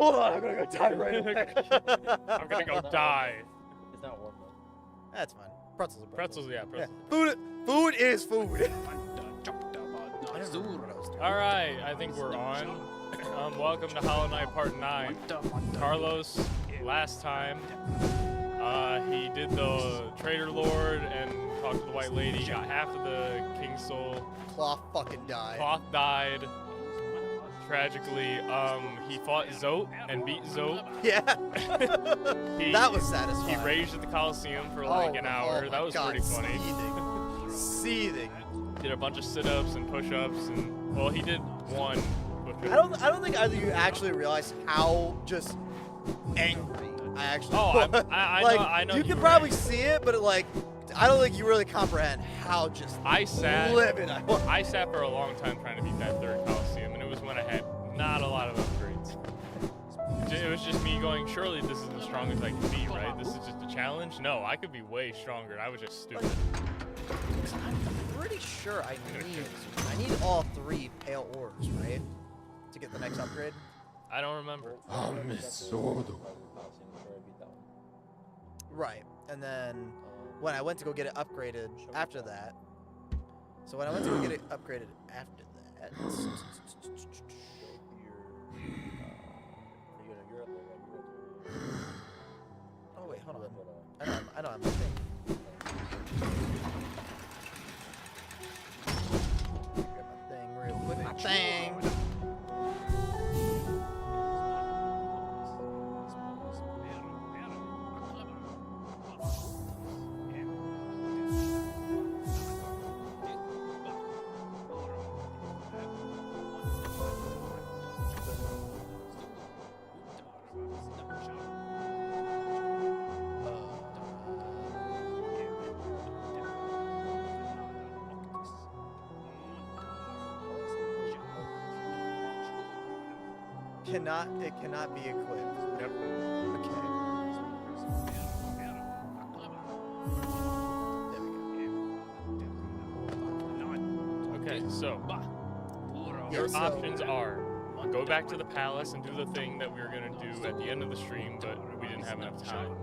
Hold on, I'm gonna go die right away. I'm gonna go die. It's not warm though. That's fine. Pretzels are Pretzels, yeah, pretzels. Food is food. All right, I think we're on. Welcome to Hollow Knight Part 9. Carlos, last time, he did the Trader Lord and talked to the White Lady, got half of the King's Soul. Cloth fucking died. Cloth died. Tragically, he fought Zote and beat Zote. Yeah. That was He satisfying. raged at the Coliseum for like an hour. Oh That my was God, pretty funny. Seething. Did a bunch of sit-ups and push-ups, and well, he did one push-up. I don't think either of you actually realize how just angry I actually was. I know you can probably see it, but I don't think you really comprehend how just I sat livid I was. I sat for a long time trying to beat that third Coliseum, and it was when I had not a lot of upgrades. It was just me going, surely this is the strongest I can be, right? This is just a challenge? No, I could be way stronger. I was just stupid. I'm pretty sure I need all 3 pale ores, right? To get the next upgrade. I don't remember. Right. And then when I went to go get it upgraded after that. So when I went to go get it upgraded after that. Oh wait, hold on. I don't have my thing. Grab my thing real quick. My thing. It cannot be equipped. Yep. Okay. Okay, so your options are go back to the palace and do the thing that we were gonna do at the end of the stream, but we didn't have enough time.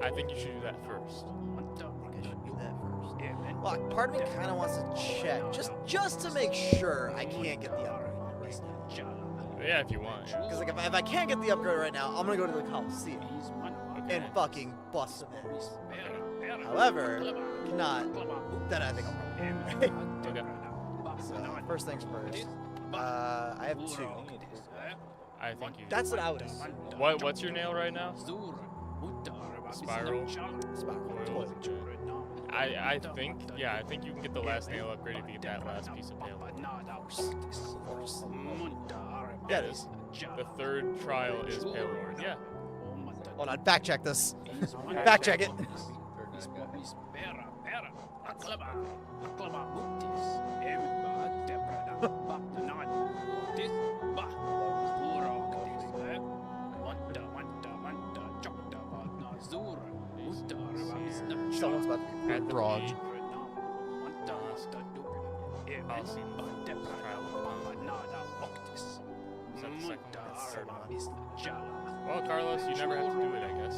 I think you should do that first. I should do that first. Well, part of me kind of wants to check, just to make sure I can't get the upgrade. Yeah, if you want. Yeah. Because if I can't get the upgrade right now, I'm gonna go to the Coliseum Okay. and fucking bust some ass. Okay. However, cannot. Then I think I'm wrong. Okay. So first things first. I have 2. I think you. That's what I would assume. What's your nail right now? Spiral. Spiral. I think I think you can get the last nail upgrade if you get that last piece of nail. Yeah, it is. The third trial is Pale Lord. Yeah. Hold on, fact check this. Fact check it. Someone's about to be At the wrong. peak. Coliseum trial of Is that the second one? Well, Carlos, you never have to do it, I guess.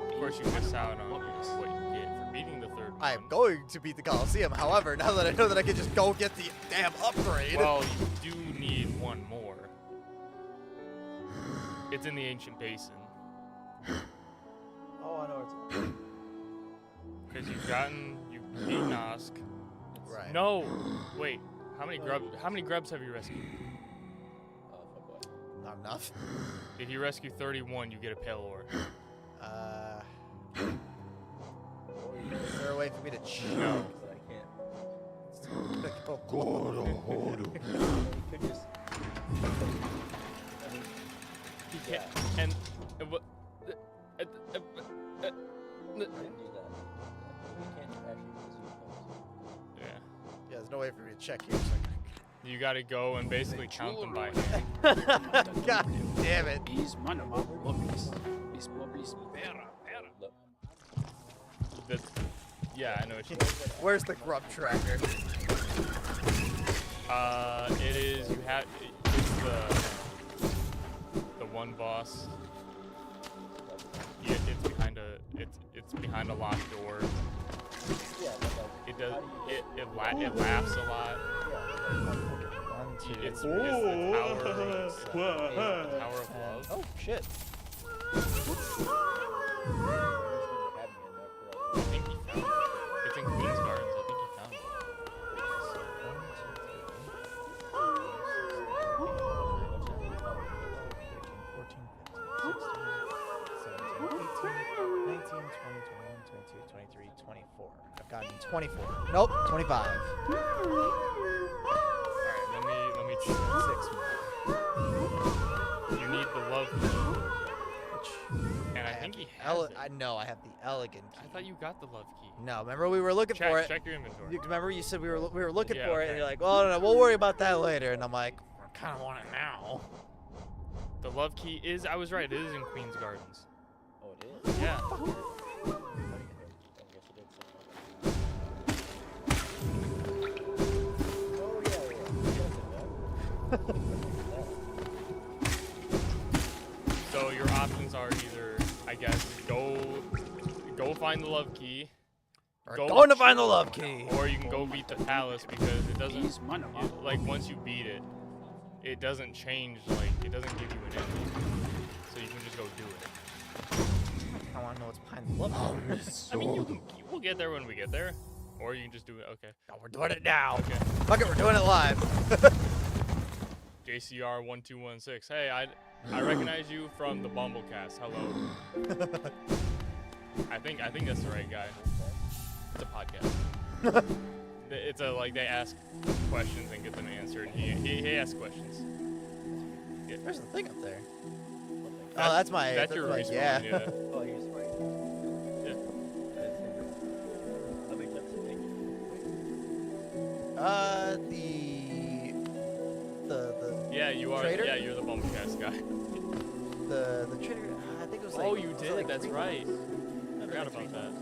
Of course, you miss out on what you get for beating the third one. I am going to beat the Coliseum. However, now that I know that I can just go get the damn upgrade. Well, you do need one more. It's in the Ancient Basin. Oh, I know where it's. Because you've beat Nosk. Right. No, wait. How many grubs have you rescued? Not enough. If you rescue 31, you get a Pale Ore. Is there a way for me to check? No. But I can't. He can't. And what? I didn't do that. We can't actually use those. Yeah. Yeah, there's no way for me to check here. So You gotta go and basically count them by hand. God damn it. Yeah, I know what you Where's the grub tracker? It is, it's the one boss. Yeah, it's behind a locked door. Yeah, but like, It does how do you- it laughs a lot. One, two. It's the tower. It's the Tower of Love. Oh shit. I think he found it. It's in Queen's Gardens. I think he found it. 24. I've gotten 24. Nope, 25. Alright, let me check. 6 more. You need the love key. Which And I have think he the has it. I know I have the elegant key. I thought you got the love key. No, remember we were looking for it. Check your inventory. Remember you said we were looking Yeah, for it, okay. and you're like, "Well, no, we'll worry about that later." And I'm like, "I kind of want it now." The love key is, I was right, it is in Queen's Gardens. Oh, it is? Yeah. I guess it did say oh, yeah. So your options are either, I guess, go find the love key, We're Go- going to find the love key. or you can go beat the palace because it doesn't, He's money. like once you beat it, it doesn't change, like it doesn't give you an ending. So you can just go do it. I want to know what's behind the love key. I mean, we'll get there when we get there, or you can just do it. Okay. No, we're doing it now. Okay. Fuck it, we're doing it live. JCR 1216. Hey, I recognize you from the Bumblecast. Hello. I think that's the right guy. It's a podcast. It's a like they ask questions and get them answered. He asks questions. There's the thing up there. That's- Oh, that's my. That's your my, respawn. yeah. Yeah. Oh, he's right. Yeah. I mean, that's the thing. The Yeah, you are. Trader? Yeah, you're the Bumblecast guy. the trader. I think it was like. Oh, you it was did. like That's 3 right. months. I forgot about that.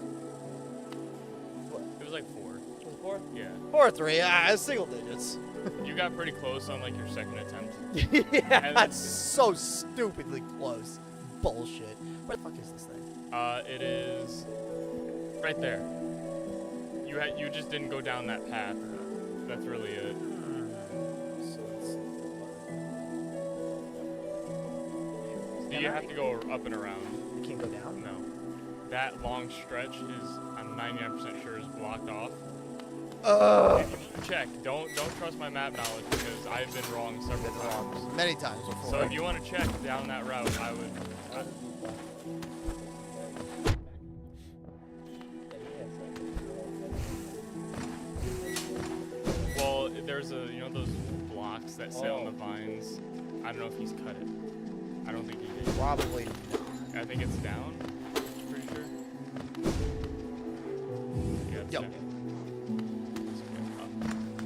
What? It was like 4. Was it 4? Yeah. 4 or 3. Single digits. You got pretty close on like your second attempt. Yeah, And- that's so stupidly close. Bullshit. Where the fuck is this thing? It is right there. You just didn't go down that path. That's really it. So it's Do you have to go up and around? You can't go down. No. That long stretch is, I'm 99% sure, is blocked off. If you check, don't trust my map knowledge because I've been wrong several times. Many times before. So if you want to check down that route, I would. Well, there's a those blocks that sit on the vines. I don't know if he's cut it. I don't think he did. Probably. I think it's down. Pretty sure. Yeah, it's Yep. down.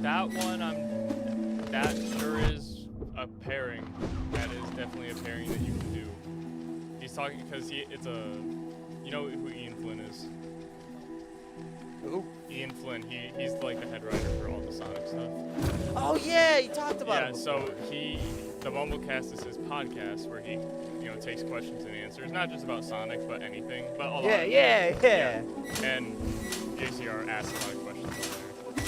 That one, that sure is a pairing. That is definitely a pairing that you can do. He's talking because it's a, you know who Ian Flynn is? Who? Ian Flynn. He's like the head writer for all the Sonic stuff. Oh yeah, you talked about Yeah. it. So the Bumblecast is his podcast where he, takes questions and answers, not just about Sonic, but anything, but a lot. Yeah. And JCR asks a lot of questions on there.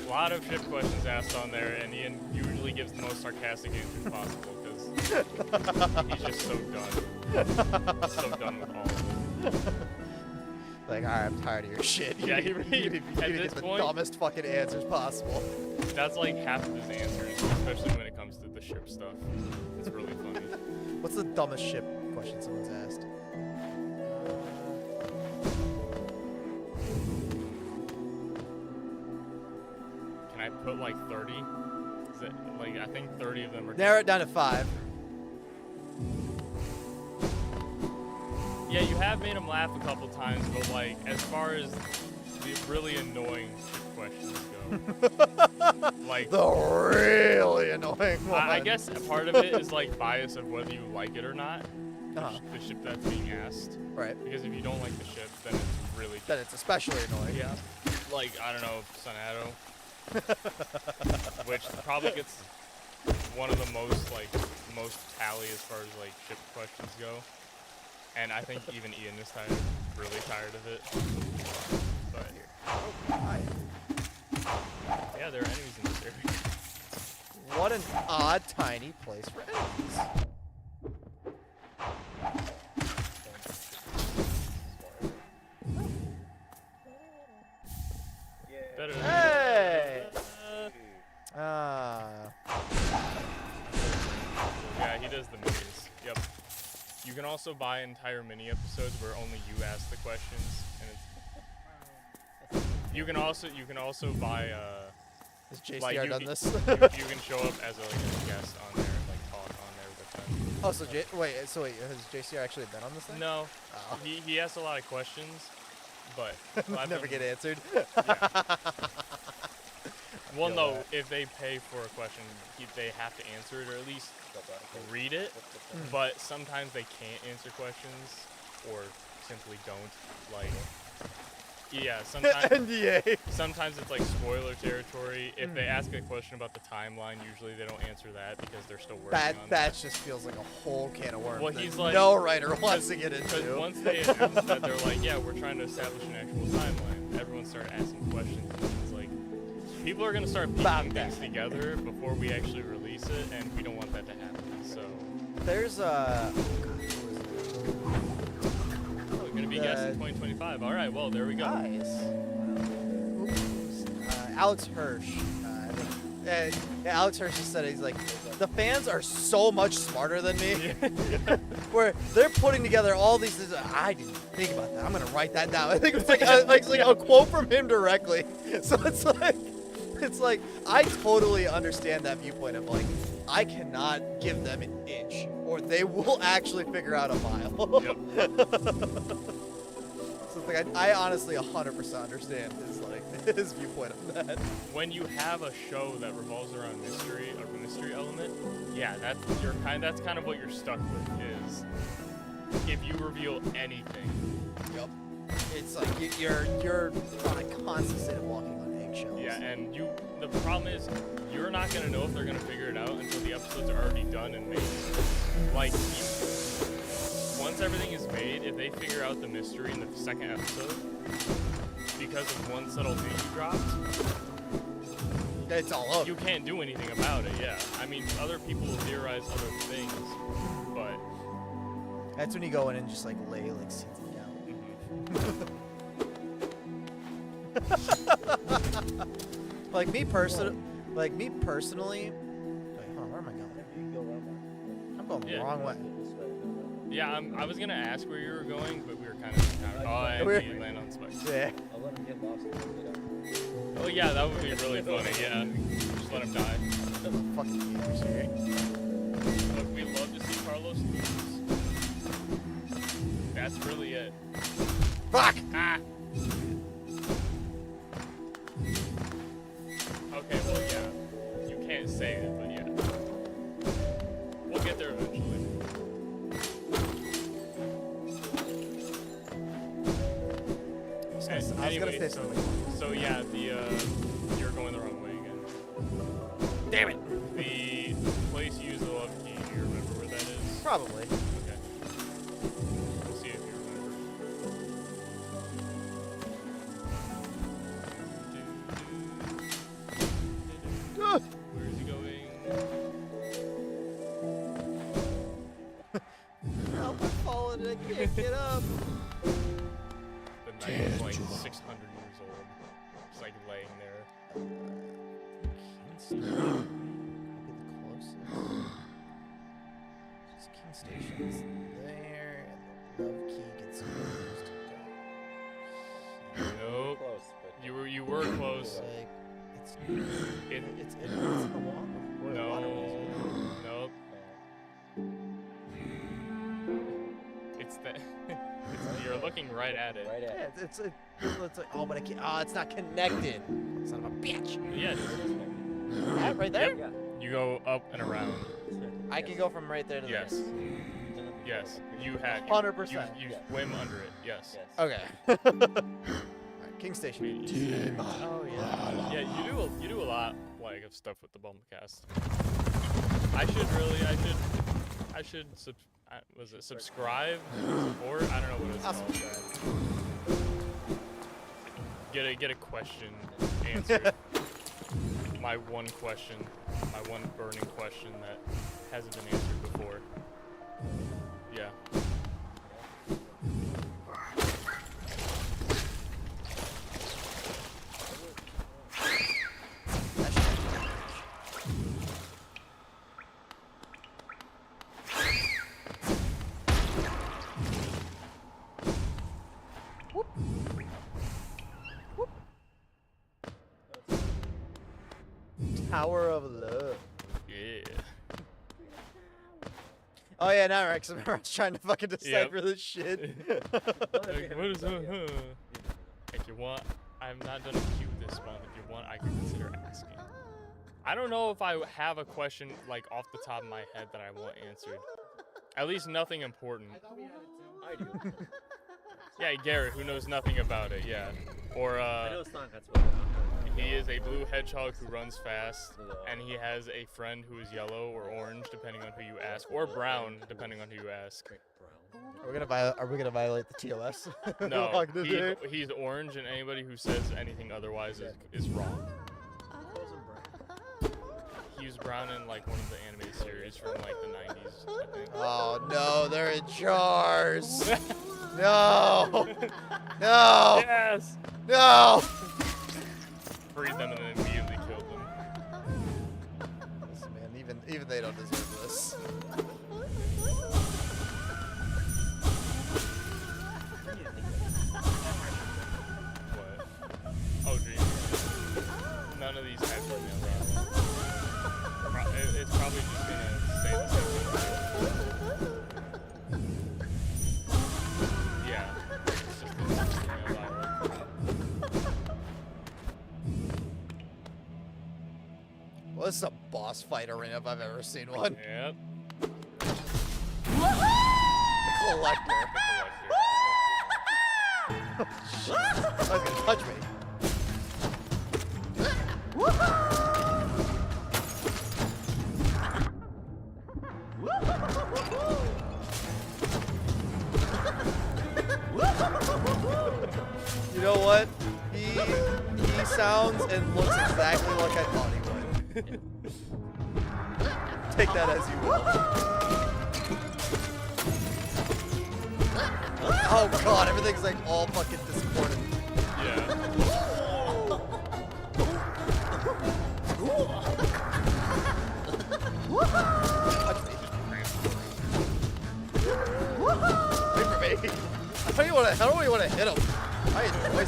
A lot of ship questions asked on there, and Ian usually gives the most sarcastic answers possible because he's just so done. So done with all of it. Like, alright, I'm tired of your shit. Yeah, he you really- need at to this get the point- dumbest fucking answers possible. That's like half of his answers, especially when it comes to the ship stuff. It's really funny. What's the dumbest ship question someone's asked? Can I put like 30? Is it like I think 30 of them are. Narrow it down to 5. Yeah, you have made him laugh a couple times, but like as far as the really annoying questions go, like The really annoying one. I guess a part of it is like bias of whether you like it or not. Uh-huh. The ship that's being asked, Right. because if you don't like the ship, then it's really Then it's especially annoying. yeah. Like I don't know, Sonado, which probably gets one of the most tally as far as like ship questions go. And I think even Ian is really tired of it. But yeah, there are enemies in this area. What an odd, tiny place for enemies. Better than Hey! Ah. Yeah, he does the minis. Yep. You can also buy entire mini episodes where only you ask the questions, and it's. You can also buy Has JCR like you done can- this? you can show up as a guest on there, and, like talk on there with them. Oh, so wait, has JCR actually been on this thing? No, Oh. he asks a lot of questions, but I've Never been- get answered. Well, feel no, that. if they pay for a question, they have to answer it or at least read it. Mm. But sometimes they can't answer questions or simply don't. Like, yeah, sometimes NDA. sometimes it's like spoiler territory. If they ask a question about the timeline, usually they don't answer that because they're still working on That just feels like a whole can of worms. Well, that he's like- no writer wants to get Because into. once they announced that, they're like, yeah, we're trying to establish an actual timeline. Everyone started asking questions. And it's like, people are going to start About piecing things that. together before we actually release it, and we don't want that to happen. So, There's oh, we're going to be guessing The- 2025. All right, well, there we go. guys. Alex Hirsch. I think. Yeah, Alex Hirsch just said he's like, the fans are so much smarter than me. Where they're putting together all these things. I didn't think about that. I'm gonna write that down. I think it's like a quote from him directly. So it's like I totally understand that viewpoint of like I cannot give them an inch or they will actually figure out a mile. Yep. So it's like I honestly 100% understand his viewpoint of that. When you have a show that revolves around mystery, a mystery element, yeah, that's kind of what you're stuck with is if you reveal anything. Yep. It's like you're on a constant state of walking on eggshells. Yeah, and the problem is you're not gonna know if they're gonna figure it out until the episode's are already done and made. Like, once everything is made, if they figure out the mystery in the second episode because of one subtle thing you dropped, It's all over. you can't do anything about it. Yeah, I mean, other people will theorize other things, but That's when you go in and just like lay like seeds down. Like me personally. Wait, hold on, where am I going? I'm going the Yeah. wrong way. yeah, I was gonna ask where you were going, but we were kind of and We're- we land on spikes. Yeah. I'll let him get lost. Oh yeah, that would be really funny. Yeah, just let him die. Fucking gamers here. Look, we love to see Carlos lose. That's really it. Fuck! Ah. Okay, well, yeah. You can't say it, but yeah. We'll get there eventually. I was gonna Anyway, say so, something. so yeah, you're going the wrong way again. Damn it! The place you use the love key, do you remember where that is? Probably. Okay. We'll see if you remember. Ah! Where is he going? Help, I'm falling and I can't get up. The knight is like 600 years old. Just like laying there. King Station. Might be the closest. Just King Station's there, and the love key gets used. Nope. Close, but You were close. It's in the water. Where the water No. is. Nope. It's the. You're looking right at it. right Yeah, at. it's like, oh, but I can't. Oh, it's not connected. Son of a bitch. Yes. That right there? Yeah. You go up and around. I can go from right there to Yes. there. Yes. You had. 100%. You Yes. swim under it. Yes. Yes. Okay. Alright, King Station. Oh yeah. Yeah, you do a lot like of stuff with the Bumblecast. I should was it subscribe? Or I don't know what it's I'll called. subscribe. Get a question answered. My one question, my one burning question that hasn't been answered before. Yeah. Tower of Love. Yeah. Oh yeah, now Rex. I remember I was trying to fucking decipher this shit. Like, what is that? If you want, I'm not done with you this month. If you want, I can consider asking. I don't know if I have a question like off the top of my head that I want answered. At least nothing important. I do. Yeah, Garrett, who knows nothing about it. Yeah. Or I know Stonekat's what he is a blue hedgehog who runs fast, and he has a friend who is yellow or orange, depending on who you ask, or brown, depending on who you ask. Are we gonna violate the TOS? No, Fuck this dude. he's orange, and anybody who says anything otherwise is wrong. He was brown in like one of the anime series from like the 90s, I think. Oh no, they're in jars. No. No. Yes! No. Freed them and then immediately killed them. Listen, man, even they don't deserve this. What? Oh, dream. None of these have been nailed down. It's probably just gonna stay the same thing. Yeah. It's just gonna stay nailed down. Well, this is a boss fight arena if I've ever seen one. Yep. Collector. Shit. That's gonna touch me. You know what? He sounds and looks exactly like I thought he would. Take that as you will. Oh god, everything's like all fucking disappointed. Yeah. Touch me. Wait for me. I don't even want to hit him. I enjoy it.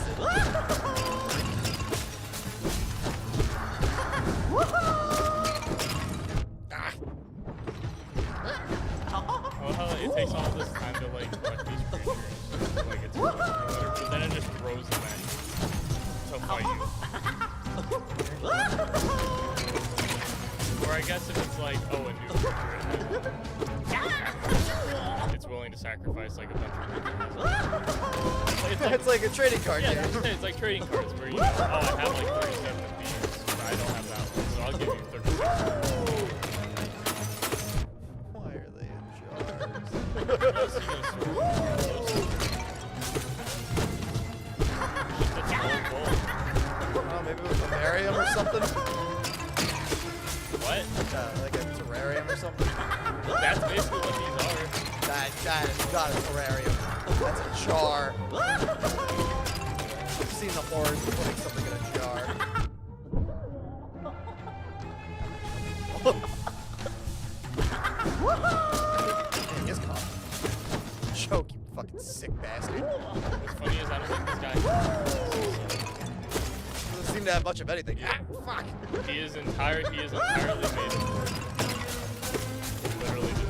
Oh, how it takes all this time to like collect these creatures, like it's fun or whatever, but then it just throws them at you to fight you. Or I guess if it's like, oh, a new creature, it's willing to sacrifice like a bunch of creatures. It's like a trading card Yeah, game. it's like trading cards where you know, oh, I have like 37 of these, but I don't have that one, so I'll give you 36. Why are they in jars? Oh, maybe with a terrarium or something? What? Like a terrarium or something? That's basically what these are. That is not a terrarium. That's a jar. I've seen the horrors of putting something in a jar. Damn, he is caught. Choke, you fucking sick bastard. What's funny is I don't think this guy. Doesn't seem to have much of anything. Ah, fuck. He is entirely made of wood. Literally just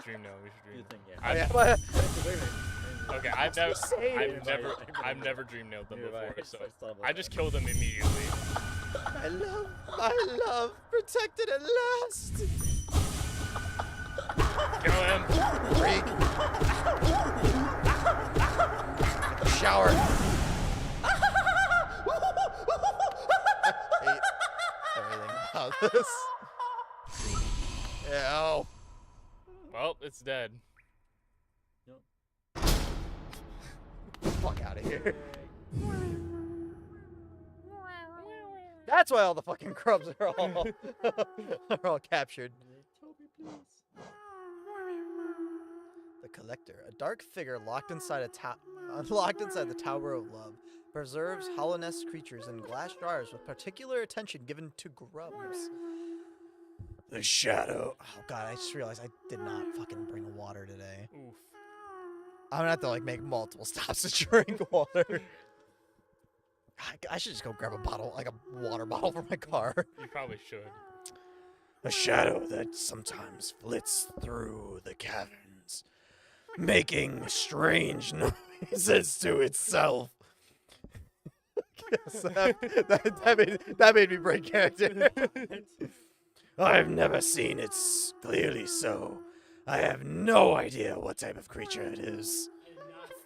dream now. We should dream. You think, yeah. Oh, yeah. Okay, I've never dream nailed them Neither have I. before, so I still have I one. just killed them immediately. My love, protected at last. Kill him. Freak. Jesus. Ew. Well, it's dead. Fuck out of here. That's why all the fucking grubs are all are all captured. The Collector, a dark figure locked inside the Tower of Love, preserves Hallownest creatures in glass jars with particular attention given to grubs. The Shadow. Oh god, I just realized I did not fucking bring water today. Oof. I'm gonna have to like make multiple stops to drink water. I should just go grab a bottle, like a water bottle for my car. You probably should. A shadow that sometimes flits through the caverns, making strange noises to itself. Yes, that made me break character. I've never seen it clearly so. I have no idea what type of creature it is.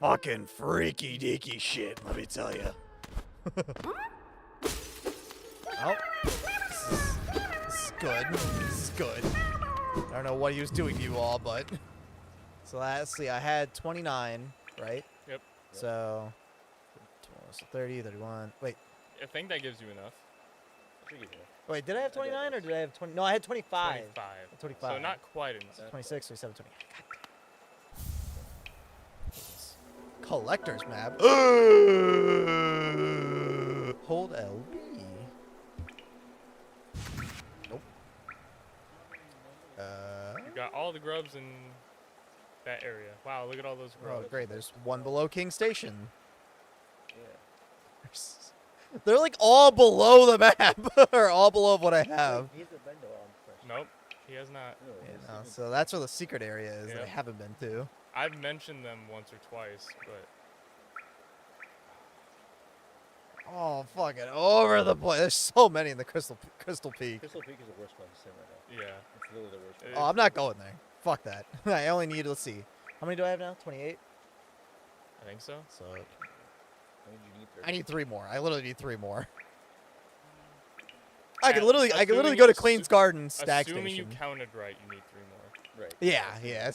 Fucking freaky deaky shit, let me tell you. Oh, this is good. This is good. I don't know what he was doing to you all, but so let's see. I had 29, right? Yep. So 30, 31. Wait, I think that gives you enough. wait. Did I have 29 or did I have 20? No, I had 25. 25. So not quite enough. 26 or 720. Collector's map. Hold LB. Nope. You got all the grubs in that area. Wow, look at all those Oh, grubs. great. There's one below King Station. They're like all below the map, or all below what I have. Nope, he has not. You know, so that's where the secret area is that I Yep. haven't been to. I've mentioned them once or twice, but Oh, fucking over the place. There's so many in the Crystal Peak. Crystal Peak is the worst one to say right now. yeah. It's literally the worst one. Oh, I'm not going there. Fuck that. I only need, let's see. How many do I have now? 28? I think so. So I mean, you need I need 3 more. I literally need 3 more. I could At- literally assuming- go to Clean's Garden Stag Assuming Station. you counted right, you need 3 more. Right. Yeah,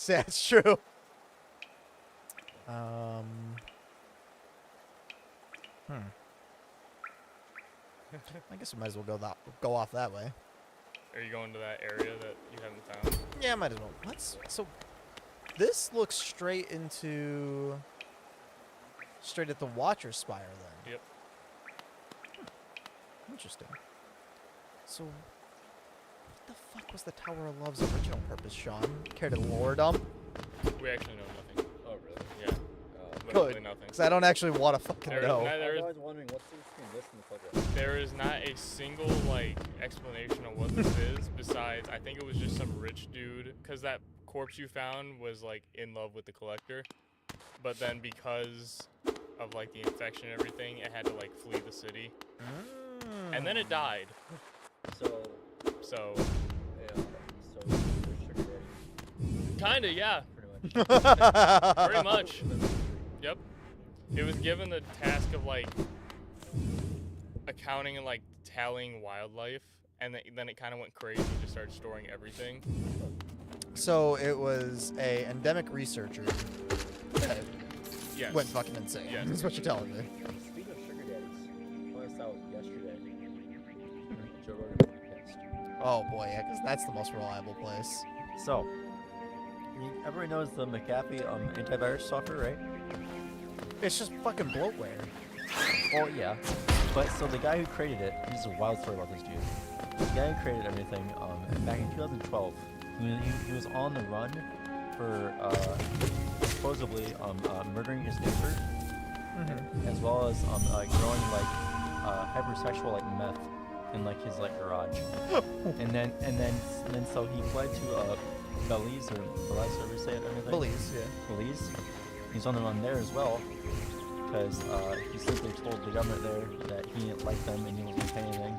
that's true. I guess we might as well go off that way. Are you going to that area that you haven't found? Yeah, might as well. So this looks straight at the Watcher Spire then. Yep. Interesting. So what the fuck was the Tower of Love's original purpose, Sean? Care to lore dump? We actually know nothing. Oh, really? Yeah, Good. literally nothing. Because I don't actually want to fucking There is know. not- I there was is- always wondering what's the difference between this and the Pokemon. There is not a single like explanation of what this is besides I think it was just some rich dude because that corpse you found was like in love with the Collector, but then because of like the infection and everything, it had to like flee the city, and then it died. So, So yeah. So, there's Sugar Daddy, kinda, yeah, pretty much. pretty much. Yep. It was given the task of like accounting and like tallying wildlife, and then it kind of went crazy and just started storing everything. So it was a endemic researcher that Yes. went fucking insane. Yes. That's what you're telling me. Speaking of Sugar Daddies, I found out yesterday. Joe Rogan was pissed. Oh boy, yeah, because that's the most reliable place. So, everybody knows the McAfee antivirus software, right? It's just fucking bloatware. Well, yeah. But so the guy who created it, this is a wild story about this dude. The guy who created everything, back in 2012, he was on the run for supposedly murdering his neighbor, as well as growing like hypersexual like meth in like his like garage. and then so he fled to Belize or however you say it, everything. Belize, yeah. Belize. He's on the run there as well because he simply told the government there that he didn't like them and he wasn't paying anything,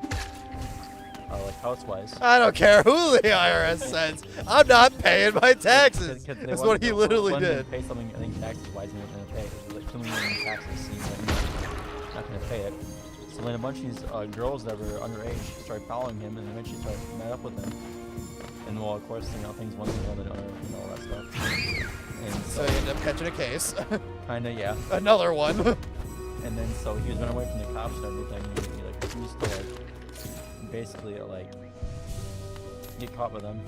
like house-wise. I don't care who the IRS sends. I'm not paying my taxes. 'Cause they That's wanted- what he literally wanted him did. to pay something, I think taxes-wise, he wasn't going to pay. It was like $2 million in taxes, and he's like, no, not going to pay it. So then a bunch of these girls that were underage started following him, and eventually started met up with him. And well, of course, things one thing another, all that stuff. And So you end up catching a case. kinda, yeah. Another one. And then so he was running away from the cops and everything. And he like refused to like basically get caught with them.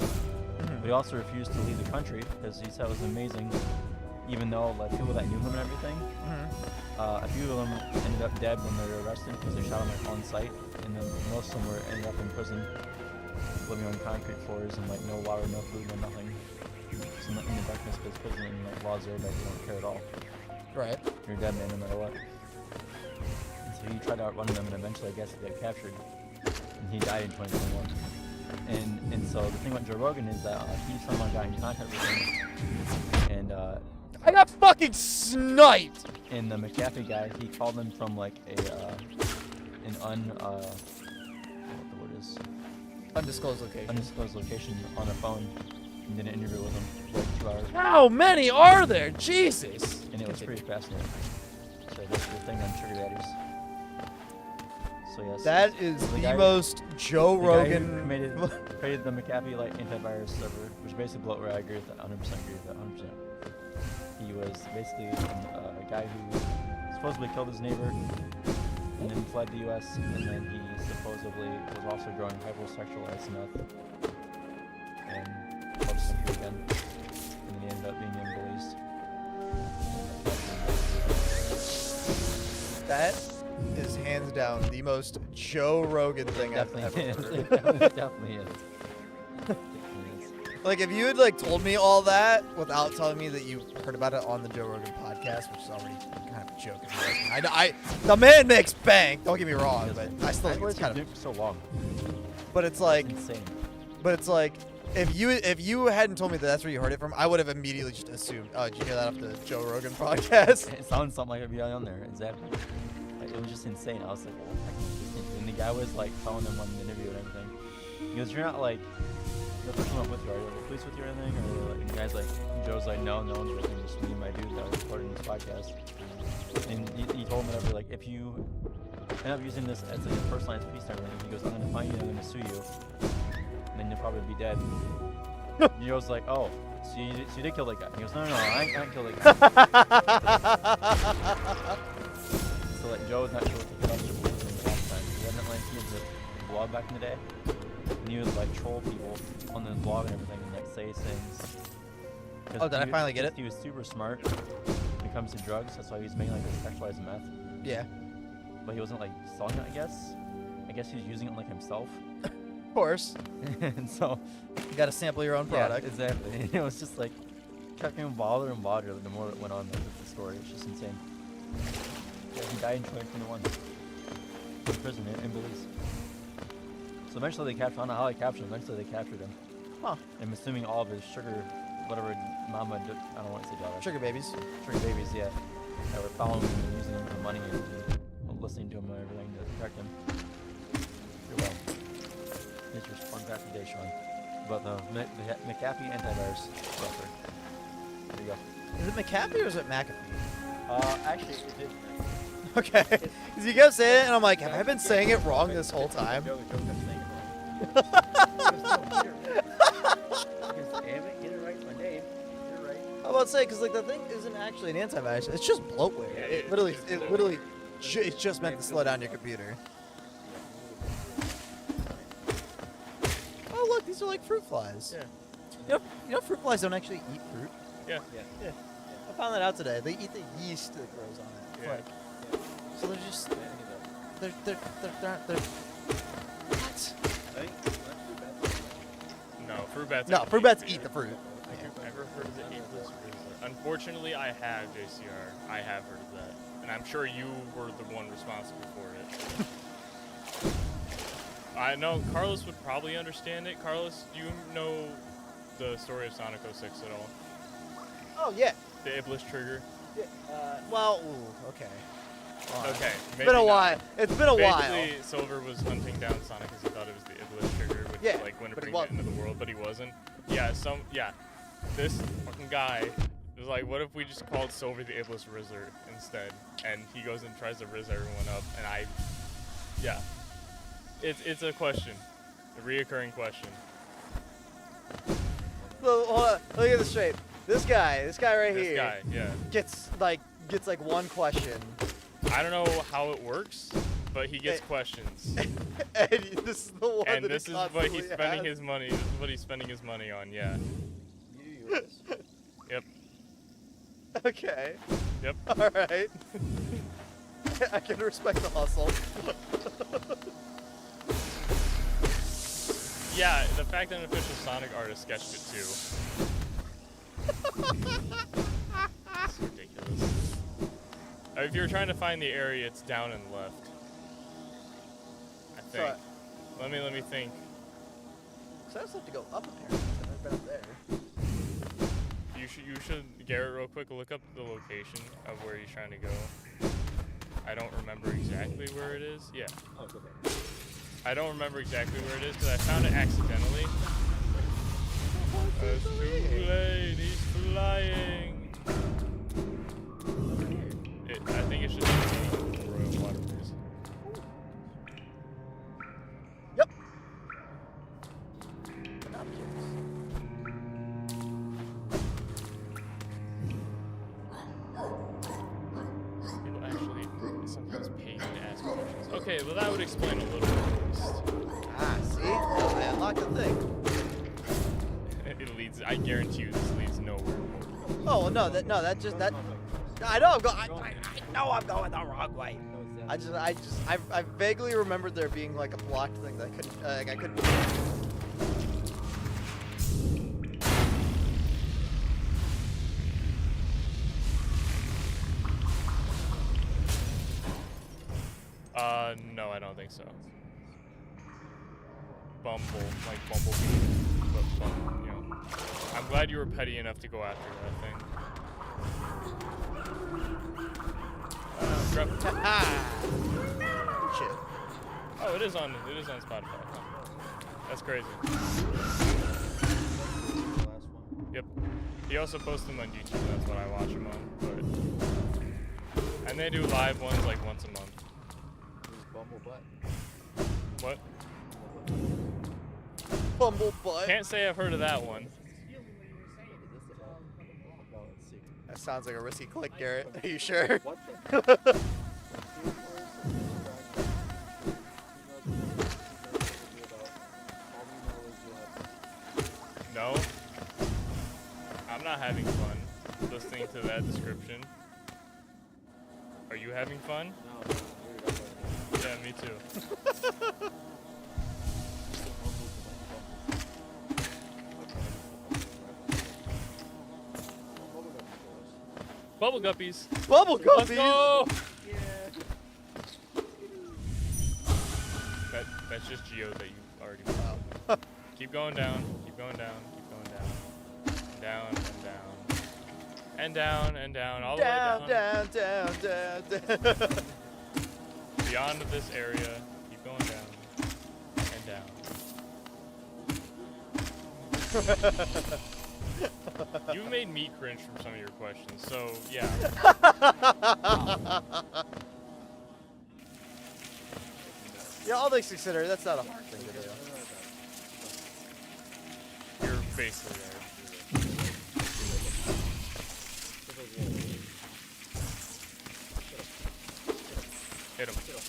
But he also refused to leave the country because he said it was amazing. Even though like people that knew him and everything, a few of them ended up dead when they were arrested because they shot him like, on site, and then most of them ended up in prison, living on concrete floors and like no water, no food, no nothing. Just in the darkness of his prison, and like laws there that you don't care at all. Right. You're dead man no matter what. And so he tried to outrun them, and eventually I guess he got captured, and he died in 2021. And so the thing about Joe Rogan is that he somehow got in contact with him, and I got fucking sniped. and the McAfee guy, he called him from like an what the word is, Undisclosed location. undisclosed location on a phone, and did an interview with him for like 2 hours, How many are there? Jesus. and it was pretty fascinating. So that's the thing on sugar daddies. So yes, That is the the guy- most Joe the guy Rogan. who created the McAfee like antivirus server, which basically bloatware. I agree with that. 100% agree with that. 100%. He was basically a guy who supposedly killed his neighbor and then fled the U.S. and then he supposedly was also growing hypersexualized meth and loved some again, and then he ended up being released. That is hands down the most Joe Rogan thing I've Definitely ever is. heard. It definitely is. Definitely is. Like if you had like told me all that without telling me that you heard about it on the Joe Rogan podcast, which is already kind of a joke. The man makes bank. Don't get me wrong, but I still think it's kind of. so long. But it's like, Insane. but it's like, if you hadn't told me that that's where you heard it from, I would have immediately just assumed. Oh, did you hear that off the Joe Rogan podcast? It sounds something like it'd be on there. Exactly. Like, it was just insane. I was like, what the heck is this? And the guy was like telling him on the interview and everything. He goes, "You're not like the person I'm with you. Are you like, the police with you or anything?" Or like, and the guy's like, Joe's like, "No, no one's with me. Just me and my dude that was recording this podcast." And he told him whatever, like, if you end up using this as like a personalized piece and everything, he goes, "I'm gonna find you and I'm gonna sue you, and then you'll probably be dead." And Joe's like, "Oh, so you did kill that guy?" He goes, "No, I ain't killed that guy." So like Joe was not sure what to trust or believe in the last time. He hadn't like he had a blog back in the day, and he would like troll people on the blog and everything and like say things. 'Cause Oh, did I he- finally get it? He was super smart when it comes to drugs. That's why he was making like this sexualized meth. Yeah, But he wasn't like selling it. I guess he was using it like himself. of course. And so You got to sample your own product. Yeah, exactly. And it was just like kept getting wilder and wilder the more it went on with the story. It's just insane. Yeah, he died in 2021 in prison in Belize. So eventually they captured. I don't know how they captured him. Eventually they captured him. Huh. I'm assuming all of his sugar, whatever mama. I don't want to say daughter. Sugar babies. Sugar babies. Yeah. That were following him and using him for money and listening to him and everything to protect him. You're well. It's your fun fact of the day, Sean. But the McAfee antivirus software. There you go. Is it McAfee or is it McAfee? Actually, it did. Okay. Because you kept saying it, and I'm like, have I been saying it wrong this whole time? Joe kept saying it wrong. Damn it, get it right, my name. You're right. I was about to say, because like the thing isn't actually an antivirus; it's just bloatware. Yeah, It literally, it's just meant to slow down your computer. Oh look, these are like fruit flies. Yeah. You know fruit flies don't actually eat fruit. Yeah. Yeah. I found that out today. They eat the yeast that grows on it. Yeah. Like, so they're just they're what? No, fruit bats. No, fruit bats eat the fruit. I've never heard of the ageless razor. Unfortunately, I have, JCR. I have heard of that. And I'm sure you were the one responsible for it. I know Carlos would probably understand it. Carlos, do you know the story of Sonic 06 at all? Oh yeah. The Iblis trigger? Well, ooh, okay. Okay. It's maybe been a not. while. It's been a while. Basically, Silver was hunting down Sonic because he thought it was the Iblis trigger, which Yeah, like when it but he brings it wasn't. into the world, but he wasn't. Yeah, this fucking guy was like, what if we just called Silver the Iblis Rizzer instead? And he goes and tries to rizz everyone up, and I Yeah. It's a question, a reoccurring question. So, hold on. Let me get this straight. This guy right This here guy, yeah. gets like one question, I don't know how it works, but he gets questions. and this is the one And that this he is what he's constantly spending has. his money. This is what he's spending his money on. Yeah. Yep. Okay. Yep. All right. I can respect the hustle. Yeah. The fact that an official Sonic artist sketched it too. It's ridiculous. If you're trying to find the area, it's down and left. I think. So, Let me think. so I just have to go up apparently. I've never been up there. You should Garrett real quick look up the location of where he's trying to go. I don't remember exactly where it is. Yeah. Oh, it's okay. I don't remember exactly where it is because I found it accidentally. It's too late. He's flying. I think it's just the Royal Waterways. Yep. Binoculars. People actually sometimes pay to ask questions. Okay, well that would explain a little bit at least. Ah, see? I unlocked the thing. It leads. I guarantee you, this leads nowhere. Oh well, no, that I know I'm going. I know I'm going the wrong way. I vaguely remembered there being like a blocked thing that I couldn't. Like I couldn't. No, I don't think so. Bumble, like Bumblebee, but you know. I'm glad you were petty enough to go after that thing. Grab. Ah! Shit. Oh, it is on Spotify. Huh? That's crazy. The last one. Yep. He also posts them on YouTube. That's what I watch him on. But and they do live ones like once a month. Who's Bumble Butt? What? Bumblebutt. Can't say I've heard of that one. Is this about? No, let's see. That sounds like a risky click, Garrett. Are you sure? What the? No. I'm not having fun listening to that description. Are you having fun? No, weird. Yeah, me too. Bubble Guppies. Bubble Let's guppies. go! Yeah. That's just Geo that you already Wow. Keep going down, keep going down, keep going down. Down and down. And down and down, all the way Down, down. down, down, down. Beyond this area, keep going down. And down. You made me cringe from some of your questions, so yeah. Yeah, all things considered, that's not a hard thing to do. You're basically there. Hit him. Hit him.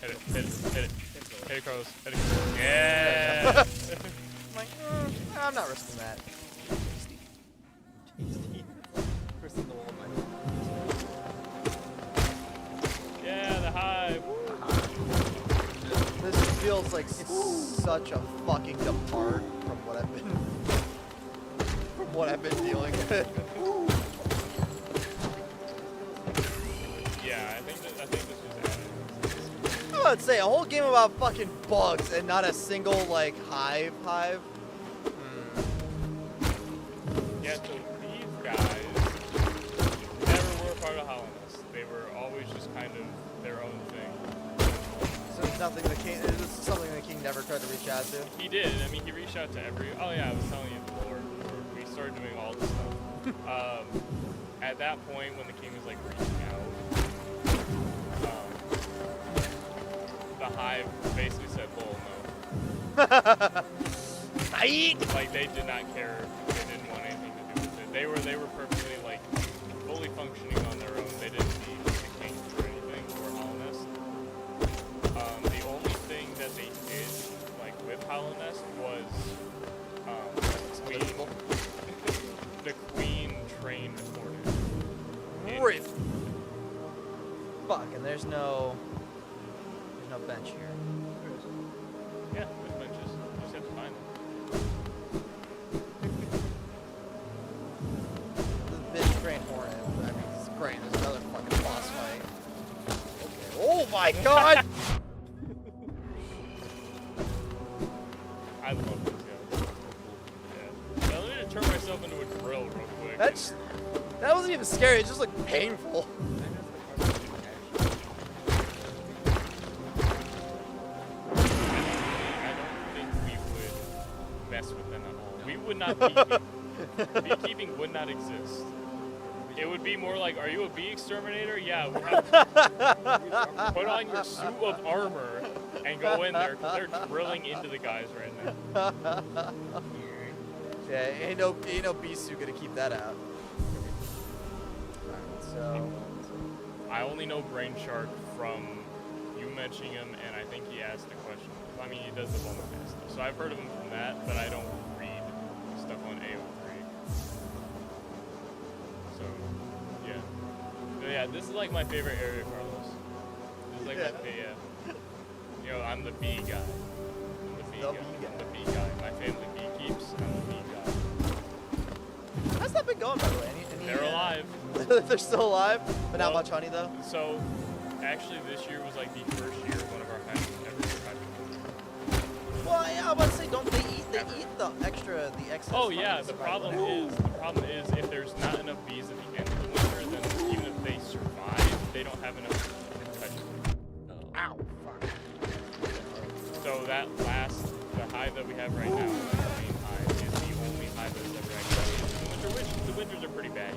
Hit it. Hit it. Hit it. Hit it, Carlos. Hit it. Yeah! I'm like, I'm not risking that. Kristen the wall, Yeah, the hive. This feels like such a fucking depart from what I've been dealing with. Yeah, I think this was added. I'm about to say a whole game about fucking bugs and not a single like hive. Yeah, so these guys never were part of Hollowness. They were always just kind of their own thing. So it's nothing the king. This is something the king never tried to reach out to. He did. I mean, he reached out to every. Oh yeah, I was telling you before. We started doing all this stuff. At that point, when the king was like reaching out, the hive basically said, "Bull, no." Like they did not care. They didn't want anything to do with it. They were perfectly like fully functioning on their own. They didn't need the king for anything or Hollownest. The only thing that they did like with Hollownest was queen, the queen trained hornet. Rip. Fuck, and there's no bench here. Yeah, there's benches. You just have to find them. The big train hornet. I mean, it's great. There's another fucking boss fight. Okay. Oh my god! I love those guys. Yeah. Now let me just turn myself into a drill real quick. That wasn't even scary. It just looked painful. I don't think we would mess with them at all. We would not beekeeping would not exist. It would be more like, are you a bee exterminator? Yeah, we have put on your suit of armor and go in there because they're drilling into the guys right now. Yeah, ain't no bee suit gonna keep that out. Alright, so I only know Brain Shark from you mentioning him, and I think he asked a question. I mean, he does the bowman stuff, so I've heard of him from that, but I don't read stuff on AO3. So, yeah. But yeah, this is like my favorite area, Carlos. This is like Yeah. you know, I'm the bee guy. I'm the bee The guy. bee guy. I'm the bee guy. My family bee keeps. I'm the bee guy. how's that been going, by the way? They're alive. They're still alive, but not Well, much honey though. So, actually, this year was like the first year one of our hives ever tried to. Well, yeah, I was about to say, don't they eat? They eat the excess. Oh honey yeah, to the survive, problem right? is if there's not enough bees at the end of the winter, then even if they survive, they don't have enough to touch it. Ow, fuck. So that the hive that we have right now, the main hive, is the only hive that's ever actually in the winter, which the winters are pretty bad.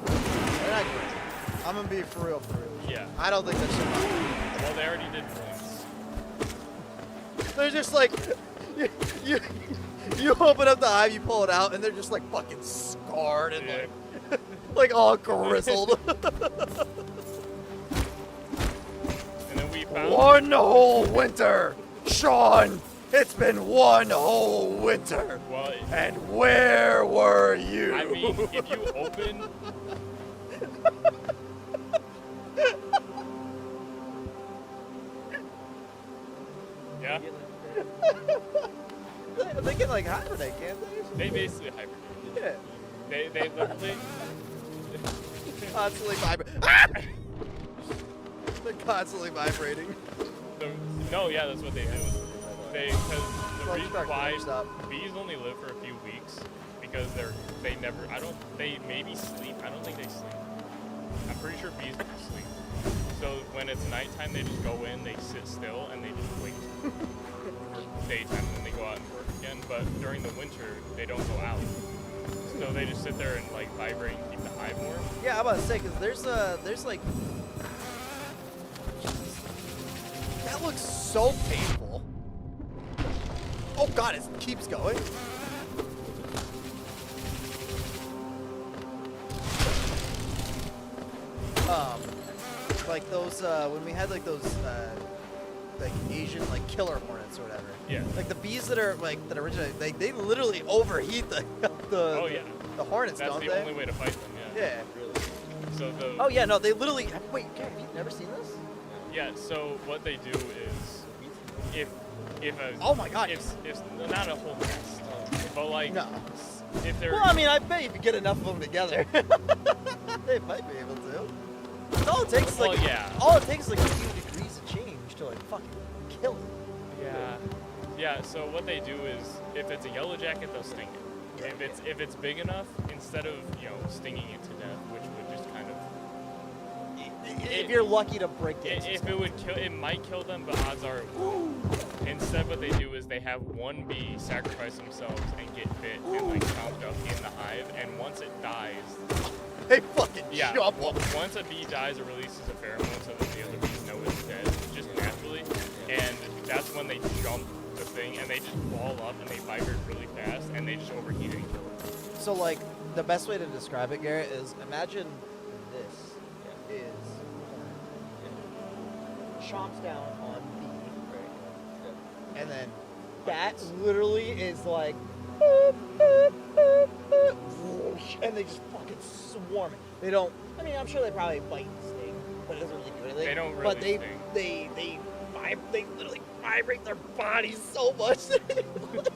They're not great. I'm gonna be for real. Yeah. I don't think they survive. Well, they already did once. They're just like, you open up the hive, you pull it out, and they're just like fucking scarred and Yeah. like all grizzled. And then we found One whole winter, Sean. It's been one whole winter. well, And where were you? I mean, if you open yeah, they can like hibernate, can't they? they basically hibernate. Yeah. They literally Constantly vibrating. Ah! They're constantly vibrating. no, yeah, that's what they do. Because the Well, reason start why clearing stuff. bees only live for a few weeks because they maybe sleep. I don't think they sleep. I'm pretty sure bees don't sleep. So when it's nighttime, they just go in, they sit still, and they just wait for daytime, and then they go out and work again. But during the winter, they don't go out. So they just sit there and like vibrate and keep the hive warm. Yeah, I'm about to say, because there's like, that looks so painful. Oh god, it keeps going. Like those, when we had like those, like Asian like killer hornets or whatever. Yeah. Like the bees that are like that originate, they literally overheat the Oh yeah. the hornets, That's don't the they? only way to fight them. Yeah. Yeah. So the Oh yeah, no, they literally. Wait, have you never seen this? yeah. So what they do is if a Oh my god. if not a whole nest, but like No. if they're Well, I mean, I bet if you get enough of them together, they might be able to. All it takes is like, Well, yeah. all it takes is like a few degrees of change to like fucking kill it. yeah. So what they do is if it's a yellow jacket, they'll sting it. If it's big enough, instead of stinging it to death, which would just kind of If you're lucky to break it. if it would kill, it might kill them, but odds are it won't. Instead, what they do is they have one bee sacrifice themselves and get bit and like chomped up in the hive, and once it dies, They fucking yeah, jump up. once a bee dies, it releases a pheromone so that the other bees know it's dead, just naturally. and that's when they jump the thing, and they just ball up and they vibrate really fast, and they just overheat and kill it. So like the best way to describe it, Garrett, is imagine this is chomps down on B, and then that literally is like, boop, boop, boop, boop, whoosh, and they just fucking swarm it. They don't. I mean, I'm sure they probably bite and sting, but it doesn't really do anything. They don't really But sting. they literally vibrate their bodies so much that it like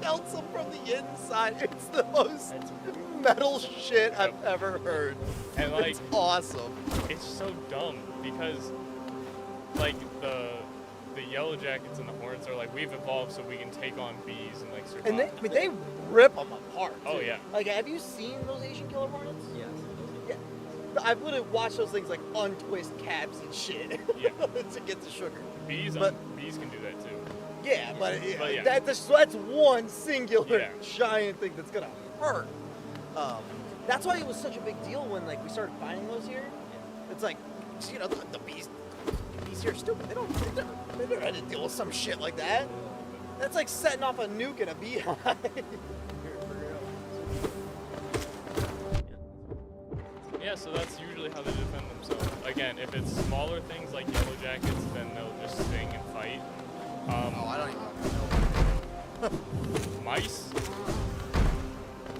melts them from the inside. It's the most metal shit I've ever heard. And like, It's awesome. it's so dumb because like the yellow jackets and the hornets are like, we've evolved so we can take on bees and like survive. And they rip them apart. Oh, too. yeah. Like, have you seen those Asian killer hornets? Yes. Yeah. I've literally watched those things like untwist caps and shit Yeah. to get the sugar. bees but- bees can do that too. Yeah, but yeah. that's one singular Yeah. giant thing that's gonna hurt. That's why it was such a big deal when like we started finding those here. It's like, you know, the bees here are stupid. They never had to deal with some shit like that. That's like setting off a nuke in a beehive. Yeah, so that's usually how they defend themselves. Again, if it's smaller things like yellow jackets, then they'll just sting and fight. I don't even know. Mice,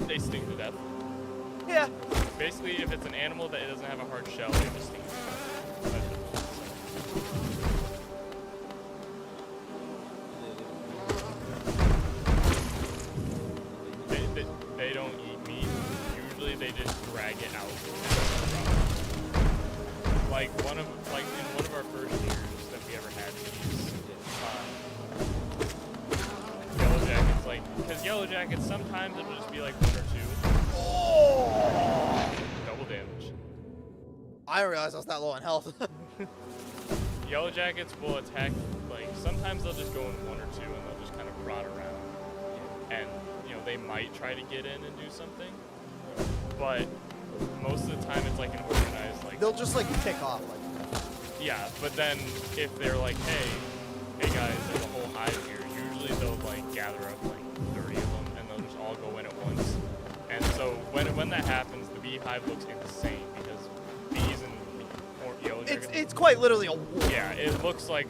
they sting to death. Yeah. Basically, if it's an animal that doesn't have a hard shell, they just sting to death. That's it. They don't eat meat. Usually they just drag it out. Like in one of our first years that we ever had these, yellow jackets, like, because yellow jackets sometimes it'll just be like one or two. Oh! Double damage. I didn't realize I was that low on health. Yellow jackets will attack, like, sometimes they'll just go in one or two and they'll just kind of rot around. And, you know, they might try to get in and do something. But most of the time it's like an organized, like, They'll just like pick off like. yeah, but then if they're like, hey guys, there's a whole hive here, usually they'll like gather up like 30 of them and they'll just all go in at once. And so when that happens, the beehive looks insane because bees and yellow jackets. It's quite literally a war. Yeah, it looks like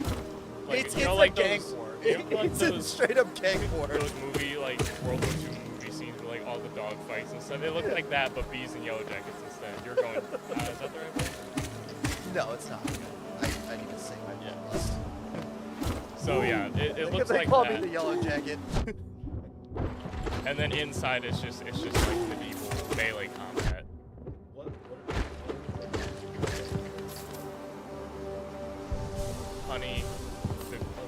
It's you know, a like gang those, war. you know, like It's a those, straight up gang war. those movie like World War II movie scenes where like all the dog fights and stuff. They look like that, but bees and yellow jackets instead. You're going, is that the right way? No, it's not. I need to sing my playlist. So yeah, it looks They like call that. me the yellow jacket. And then inside it's just like medieval melee combat. Honey,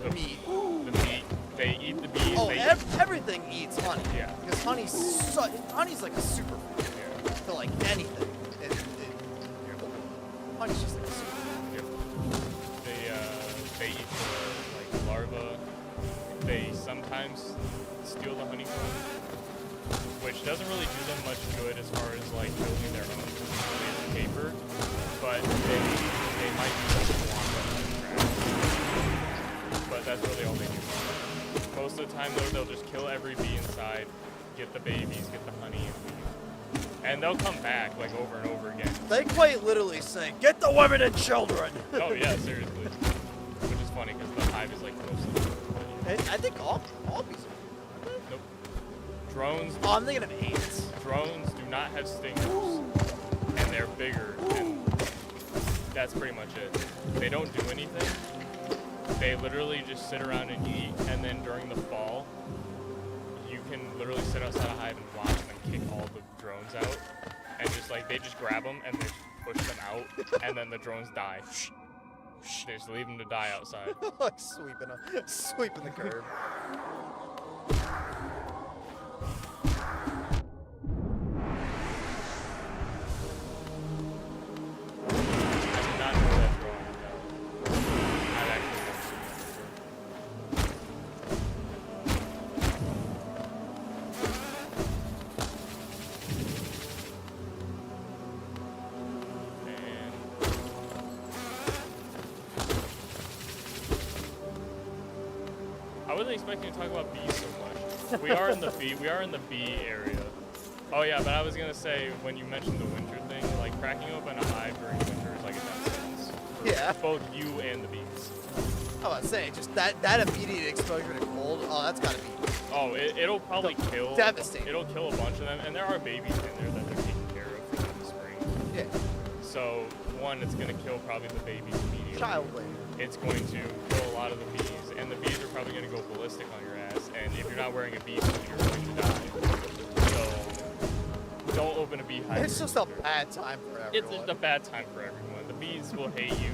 the Meat. meat. They eat the bees. Oh, they everything eats honey. Yeah. Because honey's like a superfood yeah. for like anything. Honey's just like a superfood. Yep. They eat the like larva. They sometimes steal the honeycomb, which doesn't really do them much good as far as like building their own paper. But they might use it to walk on the trash. But that's really all they do. Most of the time though, they'll just kill every bee inside, get the babies, get the honey, and leave. And they'll come back like over and over again. They quite literally say, "Get the women and children." Oh yeah, seriously. Which is funny because the hive is like close to the I think all bees are. Nope. Drones Oh, I'm thinking of ants. drones do not have stingers. And they're bigger and that's pretty much it. They don't do anything. They literally just sit around and eat, and then during the fall you can literally sit outside a hive and watch them kick all the drones out. And just like they just grab them and they push them out and then the drones die. They just leave them to die outside. Like sweeping the curb. I did not know that drone. No. I've actually never seen that before. And wasn't expecting to talk about bees so much. We are in the bee area. Oh yeah, but I was gonna say when you mentioned the winter thing, like cracking open a hive during winter is like a death sentence. For Yeah. both you and the bees. I was saying, just that immediate exposure to cold. Oh, that's gotta be. Oh, it'll probably kill. Devastating. It'll kill a bunch of them, and there are babies in there that they're taking care of for the spring. Yeah. So one, it's gonna kill probably the babies immediately. Child labor. It's going to kill a lot of the bees, and the bees are probably going to go ballistic on your ass. And if you're not wearing a bee suit, you're going to die. So don't open a beehive. It's just a bad time for everyone. It's just a bad time for everyone. The bees will hate you.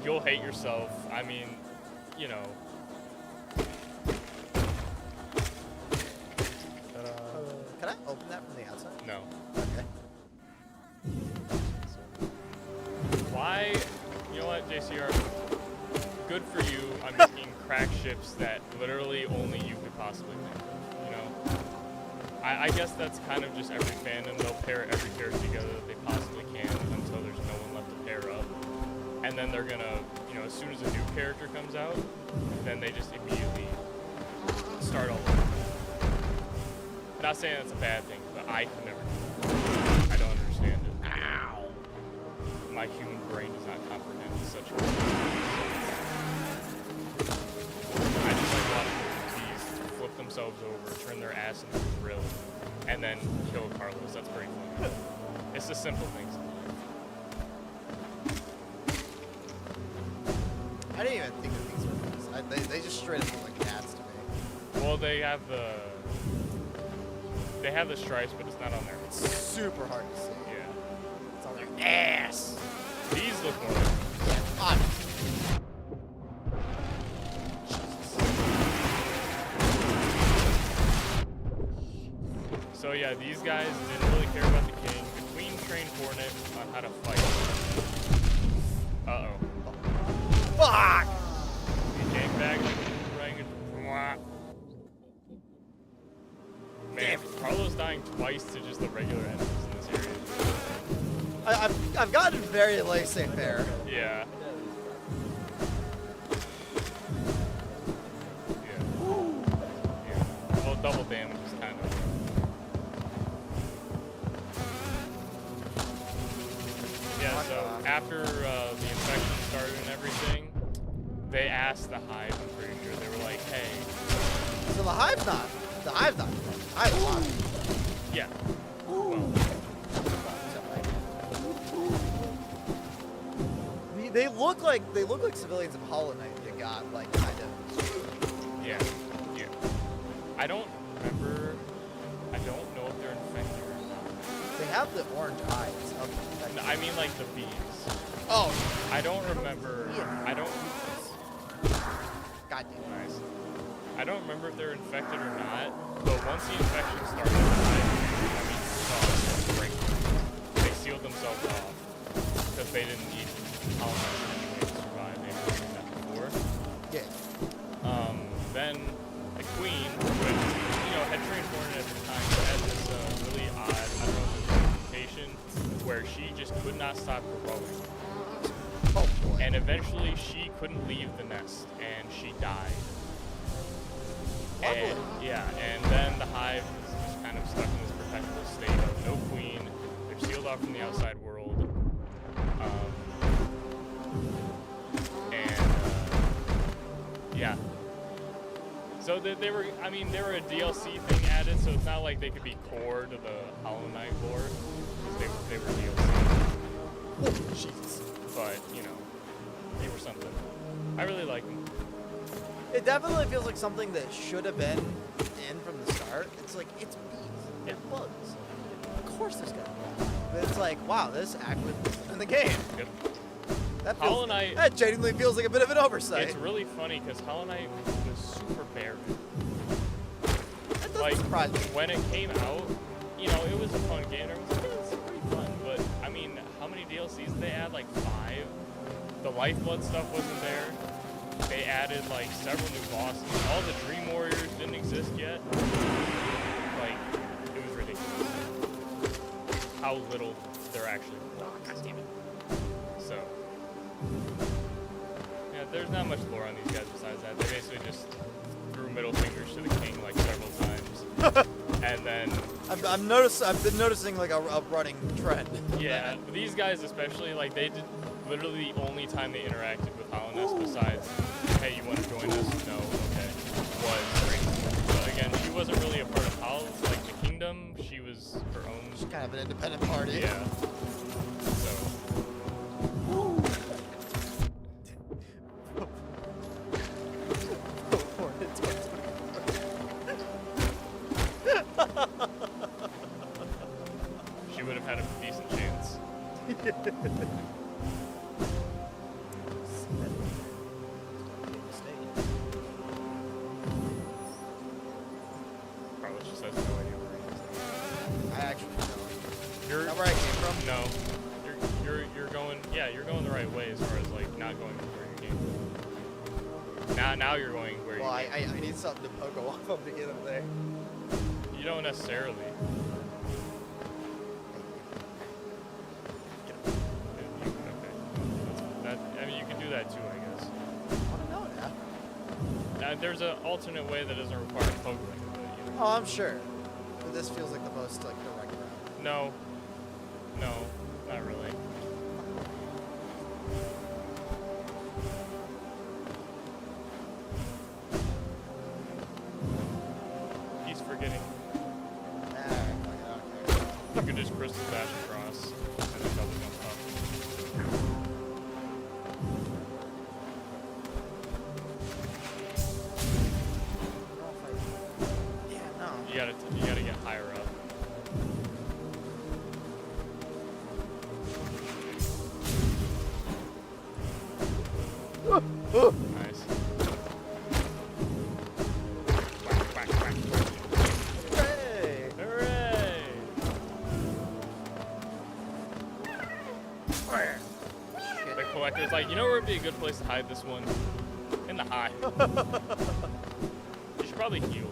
You'll hate yourself. I mean, you know. Can I open that from the outside? No. Okay. Why? You know what, JCR? Good for you on making crack ships that literally only you could possibly think of. You know, I guess that's kind of just every fandom. They'll pair every character together that they possibly can until there's no one left to pair up, and then they're gonna, you know, as soon as a new character comes out, then they just immediately start all over. Not saying that's a bad thing, but I could never do it. I don't understand it. Ow! My human brain does not comprehend such a I just like watching bees flip themselves over, turn their ass into a grill, and then kill Carlos. That's pretty fun. It's the simple things in life. I didn't even think that these were bees. They just straight up look like cats to me. Well, they have the stripes, but it's not on there. It's super hard to see. Yeah. It's on their ass. These look more like Yeah, obviously. So yeah, these guys didn't really care about the king. The queen trained Hornet on how to fight. Uh-oh. Fuck! He came back like a orangutan. Man, Carlos dying twice to just the regular enemies in this area. I've gotten very laissez-faire. Yeah. Yeah. Well, double damage is kind of. Yeah, so after the infection started and everything, they asked the Hive, I'm pretty sure. They were like, hey, So the hive's not. The hive's not. The hive's not. yeah. Well, They look like civilians of Hollow Knight that got like kind of. yeah. Yeah. I don't remember. I don't know if they're infected or not. They have the orange eyes. No, I mean like the bees. Oh, I don't remember. I don't. God damn. Nice. I don't remember if they're infected or not, but once the infection started, they sealed themselves off because they didn't need colonizers anyway to survive. They were doing that before. Yeah. Then the queen, which you know had trained Hornet at the time, had this really odd mutation where she just could not stop growing. Oh boy. And eventually she couldn't leave the nest and she died. And yeah, and then the Hive is just kind of stuck in this perpetual state of no queen. They're sealed off from the outside world. Yeah. So they were, I mean, they were a DLC thing added, so it's not like they could be core to the Hollow Knight lore, because they were DLC. Oh, Jesus. But, you know, they were something. I really like them. It definitely feels like something that should have been in from the start. It's like, it's bees. Yeah. They're bugs. Of course there's gonna be. But it's like, wow, this actually was in the game. Yep. That Hollow Knight- That genuinely feels like a bit of an oversight. It's really funny because Hollow Knight was super barren. That doesn't Like, surprise me. when it came out, you know, it was a fun game. Everyone was like, yeah, it's pretty fun. But, I mean, how many DLCs did they add? Like 5? The Lifeblood stuff wasn't there. They added, like, several new bosses. All the Dream Warriors didn't exist yet. Like, it was ridiculous. How little there actually was. God damn it. So, yeah, there's not much lore on these guys besides that. They basically just threw middle fingers to the king like several times. And then, I've been noticing like a running trend. yeah, these guys especially, like they did literally the only time they interacted with Hollandess besides, hey, you want to join us? No, okay, was Rain. But again, she wasn't really a part of like the kingdom. She was her own. It's kind of an independent party. Yeah. So. She would have had a decent chance. Probably just has no idea where he is. I actually don't. You're Is that where I came from? no. You're going. Yeah, you're going the right way as far as like not going where you came from. Now you're going where Well, you. I need something to poke off of to get up there. You don't necessarily. I mean, you can do that too, I guess. No, yeah. There's an alternate way that doesn't require poking. But, you know. Oh, I'm sure. But this feels like the most like direct route. No, not really. He's forgetting. Alright, fuck it, I don't care. You can just crystal dash across and then double jump up. Yeah, no. You gotta get higher up. Nice. Quack, quack, quack. Hooray! Hooray! Shit. The collector's like, you know where would be a good place to hide this one? In the hive. You should probably heal.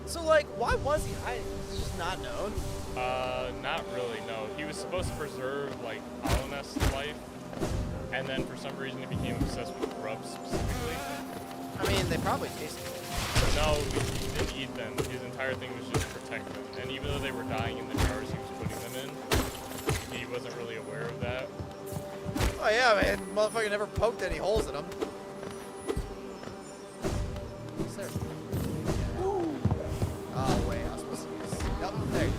So like, why was he hiding? It's just not known. Not really, no. He was supposed to preserve, like, Hollandess life, and then for some reason he became obsessed with grubs specifically. I mean, they probably tasted it. No, he didn't eat them. His entire thing was just to protect them. And even though they were dying in the jars he was putting them in, he wasn't really aware of that. Oh yeah, man. Motherfucker never poked any holes in them. Is there? Oh wait, I was supposed to use. Yep, there it is.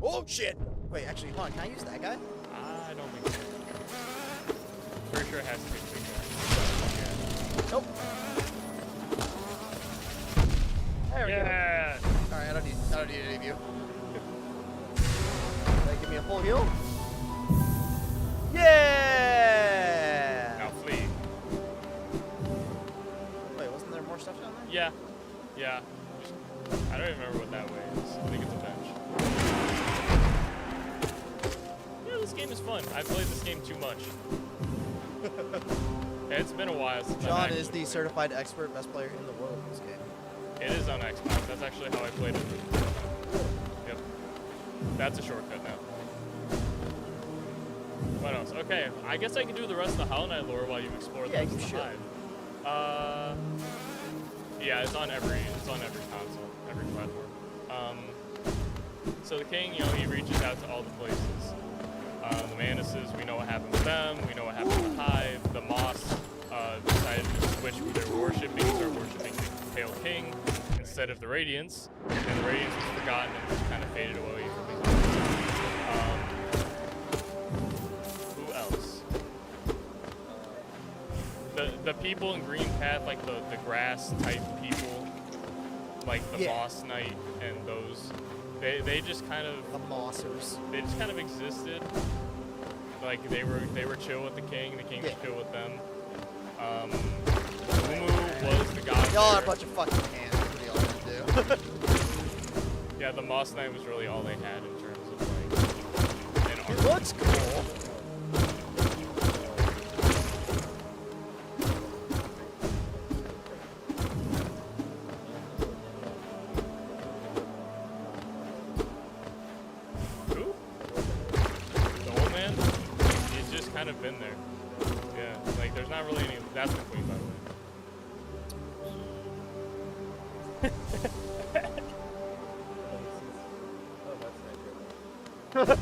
Oh shit! Wait, actually, hold on. Can I use that guy? I don't think so. Pretty sure it has to be big guy. Nope. There we Yeah! go. All right, I don't need any of you. Give me a full heal. Yeah! Now flee. Wait, wasn't there more stuff down there? Yeah. Yeah. I don't even remember what that way is. I think it's a bench. Yeah, this game is fun. I've played this game too much. It's been a while since I've John actually is the played. certified expert best player in the world in this game. It is on Xbox. That's actually how I played it. Yep. That's a shortcut now. What else? Okay, I guess I can do the rest of the Hollow Knight lore while you explore the Yeah, rest you of the should. Hive. Yeah, it's on every console, every platform. So the king, you know, he reaches out to all the places. The Manuses, we know what happened with them. We know what happened with the Hive. The Moss decided to switch who they were worshiping, start worshiping the Pale King instead of the Radiance, and the Radiance was forgotten and just kind of faded away from the Who else? The people in Green Path, like the grass type people, like the Yeah. Boss Knight and those, they just kind of The Mossers. they just kind of existed. Like they were chill with the king was Yeah. chill with them. Umu was the god. Y'all are a there. bunch of fucking hands. That's what y'all gonna do. Yeah, the Moss Knight was really all they had in terms of like an It army. looks cool. Who? The old man? He's just kind of been there. Yeah. Like, there's not really any. That's the queen, by the way. Oh, that's not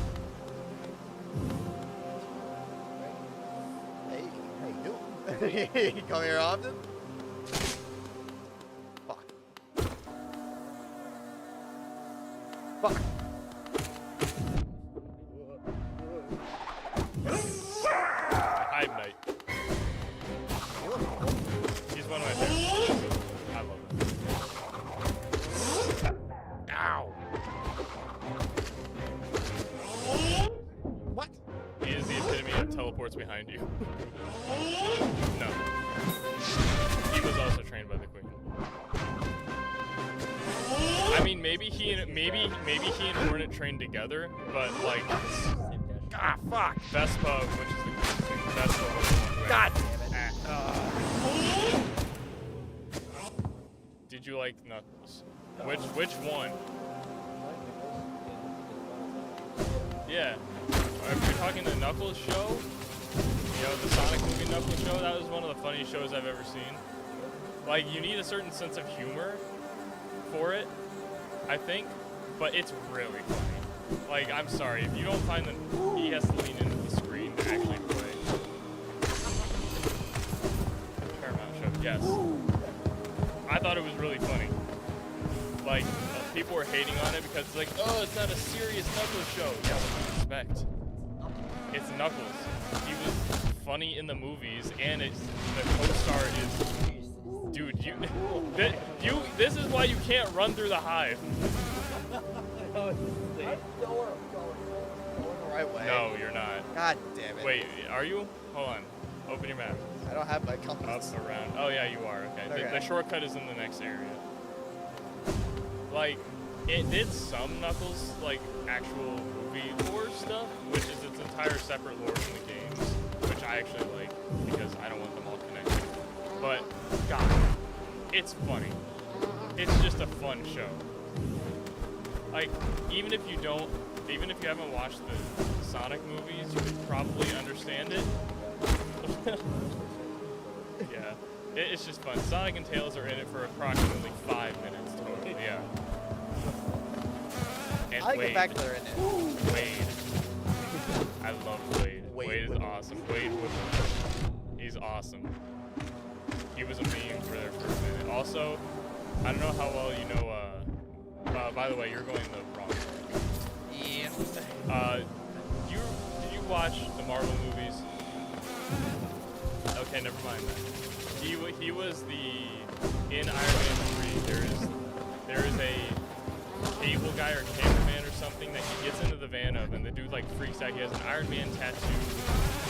Hey, how you doing? You come here often? Fuck. Fuck. Hive Knight. He's one of my favorites. I love him. Ow! What? He is the epitome of teleports behind you. No. He was also trained by the queen. I mean, maybe he and Hornet trained together, but like, same dash. ah, fuck, Vespa, which is the queen, Vespa was the one who God damn it. Did you like Knuckles? Which one? Yeah. If you're talking the Knuckles show, you know, the Sonic movie Knuckles show, that was one of the funniest shows I've ever seen. Like, you need a certain sense of humor for it, I think, but it's really funny. Like, I'm sorry, if you don't find that he has to lean into the screen to actually play. Paramount show, yes. I thought it was really funny. Like, people were hating on it because it's like, oh, it's not a serious Knuckles show. Yeah, what do you expect? It's Knuckles. He was funny in the movies, and it's the co-star is, dude. This is why you can't run through the hive. I know where I'm going. Going the right way. No, you're not. God damn it. Wait, are you? Hold on. Open your map. I don't have my Up, compass. around. Oh yeah, you are. Okay. Okay. The shortcut is in the next area. Like, it did some Knuckles like actual movie lore stuff, which is its entire separate lore from the games, which I actually like because I don't want them all connected. But God, it's funny. It's just a fun show. Like, even if you haven't watched the Sonic movies, you could probably understand it. Yeah, it's just fun. Sonic and Tails are in it for approximately 5 minutes total. Yeah. And I like the Wade. fact that they're in it. Wade. I love Wade. Wade is awesome. Wade Whipple. He's awesome. He was a meme for there for a minute. Also, I don't know how well you know. By the way, you're going the wrong way. Yeah. Did you watch the Marvel movies? Okay, never mind that. He was in Iron Man 3. There is a cable guy or cameraman or something that he gets into the van of, and the dude like freaks out. He has an Iron Man tattoo,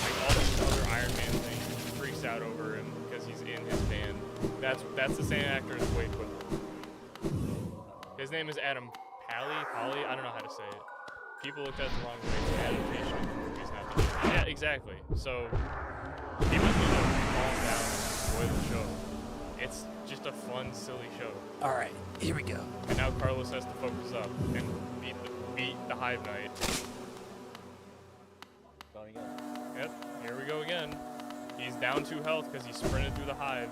like all these other Iron Man things. He freaks out over him because he's in his van. That's the same actor as Wade Whipple. His name is Adam Pally. I don't know how to say it. People looked at it the wrong way. It's an adaptation of the movies, not the game. Yeah, exactly. So people need to calm down and enjoy the show. It's just a fun, silly show. All right, here we go. And now Carlos has to focus up and beat the Hive Knight. Going again. Yep, here we go again. He's down 2 health because he sprinted through the hive.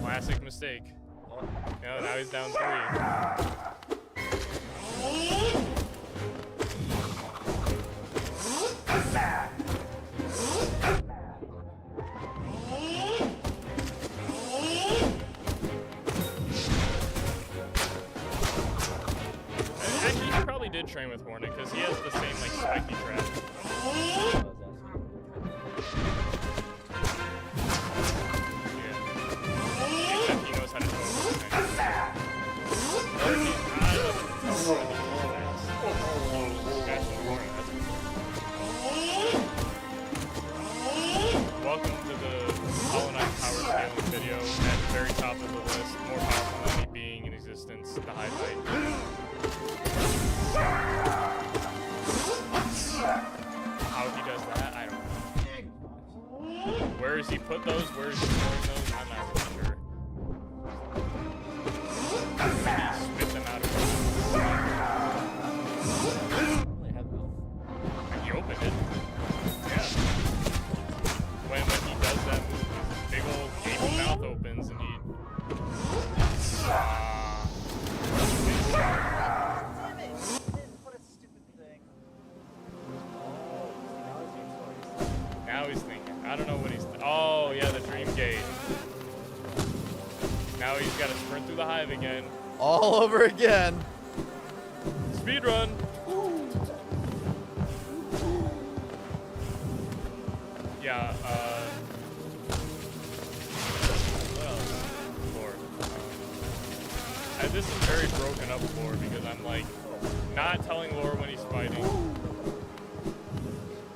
Classic mistake. Yeah, now he's down 3. Actually, he probably did train with Hornet because he has the same like spiky trap. Yeah. Except he knows how to do Welcome to the Hollow Knight power scaling video. At the very top of the list, more powerful than any being in existence, the Hive Knight. How he does that, I don't know. Where does he put those? Where is he storing those? I'm not really sure. Maybe he spit them out of his Only have both. He opened it. Yeah. When he does that 5 again. All over again. Speed run. Yeah, what else? Lore. This is very broken up lore because I'm like not telling lore when he's fighting.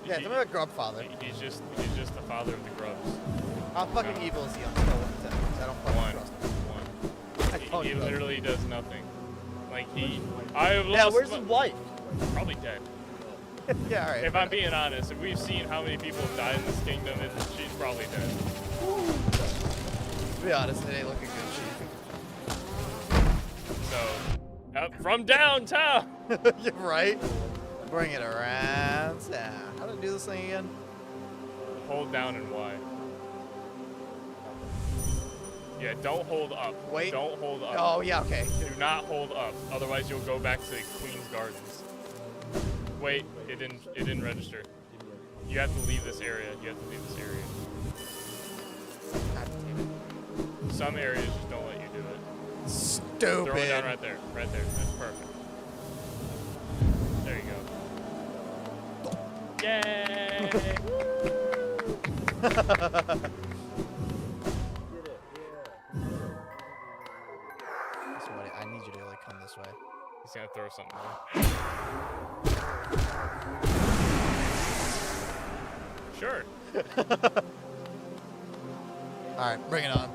Yeah, tell me about Grubfather. He's just the father of the grubs. How fucking evil is he on the show with his enemies? I don't fucking trust him. I don't He know. literally does nothing. Like I have Yeah, lost where's my- his wife? Probably dead. Yeah, alright. If I'm being honest, if we've seen how many people have died in this kingdom, she's probably dead. To be honest, it ain't looking good, So, from downtown. You're right. Bring it around town. How do I do this thing again? Hold down and Y. Yeah, don't hold up. Wait. Don't hold up. Oh, yeah, okay. Do not hold up, otherwise you'll go back to Queen's Gardens. Wait, it didn't register. You have to leave this area. You have to leave this area. God damn it. Some areas just don't let you do it. Stupid. Throw it down right there. Right there. That's perfect. There you go. Yay! Somebody, I need you to like come this way. He's gonna throw something away. Sure. All right, bring it on.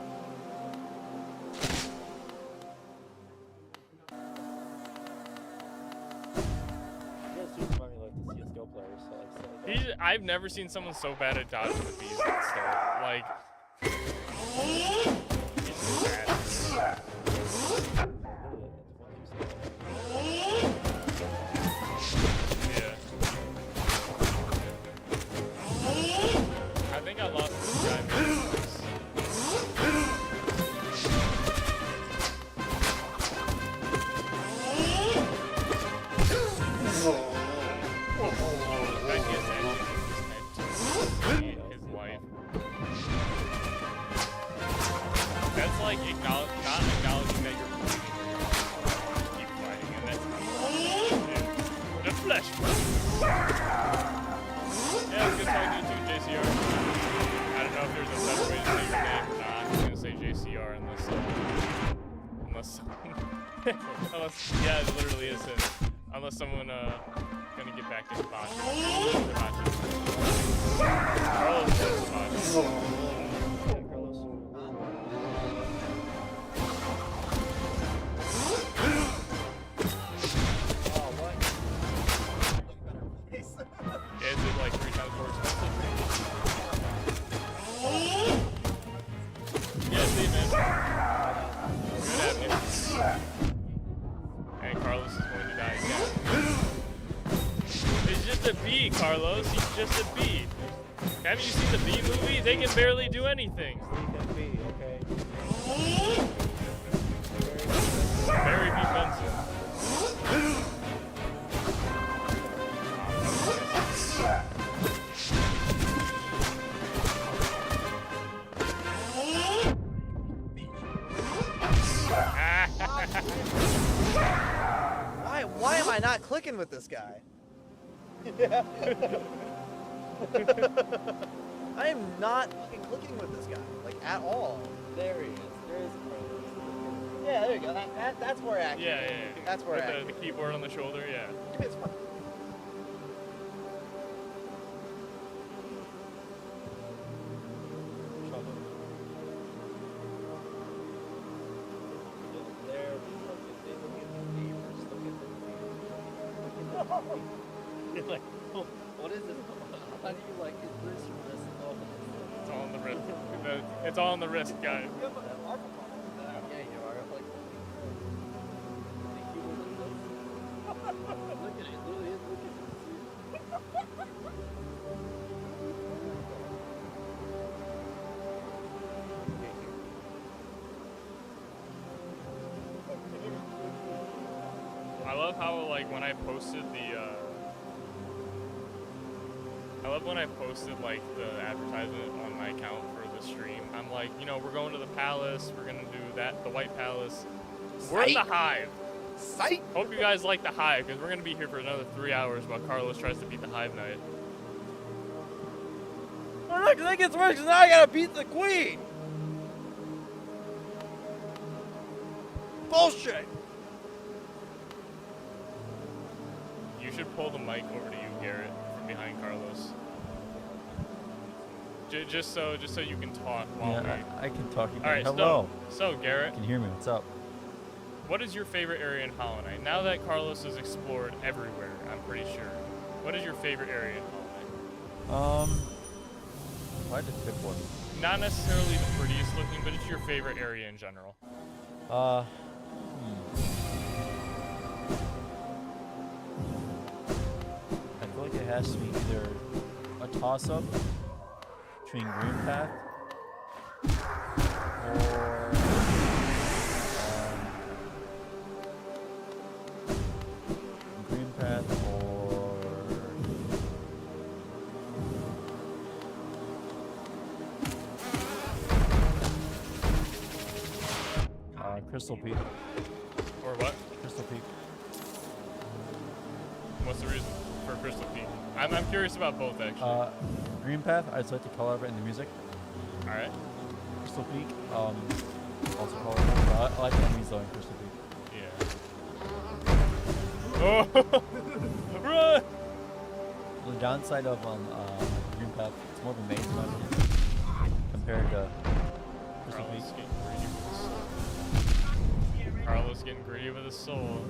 You guys do remind me like the CS:GO players, so like I've never seen someone so bad at dodging the bees at the start. Like, he's so bad. Yeah. I think I lost this guy. His wife. That's like not acknowledging that you're bleeding. Keep fighting, and that's the flesh. Yeah, it's good talking to you, JCR. I don't know if there's a better way to say your name or not. I'm gonna say JCR unless yeah, it literally is it. Unless someone gonna get back to Hibachi. Carlos says Hibachi. Yeah, is it like 3 times more expensive? Yeah, see, man. Good having you. And Carlos is going to die again. It's just a bee, Carlos. He's just a bee. Haven't you seen the Bee movie? They can barely do anything. Very defensive. Why am I not clicking with this guy? I am not fucking clicking with this guy, like at all. There he is. There is a Yeah, there you go. That's where I Yeah. That's where I With the keyboard on the shoulder, yeah. Give me this one. You're like, oh, what is this? How do you like it? Where's your wrist? Oh, It's all on the wrist. It's all on the wrist, guy. yeah, you are. Like, look at it. It literally is. Look at it. I love how like when I posted like the advertisement on my account for the stream, I'm like, you know, we're going to the palace, we're gonna do that, the White Palace, We're in the Hive. Sight. Hope you guys like the Hive, because we're going to be here for another 3 hours while Carlos tries to beat the Hive Knight. Oh, look, that gets worse because now I gotta beat the queen. Bullshit. You should pull the mic over to you, Garrett, from behind Carlos. Just so you can talk while Yeah, I can talk. You All right, hello. so Garrett, You can hear me. What's up? what is your favorite area in Hollow Knight? Now that Carlos has explored everywhere, I'm pretty sure. What is your favorite area in Hollow Knight? If I had to pick one. Not necessarily the prettiest looking, but it's your favorite area in general. I feel like it has to be either a toss-up between Green Path or Green Path or Crystal Peak. Or what? Crystal Peak. What's the reason for Crystal Peak? I'm curious about both actually. Green Path, I just like the color of it and the music. All right. Crystal Peak, also colorful. But I like the enemies though in Crystal Peak. Yeah. Oh, run! The downside of Green Path, it's more of a maze in my opinion, compared to Crystal Peak. Carlos getting greedy with his soul.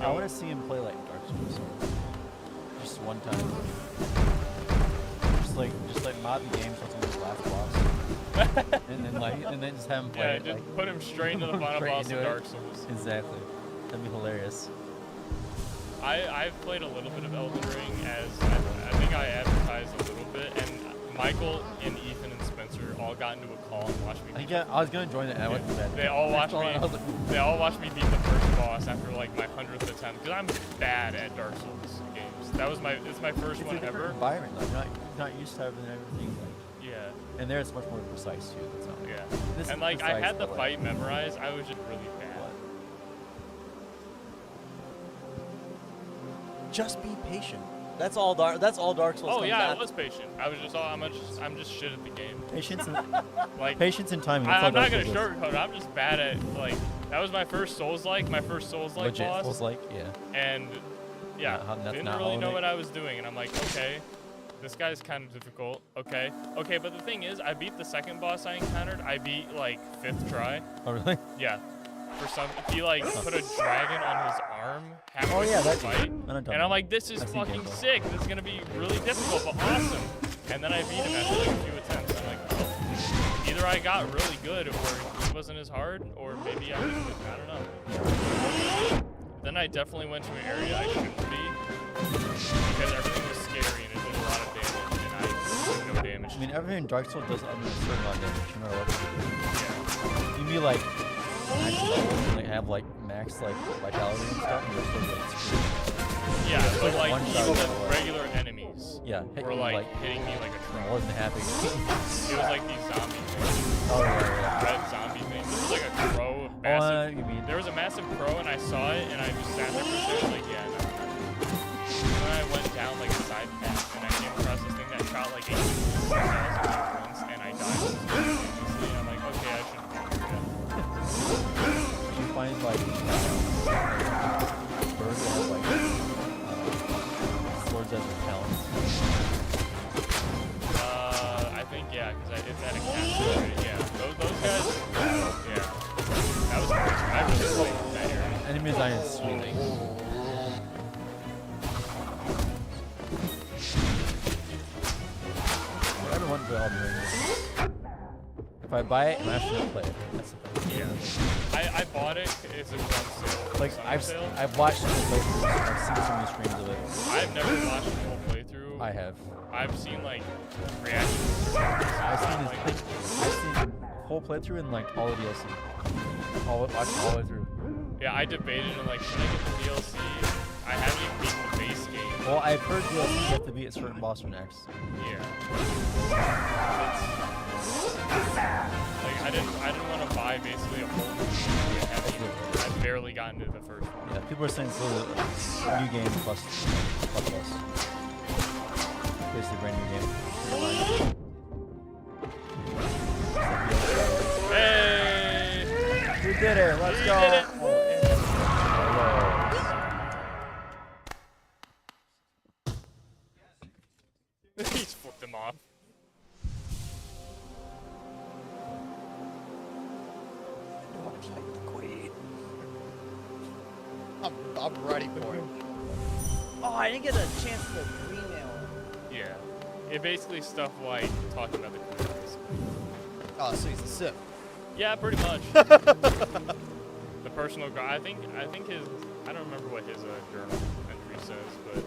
I want to see him play like Dark Souls, just one time. Just like mod the game so it's the last boss, and then just have him play. Yeah, it, just like, put him straight into the final straight boss of into it. Dark Souls. Exactly. That'd be hilarious. I've played a little bit of Elden Ring, as I think I advertised a little bit, and Michael and Ethan and Spencer all got into a call and watched me. I was gonna join it. I went to bed. They all watched I was me. like, They all watched me beat the first boss after like my 100th attempt, because I'm bad at Dark Souls games. It's my first it's one a different ever. environment. Like, you're not used to everything. Like, Yeah, and there it's much more precise too. That's not. yeah. This And is like I precise, had the but, like, fight memorized. I was just really bad. Just be patient. That's all Dark Souls. Oh comes yeah, I down was patient. I was just I'm just shit at the game. Patience and Like patience and timing. That's all I'm not Dark gonna Souls is. sugarcoat it. I'm just bad at like that was my first Souls-like Legit boss, Souls like, yeah. and yeah, That's didn't not really Hollow know Knight. what I was doing, and I'm like, okay, this guy's kind of difficult. Okay, but the thing is, I beat the second boss I encountered. I beat like 5th try. Oh really? Yeah, for some he like put a dragon on his arm. Oh halfway yeah, through that's the fight. And And I'm like, this is I've seen fucking gameplay. sick. This is gonna be really difficult, but awesome. And then I beat him after like a few attempts. I'm like, oh, either I got really good, or it wasn't as hard, or maybe I don't know. Then I definitely went to an area I shouldn't be, because everything was scary and it did a lot of damage, and I did no damage. I mean, everything in Dark Souls does a certain amount of damage, no matter what. You can be like max level and like, have like max like vitality and stuff, and you're still like screwed. Yeah, but like like one even shot the away. regular enemies Yeah, hit were you, like hitting me like a more truck. than happy. It was like these zombie things. Oh yeah. Red zombie thing. This was like a crow, Oh, massive. you mean? There was a massive crow, and I saw it, and I just sat there for a second, like, yeah, no. And then I went down like a side path, and I came across this thing that shot like 8,000 at once, and I died instantaneously. And I'm like, okay, I shouldn't do that. You find like birds that have like swords as their talents. I think yeah, because it's at a castle, right? Yeah, those guys. Yeah, that was crazy. I really played that area. Enemy design is sweet. Everyone will Elden Ring. If I buy it, I'm actually gonna play it. That's the thing. Yeah, I bought it. It's a run sale. Like summer sale. I've watched some playthroughs. I've seen some of the streams of it. I've never watched a full playthrough. I have. I've seen like reactions. I've seen his like, I've seen whole playthrough and like all the DLC. Watched all the way through. yeah, I debated and like, should I get the DLC? I haven't even beaten the base game. Well, I've heard DLC you have to beat a certain boss for next. Yeah. Like I didn't want to buy basically a whole new heavy. I barely got into the first one. Yeah, people are saying it's a new game plus. Basically, brand new game. Hey! We did it! Let's We go! did it. He's flipped him off. I'm ready for it. Oh, I didn't get a chance to email. Yeah. It basically stuff like talking about the Queen, basically. Oh, so he's a Sith. Yeah, pretty much. The personal guy. I think his. I don't remember what his journal entry says, but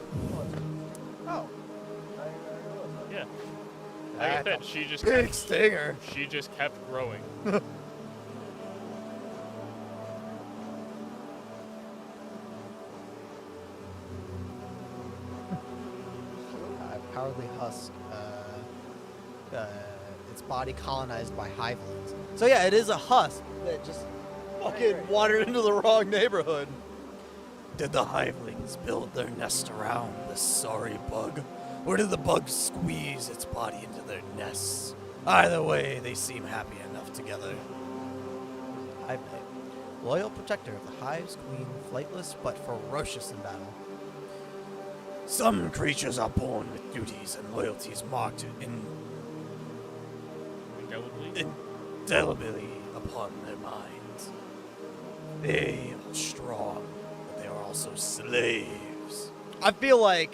Oh. yeah. Like I said, she just Big stinger. she just kept growing. Cowardly husk. Its body colonized by hivelings. So yeah, it is a husk that just fucking wandered into the wrong neighborhood. Did the hivelings build their nest around this sorry bug? Or did the bug squeeze its body into their nests? Either way, they seem happy enough together. Hive Knight. Loyal protector of the hive's queen, flightless but ferocious in battle. Some creatures are born with duties and loyalties marked Indelibly. indelibly upon their minds. They are strong, but they are also slaves. I feel like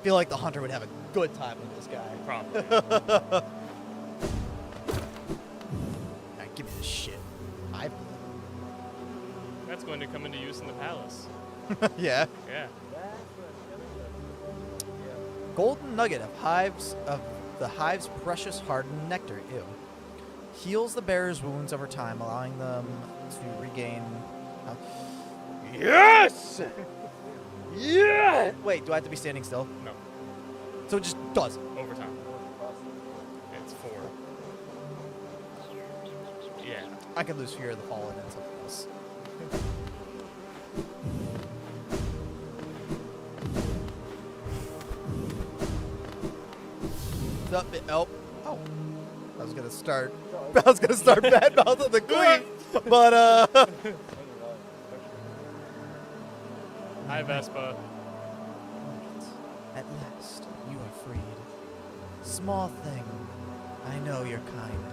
the hunter would have a good time with this guy. Probably. Now, give me this shit. That's going to come into use in the palace. Yeah. Yeah. Golden nugget of the hive's precious hardened nectar. Ew. Heals the bearer's wounds over time, allowing them to regain. Yes! Yeah! Wait, do I have to be standing still? No. So it just does. Overtime. It's 4. Yeah. I could lose fear of the fallen and something else. Oh. I was gonna start. I was gonna start bad mouthing the queen, but Hi, Vespa. At last, you are freed. Small thing, I know you're kind.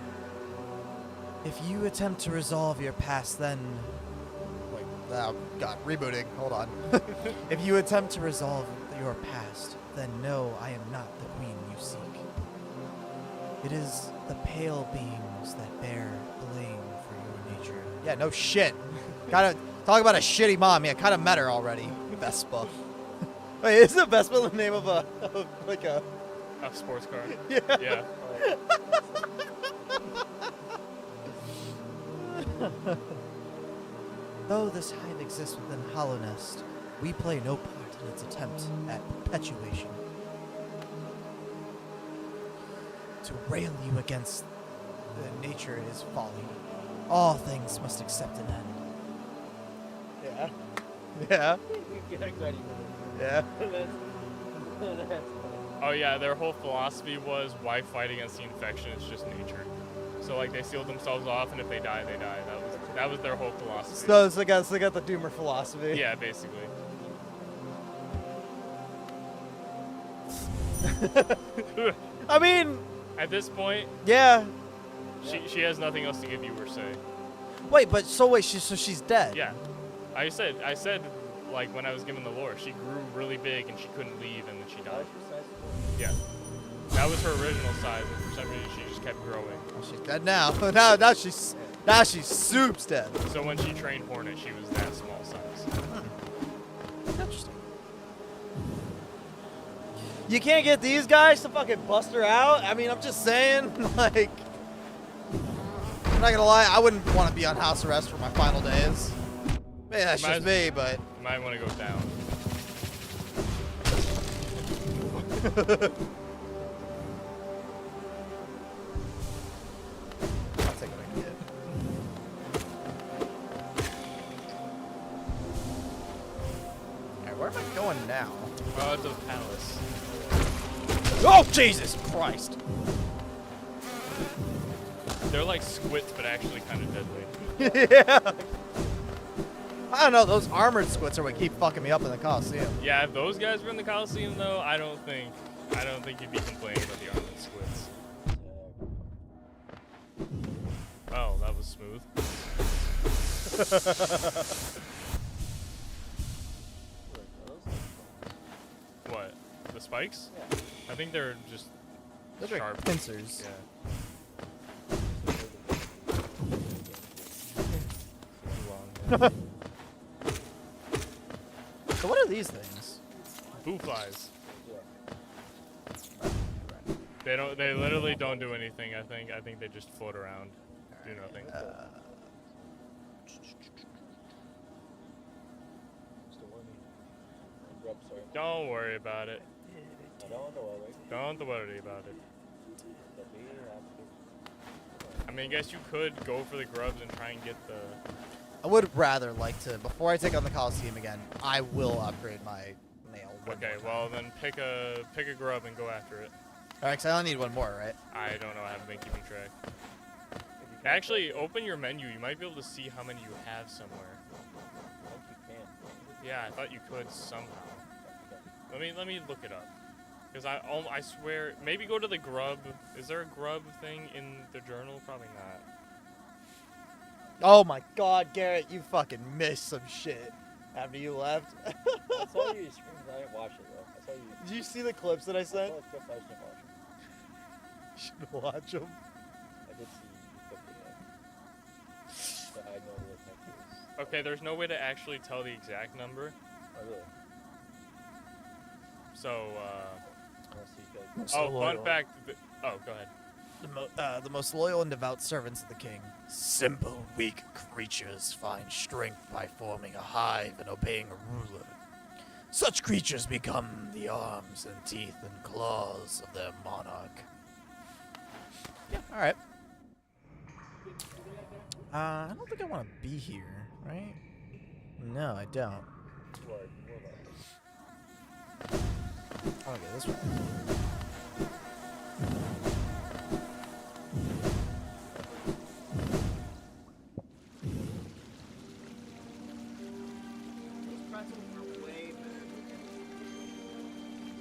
If you attempt to resolve your past, then... Wait, oh, God, rebooting. Hold on. If you attempt to resolve your past, then no, I am not the queen you seek. It is the pale beings that bear blame for your nature. Yeah, no shit. Gotta talk about a shitty mom. Yeah, kind of met her already. Vespa. Wait, isn't Vespa the name of a like a Sports car. Yeah. Yeah. Though this hive exists within Hollow Nest, we play no part in its attempt at perpetuation. To rail you against nature is folly. All things must accept an end. Yeah. Yeah. Oh yeah, their whole philosophy was why fight against the infection? It's just nature. So like they sealed themselves off, and if they die, they die. That was their whole philosophy. So they got the doomer philosophy. Yeah, basically. I mean, At this point, yeah. she has nothing else to give you or say. Wait, but she's dead. Yeah. I said like when I was given the lore, she grew really big and she couldn't leave and then she died. Yeah. That was her original size, and for some reason she just kept growing. Well, she's dead now. now she's soup's dead. So when she trained Hornet, she was that small size. Interesting. You can't get these guys to fucking bust her out? I mean, I'm just saying, like, I'm not gonna lie, I wouldn't want to be on house arrest for my final days. Maybe that's just me, but... You might want to go down. where am I going now? To the palace. Oh, Jesus Christ! They're like squits, but actually kind of deadly. Yeah. I don't know. Those armored squits are what keep fucking me up in the Coliseum. Yeah, if those guys were in the Coliseum, though, I don't think you'd be complaining about the armored squits. Oh, that was smooth. What? The spikes? Yeah. I think they're just Those are sharp. pincers. Yeah. So what are these things? Boo flies. Yeah. They don't. They literally don't do anything. I think they just float around, do nothing. Still warning. Grub, sorry. Don't worry about it. I don't want to worry. Don't worry about it. But we have to. I mean, I guess you could go for the grubs and try and get the. I would rather like to, before I take on the Coliseum again, I will upgrade my nail. Okay, well then pick a grub and go after it. Alright, because I only need one more, right? I don't know. I haven't been keeping track. Actually, open your menu. You might be able to see how many you have somewhere. I think you can. Yeah, I thought you could somehow. Let me look it up. Because I swear, maybe go to the grub. Is there a grub thing in the journal? Probably not. Oh my god, Garrett, you fucking missed some shit after you left. I saw you scream. I didn't watch it though. I saw you. Did you see the clips that I I saw sent? the clip. I just didn't watch it. You should watch them. I did see the clip of that. But I know what the heck it is. Okay, there's no way to actually tell the exact number. Oh really? So, Unless you guys. So fun loyal. fact. Oh, go ahead. The most loyal and devout servants of the king. Simple, weak creatures find strength by forming a hive and obeying a ruler. Such creatures become the arms and teeth and claws of their monarch. Yeah, alright. I don't think I want to be here, right? No, I don't. Word. I want to go this way.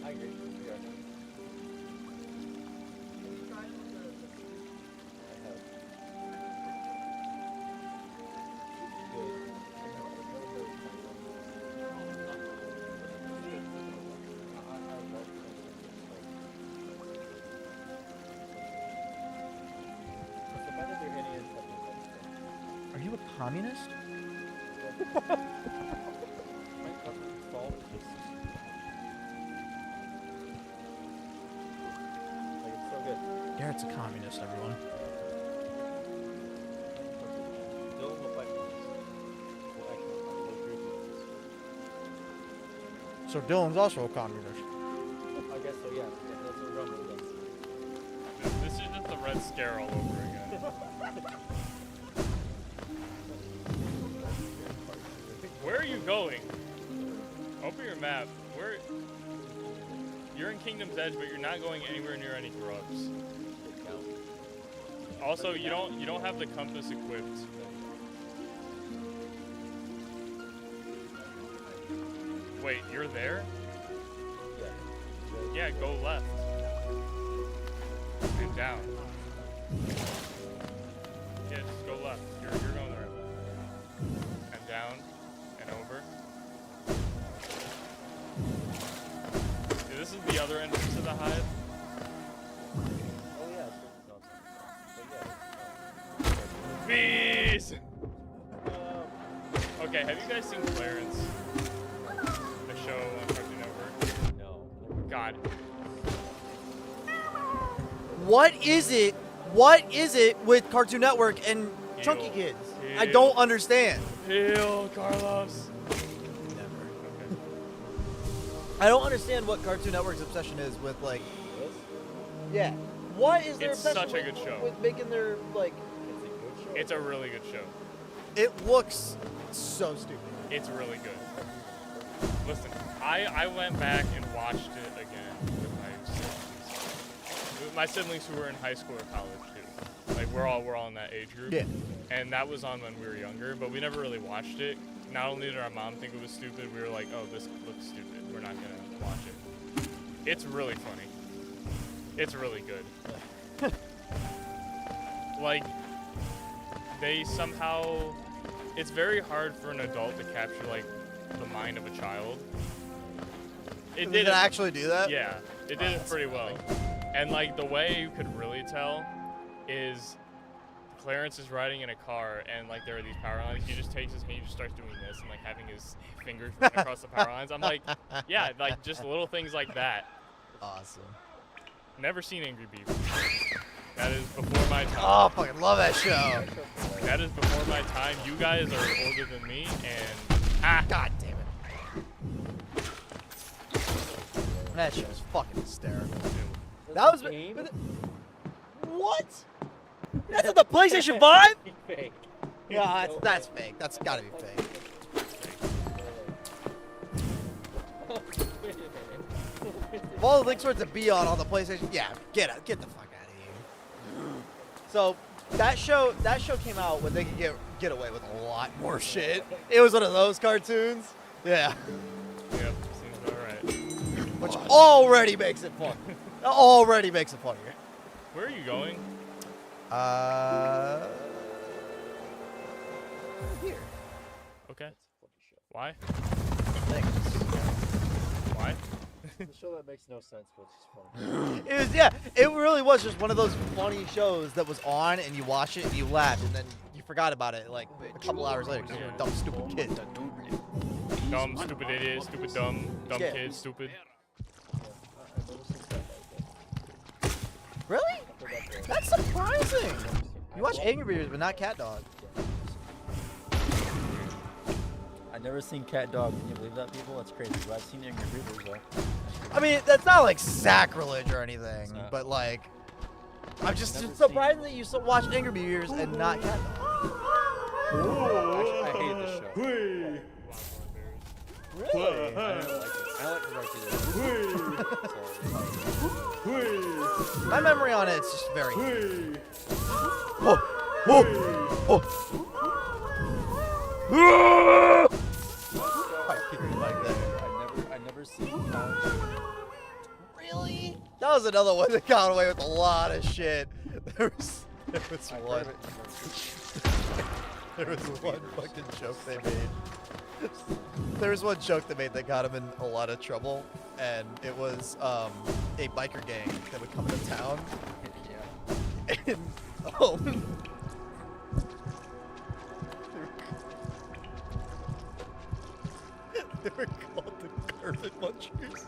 I agree. Yeah. I have. Are you a communist? Garrett's a communist, everyone. So Dylan's also a communist. I guess so, yeah. That's what Rumble does. This is just the Red Scare all over again. Where are you going? Open your map. Where? You're in Kingdom's Edge, but you're not going anywhere near any grubs. Also, you don't have the compass equipped. Wait, you're there? Yeah, go left. And down. Yeah, just go left. You're going the right way. And down. And over. Yeah, this is the other entrance to the hive. Oh, yeah. But yeah. Bees! Okay, have you guys seen Clarence? The show on Cartoon Network? No. God. What is it? What is it with Cartoon Network and Chunky Heel. Kids? I Heel. don't understand. Heal, Carlos. I don't understand what Cartoon Network's obsession is with, like, This? yeah. What is their It's obsession such a with, good show. with making their, like, It's a good show. It's a really good show. it looks so stupid. It's really good. Listen, I went back and watched it again with my siblings. With my siblings who were in high school or college too. Like we're all in that age group. Yeah. And that was on when we were younger, but we never really watched it. Not only did our mom think it was stupid, we were like, oh, this looks stupid. We're not gonna watch it. It's really funny. It's really good. Like, they somehow, it's very hard for an adult to capture like the mind of a child. It Did did it actually do that? yeah, it did it pretty well. And like the way you could really tell is Clarence is riding in a car and like there are these power lines. He just takes his hand, he just starts doing this and like having his fingers run across the power lines. I'm like, yeah, like just little things like that. Awesome. Never seen Angry Beaver. That is before my time. Oh, fucking love that show. That is before my time. You guys are older than me, and God damn it. That show's fucking hysterical. That was game. what? That's on the PlayStation 5? Fake. Yeah, that's fake. That's gotta be fake. If all the links were to be on the PlayStation, yeah, get the fuck out of here. So that show came out when they could get away with a lot more shit. It was one of those cartoons, yeah, yep, seems about right. which already makes it fun. Already makes it funnier. Where are you going? Here. Okay. Why? Thanks. Why? It's a show that makes no sense, but it's just funny. It was, yeah, it really was just one of those funny shows that was on and you watch it and you laughed and then you forgot about it like a couple hours later because you're a dumb, stupid kid. Dumb, stupid idiot, stupid dumb Yeah. kid, stupid. Really? That's surprising. You watch Angry Birds but not Cat Dog. I've never seen Cat Dog. Can you believe that, people? That's crazy. But I've seen Angry Beavers, though. I mean, that's not like sacrilege or anything, It's not. but like, I'm just Never surprised that you watch Angry Birds and not Cat Dog. Actually, I hate this show. Really? I don't like it. I like the right so, My memory on it's just very. Quite kidding like that. I never seen College. Really? That was another one that got away with a lot of shit. There was I've one. heard of it. There was one fucking joke they made. There was one joke they made that got him in a lot of trouble, and it was a biker gang that would come into town. Yeah. And oh, they were called the Carpet Munchers.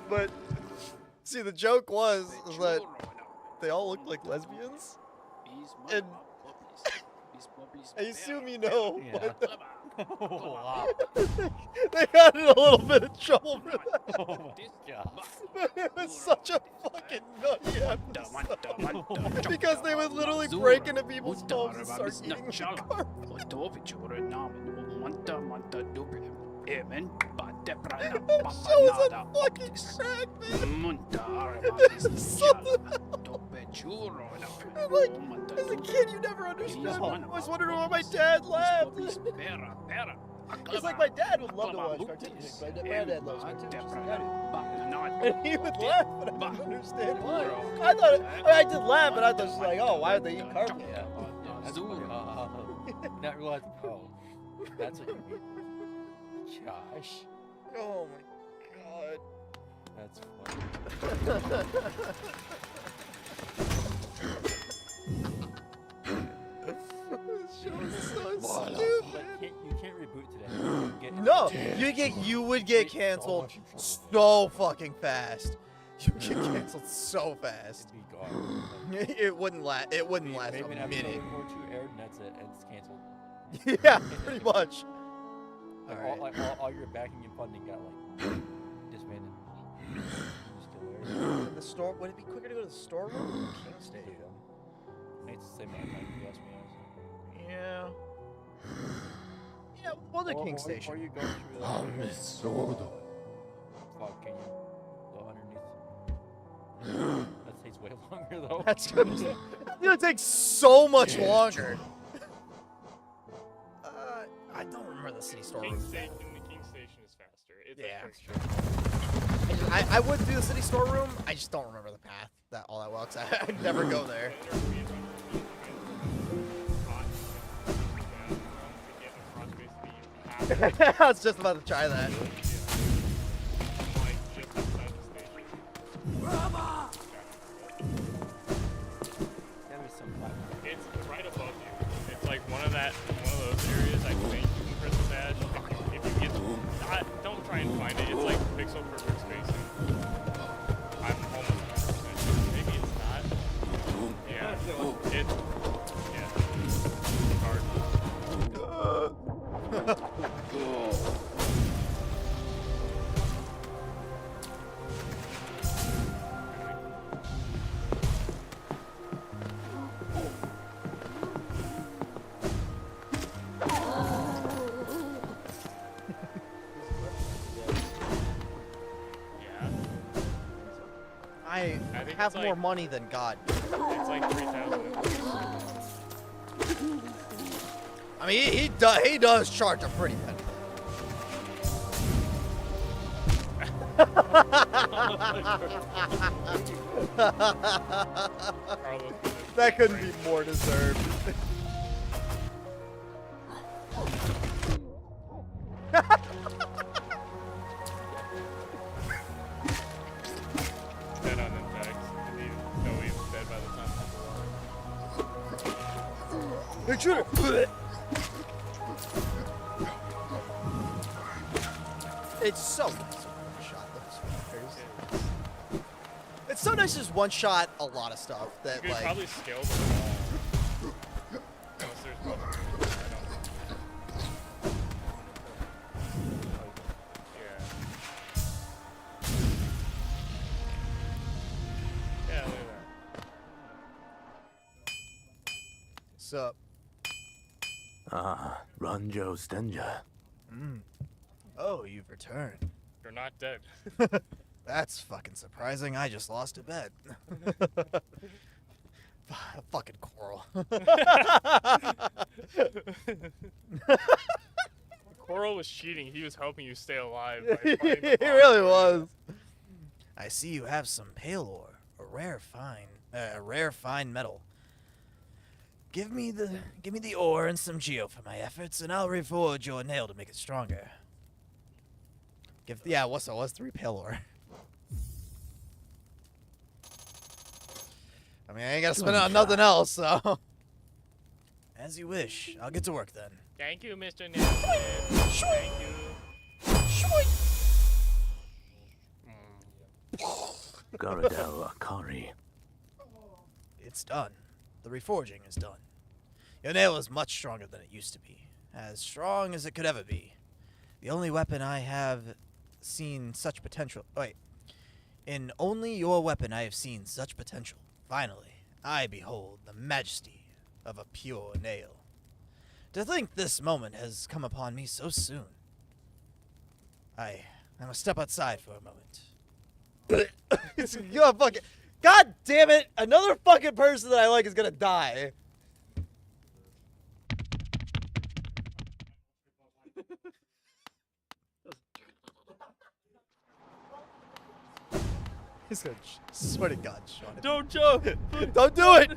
But see, the joke was that they all looked like lesbians. And I assume you know, Yeah. but Wow. they got in a little bit of trouble for that. Oh my god. But it was such a fucking nutty episode. Because they would literally break into people's homes and start eating the carpet. That show was a fucking crack, man. This is something else. And like, as a kid, you never understood. I was wondering why my dad laughed. It's like my dad would love to watch cartoons. My dad loves cartoons. Just like I do. And he would laugh, but I didn't understand why. I thought, I did laugh, but I thought just like, oh, why would they eat carpet? Yeah. That's funny. Not realize. Oh, that's what you mean. Gosh, Oh my god. that's funny. This show is so But stupid. you can't reboot today. No, you would get canceled so fucking fast. You would get canceled so fast. It'd be gone. It wouldn't last. It wouldn't last Maybe an a minute. episode or two aired, and that's it, and it's canceled. Yeah, pretty much. Like, Alright. all your backing and funding got like disbanded. Still airs. In the store, would it be quicker to go to the storeroom or King Stadium? It's the same amount of time if you ask me. Yeah. Yeah, well, the Or- King or- Station. Or you go through the fog canyon. Go underneath. That takes way longer though. That's gonna take so much longer. I don't remember the city store King room. Station, the King Station is faster. It's Yeah. a quick trip. I would do the city store room. I just don't remember the path that all that well because I never go there. I was just about to try that. Gotta be some platform. It's right above you. It's like one of those areas. I think in Princess Ash. If you get, don't try and find it. It's like pixel perfect spacing. I'm almost 100% sure. Maybe it's not. Yeah. It's hard. Yeah. I think have it's more like- money than God. It's like 3,000. I mean, he does charge a pretty penny. Carlos, That couldn't be more deserved. dead on impact. And he know he's dead by the time. Intruder! It's so nice to one-shot those fuckers. It's so nice to just one-shot a lot of stuff You that, could like... probably scale the wall. Unless there's buffers. Yeah. Yeah, look at that. Sup? Ah, Ranjo Stenja. Oh, you've returned. You're not dead. That's fucking surprising. I just lost a bet. Fucking Coral. Coral was cheating. He was helping you stay alive. By He playing the really boss. was. I see you have some pale ore, a rare fine metal. Give me the ore and some geo for my efforts, and I'll reforge your nail to make it stronger. What's 3 pale ore? I mean, I ain't gotta spend it on nothing else, so. As you wish. I'll get to work then. Thank you, Mr. Nelson. Thank you. Garadel Akari. It's done. The reforging is done. Your nail is much stronger than it used to be. As strong as it could ever be. The only weapon I have seen such potential. Wait. In only your weapon I have seen such potential. Finally, I behold the majesty of a pure nail. To think this moment has come upon me so soon. I must step outside for a moment. You're fucking. God damn it! Another fucking person that I like is gonna die. He's gonna swear to God, Sean. Don't jump. Don't do it!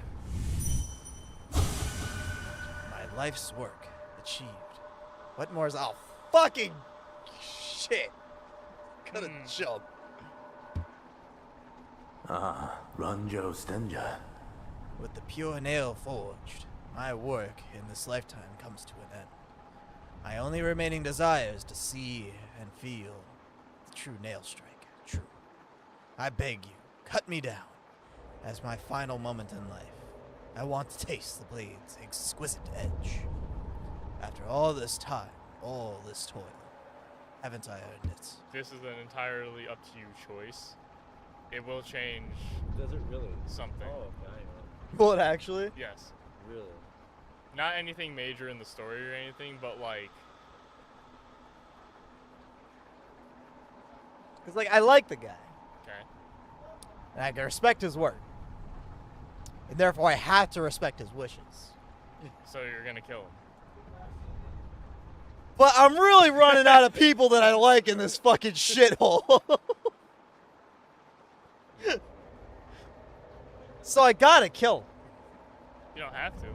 My life's work achieved. What more is oh fucking shit? Gotta jump. Ah, Ranjo Stenja. With the pure nail forged, my work in this lifetime comes to an end. My only remaining desire is to see and feel the true nail strike. True. I beg you, cut me down. As my final moment in life, I want to taste the blade's exquisite edge. After all this time, all this toil, haven't I earned it? This is an entirely up to you choice. It will change Does it really? something. Oh, okay. I know. Well, actually, Yes. Really? Not anything major in the story or anything, but like Because, like, I like the guy. Okay. And I can respect his word. And therefore, I have to respect his wishes. So you're gonna kill him. But I'm really running out of people that I like in this fucking shithole. So I gotta kill him. You don't have to.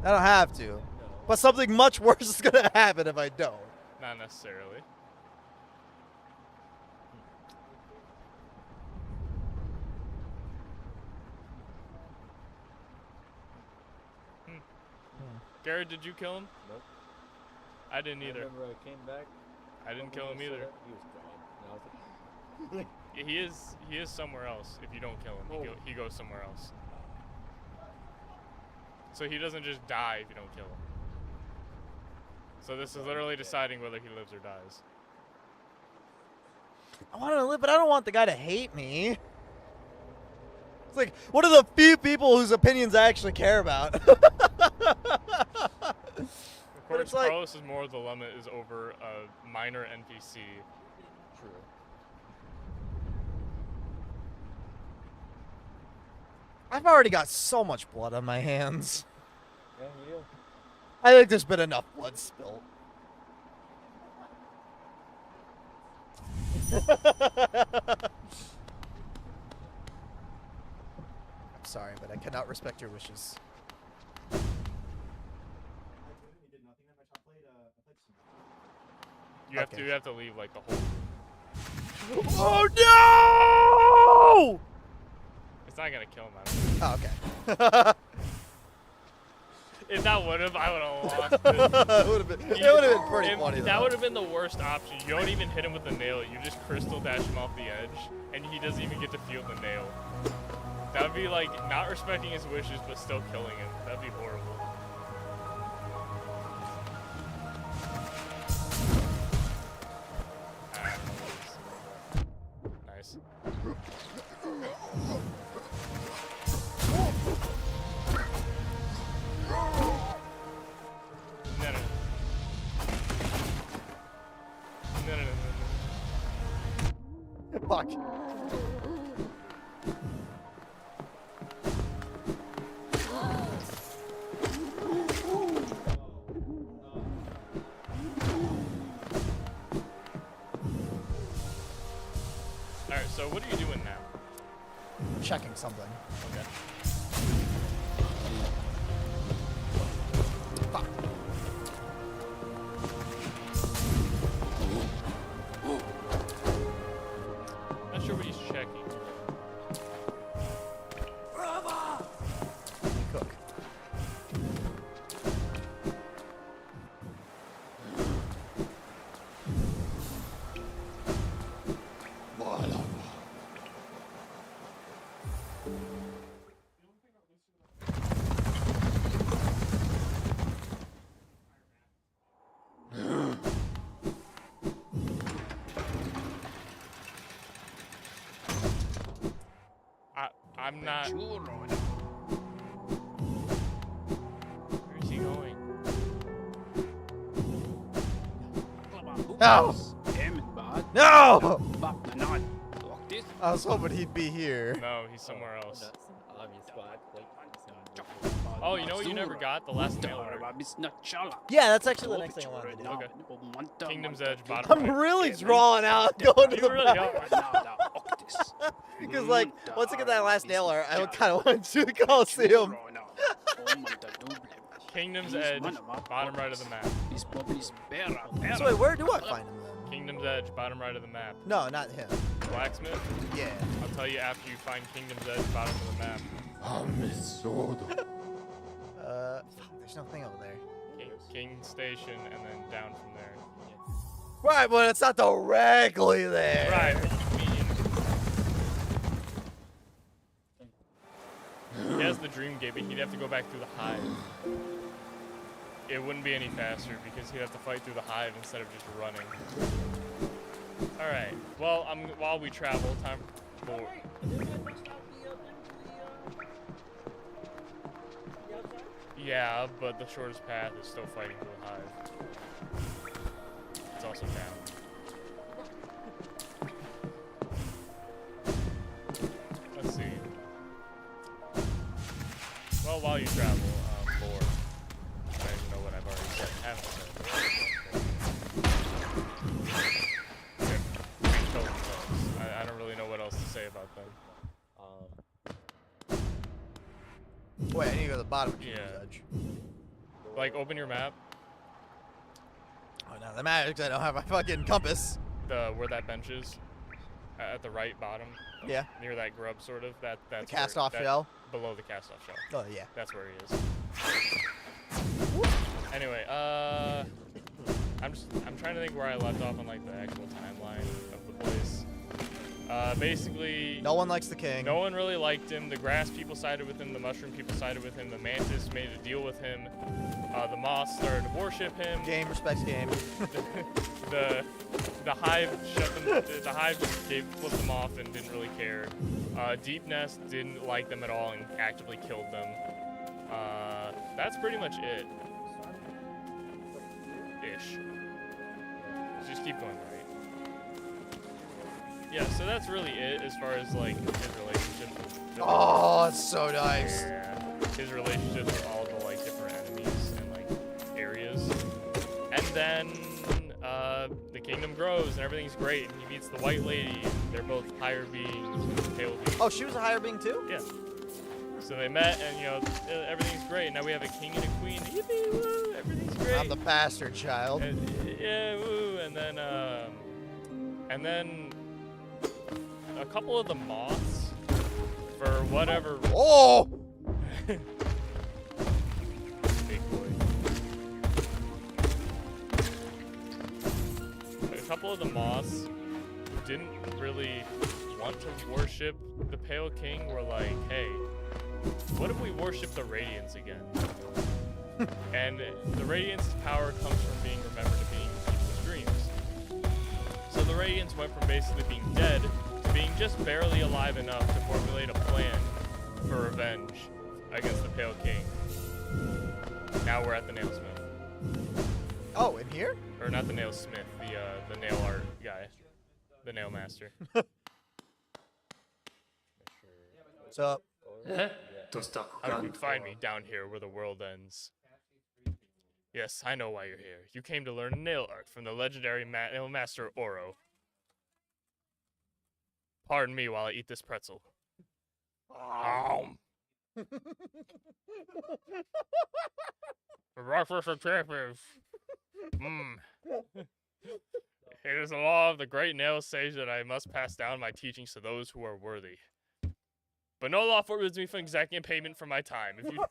I don't have to. But something much worse is gonna happen if I don't. Not necessarily. Garrett, did you kill him? Nope. I didn't I either. remember I came back. I didn't kill him He was either. He was crying. And I was like, He is somewhere else. If you don't kill him, he goes somewhere else. So he doesn't just die if you don't kill him. So this is literally deciding whether he lives or dies. I want to live, but I don't want the guy to hate me. It's like, what are the few people whose opinions I actually care about? Of But course, it's like- Carlos's moral dilemma is over a minor NPC. true. I've already got so much blood on my hands. Yeah, you do. I think there's been enough blood spilled. I'm sorry, but I cannot respect your wishes. You have Okay. to leave like the whole. Oh no! It's not gonna kill him. Oh, okay. If that would have, I would have lost. it would have been pretty funny. That would have been the worst option. You don't even hit him with the nail. You just crystal dash him off the edge, and he doesn't even get to feel the nail. That would be like not respecting his wishes, but still killing him. That'd be horrible. Ah, nice. No, no. No, no, no, no. Fuck. Alright, so what are you doing now? Checking something. Okay. Fuck. Not sure what he's checking. Cook. I'm not. Where is he going? No! No! I was hoping he'd be here. No, he's somewhere else. Nuts. I mean, squad. Like, Oh, you know what you never got? The last nail art. Yeah, that's actually the next thing I wanted to do. Okay. Kingdom's Edge, bottom I'm right. really drawing out going to You the really back. are. Because, like, once I get that last nail art, I kind of want to do the Coliseum. Kingdom's Edge, bottom right of the map. So wait, where do I find him then? Kingdom's Edge, bottom right of the map. No, not him. Blacksmith, Yeah. I'll tell you after you find Kingdom's Edge, bottom of the map. Fuck, there's no thing over there. King Station, and then down from there. Right, but it's not directly there. Right. He has the Dream Gate, but he'd have to go back through the hive. It wouldn't be any faster because he'd have to fight through the hive instead of just running. All right. Well, while we travel, time for. Yeah, but the shortest path is still fighting through the hive. It's also down. you travel lore. I don't even know what I've already said. Haven't said. Yeah, green totem poles. I don't really know what else to say about them. Wait, I need to go to the bottom of Yeah. Kingdom's Edge. Like, open your map. Oh, no, that matters 'cause I don't have my fucking compass. Where that bench is. At the right bottom. Yeah. Near that grub, sort of. That's The where- cast-off that- shell. Below the cast-off shell. Oh, yeah. That's where he is. Anyway, I'm trying to think where I left off on like the actual timeline of the place. Basically, No one likes the king. no one really liked him. The grass people sided with him. The mushroom people sided with him. The mantis made a deal with him. The moss started to worship him. Game respects game. The hive shut them. The hive just flipped them off and didn't really care. Deep Nest didn't like them at all and actively killed them. That's pretty much it. Ish. Just keep going right. Yeah, so that's really it as far as like his relationship with Oh, it's so nice. yeah, his relationship with all the like different enemies and like areas. And then the kingdom grows and everything's great and he meets the white lady and they're both higher beings, pale beings. Oh, she was a higher being too? Yeah. So they met and you know everything's great. Now we have a king and a queen. Yippee, woo, everything's great. I'm the bastard child. Yeah, woo, and then a couple of the moths, for whatever. Oh! Big boy. A couple of the moths who didn't really want to worship the Pale King were like, hey, what if we worship the Radiance again? And the Radiance's power comes from being remembered and being people's dreams. So the Radiance went from basically being dead to being just barely alive enough to formulate a plan for revenge against the Pale King. Now we're at the Nailsmith. Oh, in here? Or not the Nailsmith, the nail art guy. The Nail Master. What's up? How did you find me down here where the world ends? Yes, I know why you're here. You came to learn nail art from the legendary nail master Oro. Pardon me while I eat this pretzel. The breakfast of champions. Mmm. It is the law of the great nail sage that I must pass down my teachings to those who are worthy. But no law forbids me from exacting payment for my time. If you,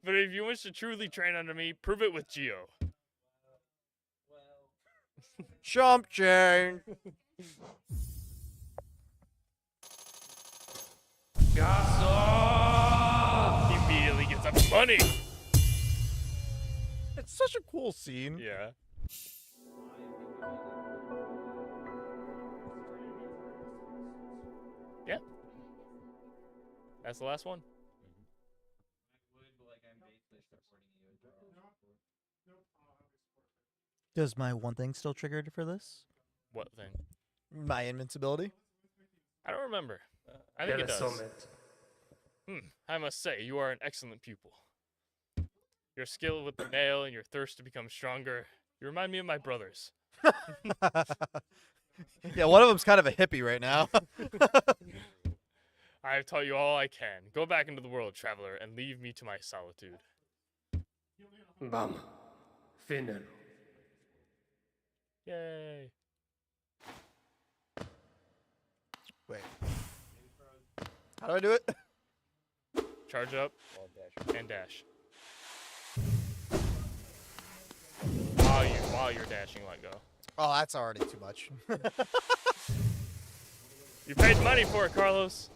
but if you wish to truly train under me, prove it with Geo. Chump chain. He immediately gets up money. It's such a cool scene. Yeah. Yeah. That's the last one. Does my one thing still triggered for this? What thing? My invincibility? I don't remember. I think it does. I must say, you are an excellent pupil. Your skill with the nail and your thirst to become stronger, you remind me of my brothers. Yeah, one of them's kind of a hippie right now. I have taught you all I can. Go back into the world, traveler, and leave me to my solitude. Bam. Final. Yay. Wait. How do I do it? Charge up and dash. While you're dashing, let go. Oh, that's already too much. You paid money for it, Carlos.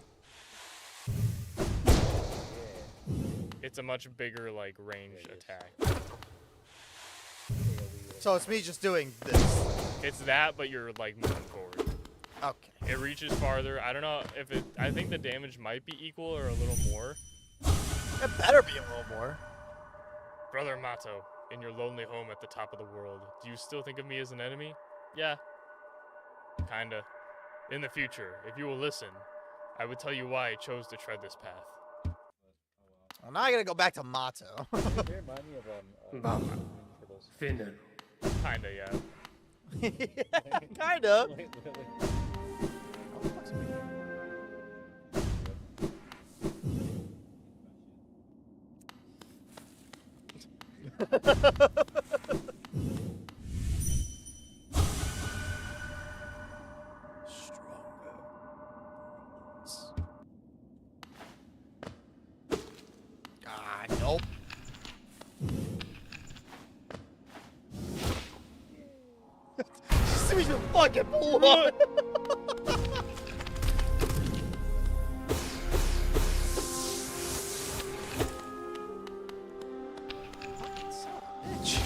It's a much bigger, like, ranged attack. So it's me just doing this. It's that, but you're, like, moving forward. Okay. It reaches farther. I don't know if it... I think the damage might be equal or a little more. It better be a little more. Brother Mato, in your lonely home at the top of the world, do you still think of me as an enemy? Yeah. Kinda. In the future, if you will listen, I would tell you why I chose to tread this path. Well, now I gotta go back to Mato. They remind me of Bum. Ninja Turtles. Finner. Kinda, yeah. Kind of. Wait. Ah, nope. See me just fucking pull on. Bitch.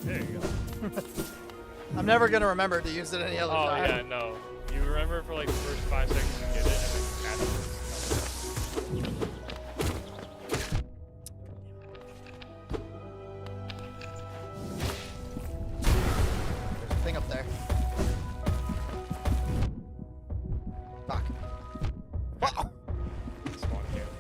There you go. I'm never gonna remember to use it any other Oh, time. yeah, no. You remember for like the first 5 seconds you get it, and then afterwards. There's a thing up there. Fuck. Wow. Spawn camp.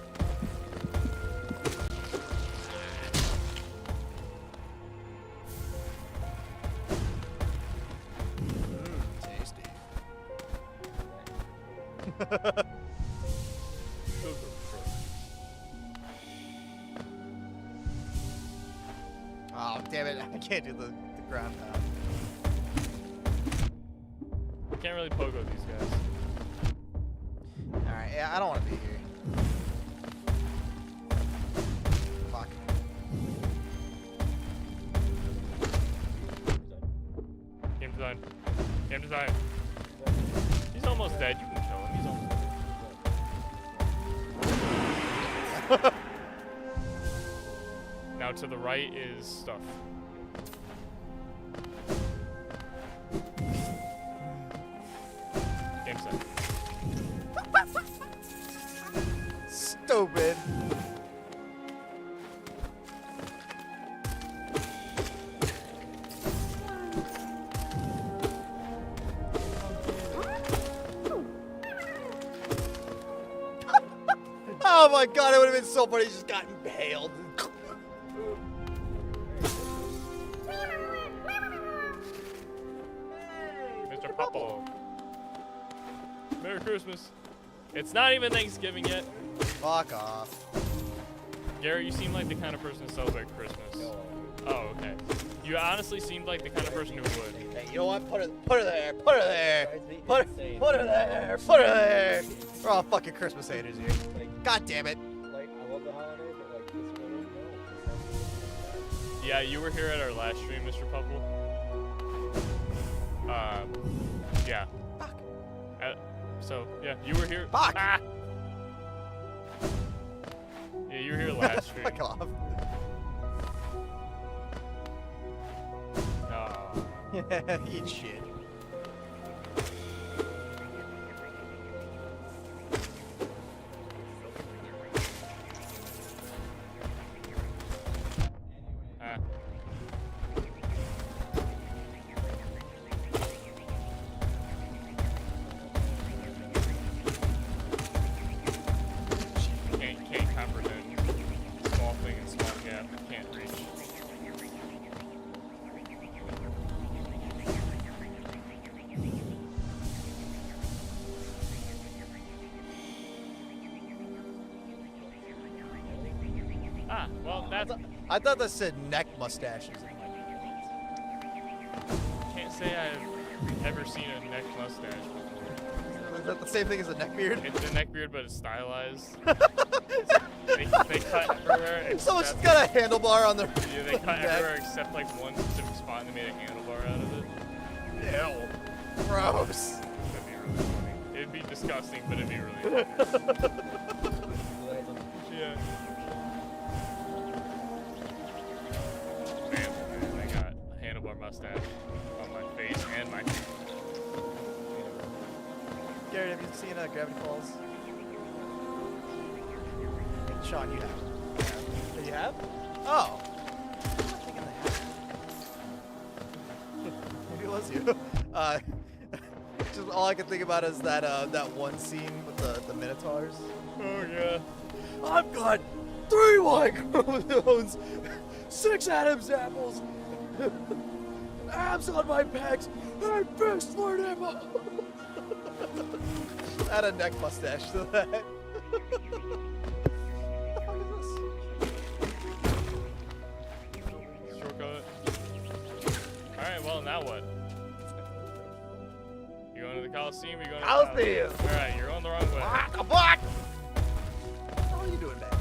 Tasty. Oh, damn it. I can't do the ground pound. You can't really pogo these guys. Alright, yeah, I don't want to be here. Fuck. Game design. Game design. He's almost dead. You can kill him. He's almost dead. Now to the right is stuff. Game set. Stupid. Oh my god, it would have been so funny. He just got impaled. Mr. Puppo. Merry Christmas. It's not even Thanksgiving yet. Fuck off. Garrett, you seem like the kind of person to celebrate Christmas. Oh, okay. You honestly seemed like the kind of person who would. Hey, you know what? Put her there. Put her there. Drives me Put insane. her there. Put her there. We're all fucking Christmas haters here. God damn it. Like, I love the holiday, but like this one, no. Yeah, you were here at our last stream, Mr. Pupple. Yeah. Fuck. So, yeah, you were here. Fuck. Ah! Yeah, you were here last stream. Fuck off. Eat shit. Ah. Can't comprehend. Small thing and small gap. Can't reach. Ah, well, that's. I thought that said neck mustaches. Can't say I've ever seen a neck mustache before. Is that the same thing as a neck beard? It's a neck beard, but it's stylized. they cut everywhere. Someone's except- got a handlebar on their. Yeah, they cut neck. everywhere except like one specific spot and they made a handlebar out of it. Ew. Gross. That'd be really funny. It'd be disgusting, but it'd be really funny. Yeah. Man, I got a handlebar mustache on my face and my feet. Gary, have you seen Gravity Falls? Sean, you have. You have? Oh. I'm not thinking I have. Maybe it was you. Just all I can think about is that that one scene with the Minotaurs. Oh yeah. I've got 3 Y chromosomes, 6 Adam's apples, abs on my pecs, and fist for nipple. Add a neck mustache to that. What the fuck is this? Shortcut. Alright, well, now what? You going to the Coliseum? You going to Coliseum! Alright, you're on the wrong way. Come back! What the hell are you doing back?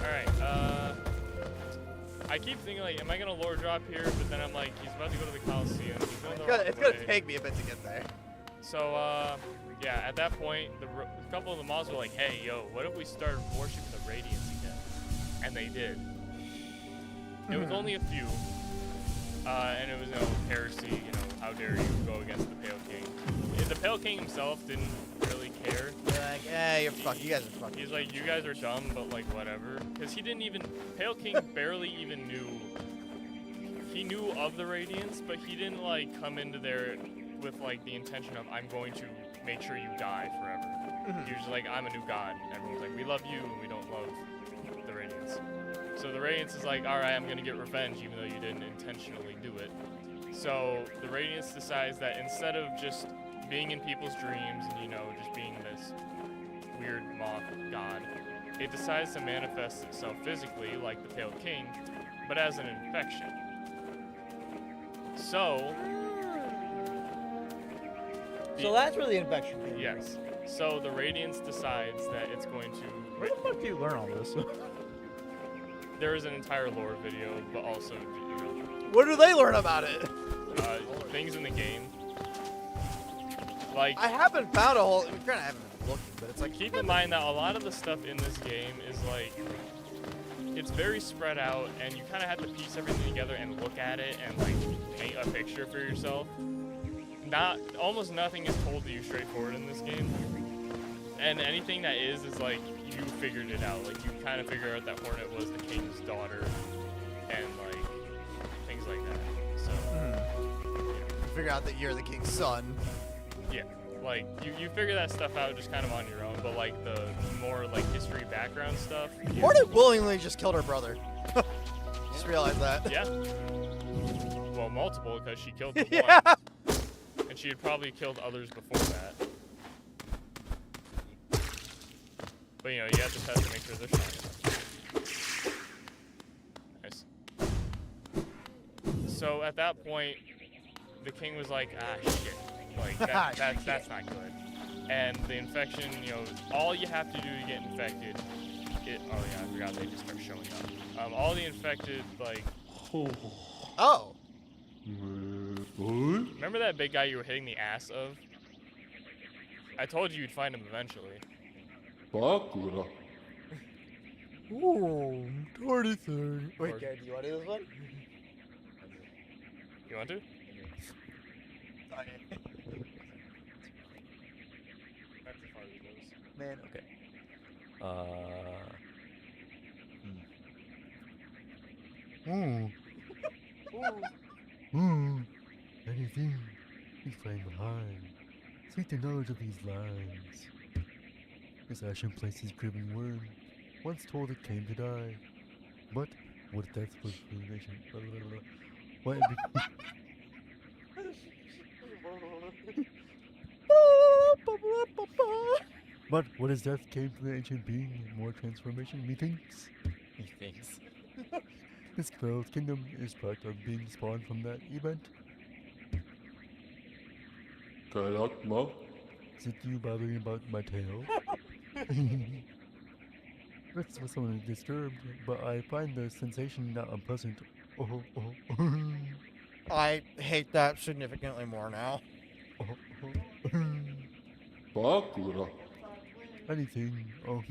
Alright, I keep thinking, like, am I gonna lore drop here? But then I'm like, he's about to go to the Coliseum. He's going the wrong It's gonna way. take me a bit to get there. So, yeah, at that point, a couple of the mobs were like, hey, yo, what if we started worshiping the Radiance again? And they did. It was only a few. And it was, heresy, how dare you go against the Pale King. Yeah, the Pale King himself didn't really care. You're like, you're fucked. You guys are fucked. He's like, you guys are dumb, but like, whatever. Because he didn't even, Pale King barely even knew. He knew of the Radiance, but he didn't like come into there with like the intention of, I'm going to make sure you die forever. He was just like, I'm a new god. And everyone's like, we love you, and we don't love the Radiance. So the Radiance is like, alright, I'm gonna get revenge, even though you didn't intentionally do it. So the Radiance decides that instead of just being in people's dreams and, just being this weird moth god, it decides to manifest itself physically, like the Pale King, but as an infection. So... So that's where the infection came from. Yes. So the Radiance decides that it's going to... Where the fuck do you learn all this? There is an entire lore video, but also, Where do they learn about it? things in the game. Like, I haven't found a whole. I haven't been looking, but it's like. keep in mind that a lot of the stuff in this game is like, it's very spread out, and you kind of have to piece everything together and look at it and like paint a picture for yourself. Almost nothing is told to you straightforward in this game, and anything that is like you figured it out. Like you kind of figure out that Hornet was the king's daughter, and like things like that. So Figure out that you're the king's son. yeah, like you figure that stuff out just kind of on your own. But like the more like history background stuff. Hornet willingly just killed her brother. Just realized that. Yeah. Well, multiple because she killed the Yeah. one, and she had probably killed others before that. But you have to test to make sure they're strong enough. Nice. So at that point, the king was like, shit, like that's not good. And the infection, all you have to do to get infected. Oh yeah, I forgot they just start showing up. All the infected like. Oh. Remember that big guy you were hitting the ass of? I told you you'd find him eventually. Bakura. Ooh, 23. Wait, Gary, do you want to do this one? You want to? Man, Okay. Anything we find behind. Seek the knowledge of these lines. This ashen place is gripping worm. Once told it came to die. But what if that's supposed to be nation? What if But what is death came from the ancient being? More transformation, methinks? Methinks. This failed kingdom is part of being spawned from that event. Karakma. Is it you bothering about my tail? That's for someone disturbed, but I find the sensation not unpleasant. Oh, oh, oh. I hate that significantly more now. Bakura. Anything. Oh,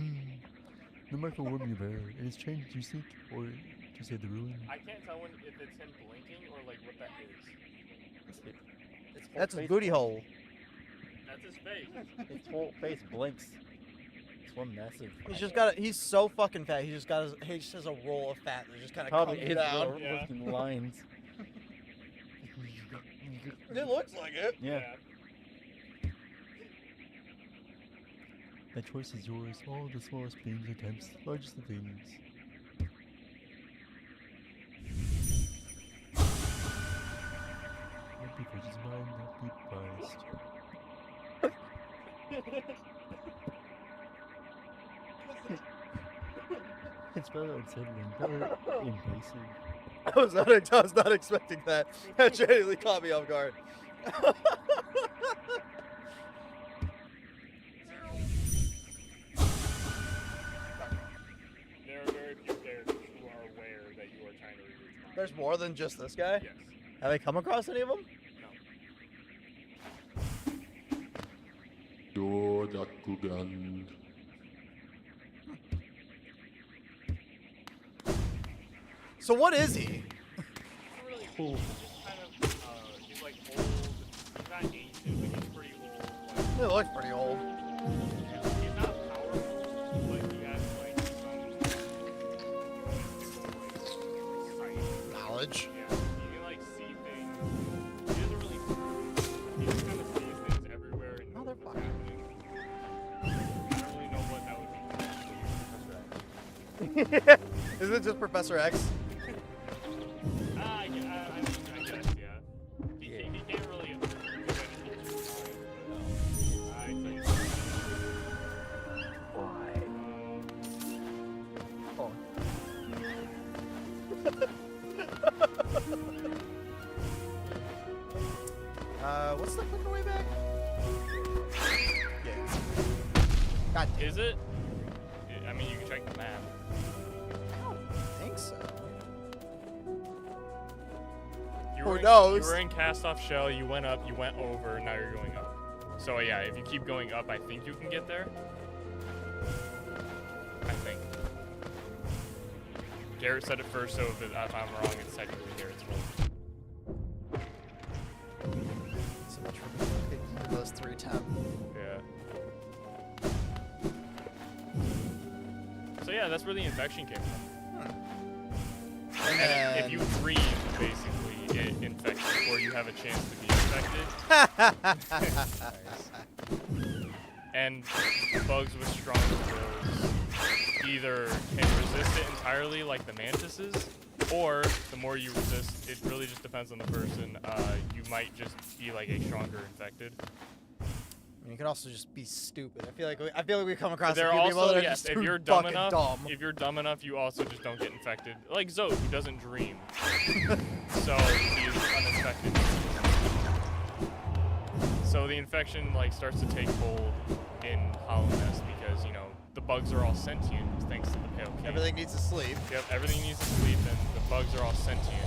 The microworm you bear. It is changed you seek, or to say the ruin. I can't tell if it's him blinking or like what that is. Let's see. Its whole That's his face- booty hole. That's his face. Its whole face blinks. It's one massive. He's so fucking fat. He just has a roll of fat that just kind of Probably comes is down. Yeah. looking lines. It looks like it. Yeah. The choice is yours. All the smallest beans attempts, largest of things. Not because it's mine, not be biased. It's rather unsettling, rather invasive. I was not expecting that. That genuinely caught me off guard. There are very few characters who are aware that you are trying to read his mind. There's more than just this guy. Yes. Have I come across any of them? Dodakugan. So what is he? Oh, He's like old. He's not ancient, but he's pretty old. He looks pretty old. He's not powerful, but he has like some sight. Knowledge. Yeah, he can like see things. He doesn't really. He just kind of sees things everywhere and knows what's Motherfucker. happening. I don't really know what that would be. Isn't it just Professor X? I guess, yeah. He can't really do anything to his mind. I think. Why? Oh. What's the quicker way back? Yeah. God damn. Is it? I mean, you can check the map. I think so. You Who were in- knows? You were in Cast Off Shell, you went up, you went over, now you're going up. So yeah, if you keep going up, I think you can get there. I think. Garrett said it first, so if I'm wrong, it's technically Garrett's fault. So much for those 310. Yeah. So yeah, that's where the infection came from. And And if you breathe, basically, it infects before you have a chance to be infected. And bugs with strong wills either can resist it entirely like the mantises, or the more you resist, it really just depends on the person. You might just be like a stronger infected. You can also just be stupid. I feel like we come across There a are few people also, that are yes, just if too you're dumb fucking enough, dumb. if you're dumb enough, you also just don't get infected. Like Zoe, who doesn't dream, so he is uninfected. So the infection like starts to take hold in Hollow Nest because you know the bugs are all sentient thanks to the Pale King. Everything needs to sleep. Yep, everything needs to sleep, and the bugs are all sentient.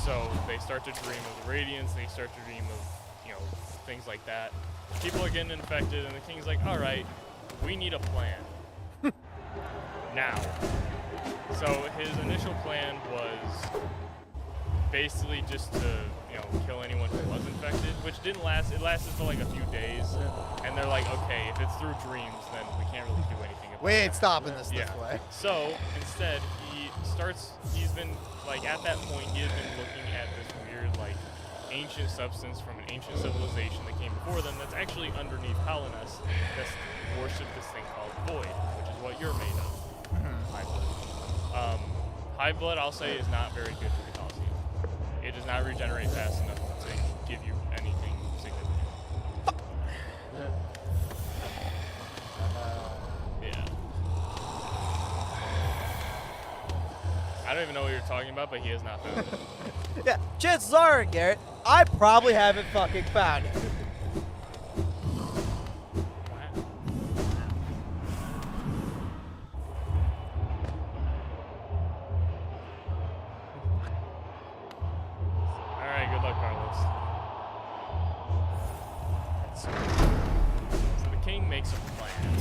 So they start to dream of the Radiance. They start to dream of things like that. People are getting infected, and the King's like, all right, we need a plan. Now. So his initial plan was basically just to, kill anyone who was infected, which didn't last. It lasted for like a few days. And they're like, okay, if it's through dreams, then we can't really do anything about We it. ain't stopping this Yeah. this way. So instead, he's been, like, at that point, he had been looking at this weird, like, ancient substance from an ancient civilization that came before them that's actually underneath Hallownest that's worshipped this thing called Void, which is what you're made of. Hive blood. Hive blood, I'll say, is not very good for the Coliseum. It does not regenerate fast enough to give you anything significant. Yeah. I don't even know what you're talking about, but he has not found it. Yeah, chances are, Garrett, I probably haven't fucking found it. Alright, good luck, Carlos. So the king makes a plan.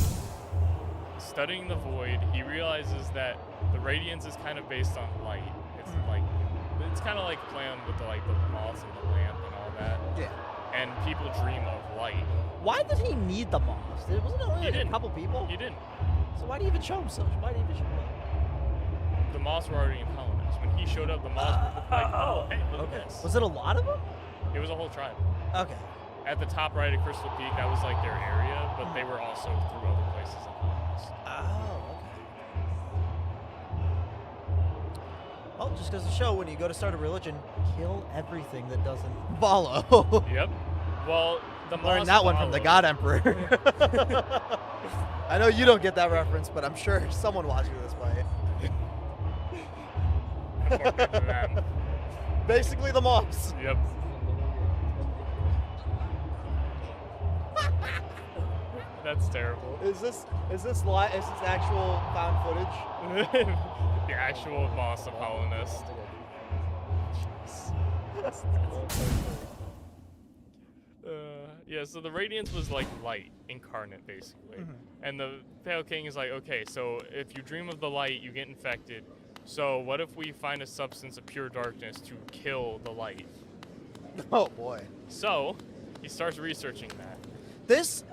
Studying the void, he realizes that the radiance is kind of based on light. It's like, it's kind of like playing with the moths and the lamp and all that. Yeah. And people dream of light. Why did he need the moss? Wasn't it only He like a didn't. couple people? He didn't. So why did he even show himself? Why did he even show up? The Moss were already in Colonist. When he showed up, the Moss were like, oh, hey, look at this. Was it a lot of them? It was a whole tribe. Okay. At the top right of Crystal Peak, that was like their area, but they were also through other places in Colonist. Oh, okay. Well, just goes to show when you go to start a religion, kill everything that doesn't. Follow. Yep. Well, the Moss Learned that one from the followed. God Emperor. I know you don't get that reference, but I'm sure someone watching this might. Important to them. Basically the Moss. Yep. That's terrible. Is this actual found footage? The actual Moss of Colonist. Yeah, so the Radiance was like light incarnate, basically. And the Pale King is like, okay, so if you dream of the light, you get infected. So what if we find a substance of pure darkness to kill the light? Oh boy. So he starts researching that. This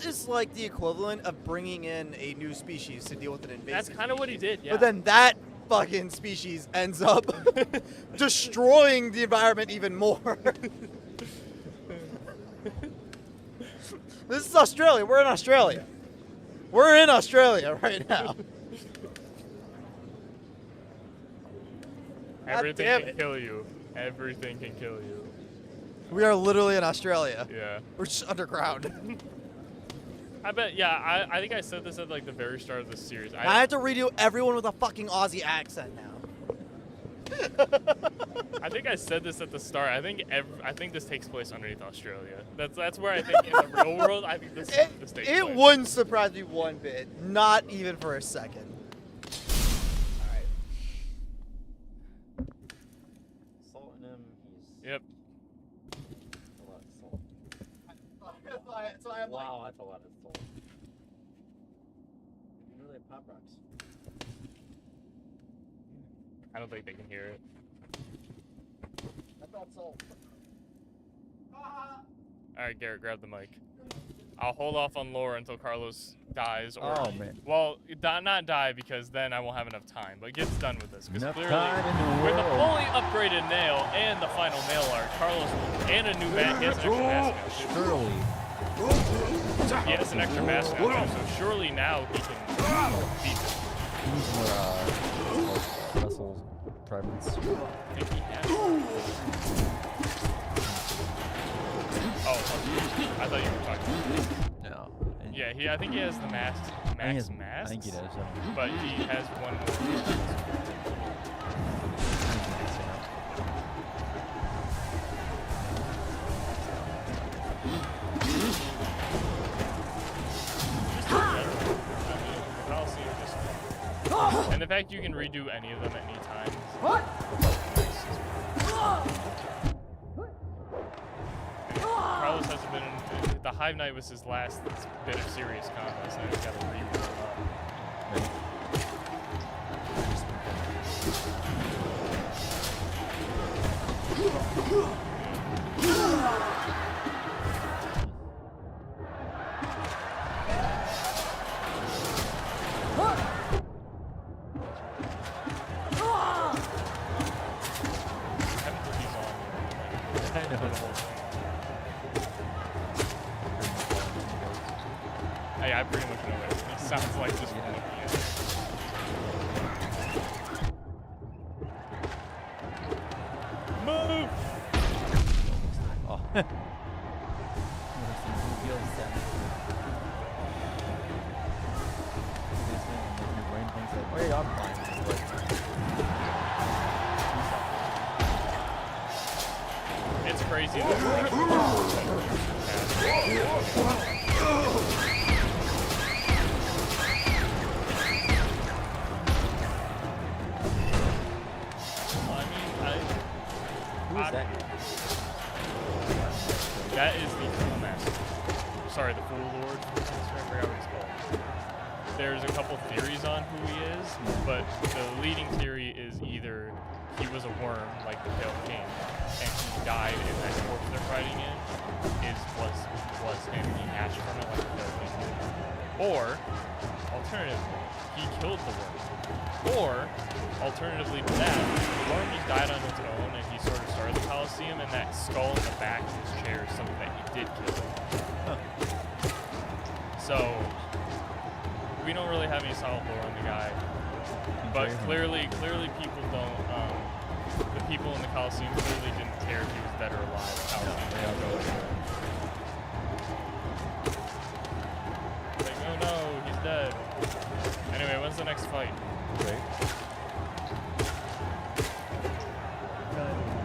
is like the equivalent of bringing in a new species to deal with an invasive. That's kind of what he did, yeah. But then that fucking species ends up destroying the environment even more. This is Australia. We're in Australia. We're in Australia right now. Everything damn can it. kill you. Everything can kill you. We are literally in Australia. Yeah. We're just underground. I bet, yeah, I think I said this at like the very start of the series. I have to redo everyone with a fucking Aussie accent now. I think I said this at the start. I think this takes place underneath Australia. That's where I think in the real world, I think this takes place. It wouldn't surprise me one bit. Not even for a second. Salt in him. He's Yep. a lot of salt. That's why I'm Wow, that's a lot of salt. You really have pop rocks. I don't think they can hear it. I thought so. All right, Garrett, grab the mic. I'll hold off on lore until Carlos dies, or Oh, man. well, not die because then I won't have enough time. But gets done with this because Enough clearly, time in the with the world. fully upgraded nail and the final nail art, Carlos and a new mask. He has an extra mask now too. Surely. He has an extra mask now too, so surely now he can beat this. He needs more vessels, privates. I think he has. Oh, I thought you were talking. No. And Yeah, I think he has the max I think mask. I think he does. But he has one more. And the fact you can redo any of them at any time. What? Carlos hasn't been in. The Hive Knight was his last bit of serious combat, so he's got to rebuild up. I haven't put these on yet. I know. For the whole thing. Hey, I pretty much know it. It sounds like just from looking at it. Move! Oh. Wait, I'm fine. It's crazy that Who is that? That is the Fool Master. Sorry, the Fool Lord. I forgot what he's called. There's a couple theories on who he is, but the leading theory is either he was was a worm, like the Pale King, and he died, and that corpse they're fighting in was him. He hatched from it like the Pale King did. Or, alternatively, he killed the worm. Or, alternatively to that, the worm just died on its own, and he sort of started the Colosseum, and that skull in the back of his chair is something that he did kill. So, we don't really have any solid lore on the guy. But clearly people don't. The people in the Coliseum clearly didn't care if he was dead or alive. Like, oh no, he's dead. Anyway, when's the next fight? Right.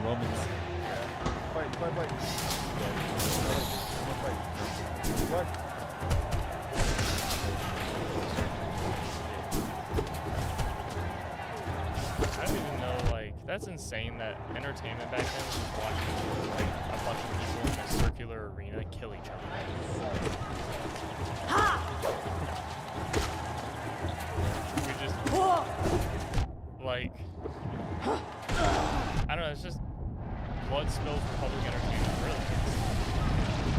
Romans. Fight. What? I don't even know, like, that's insane that entertainment back then was just watching, like, a bunch of people in a circular arena kill each other. We just, like, I don't know, it's just blood spills for public entertainment, really.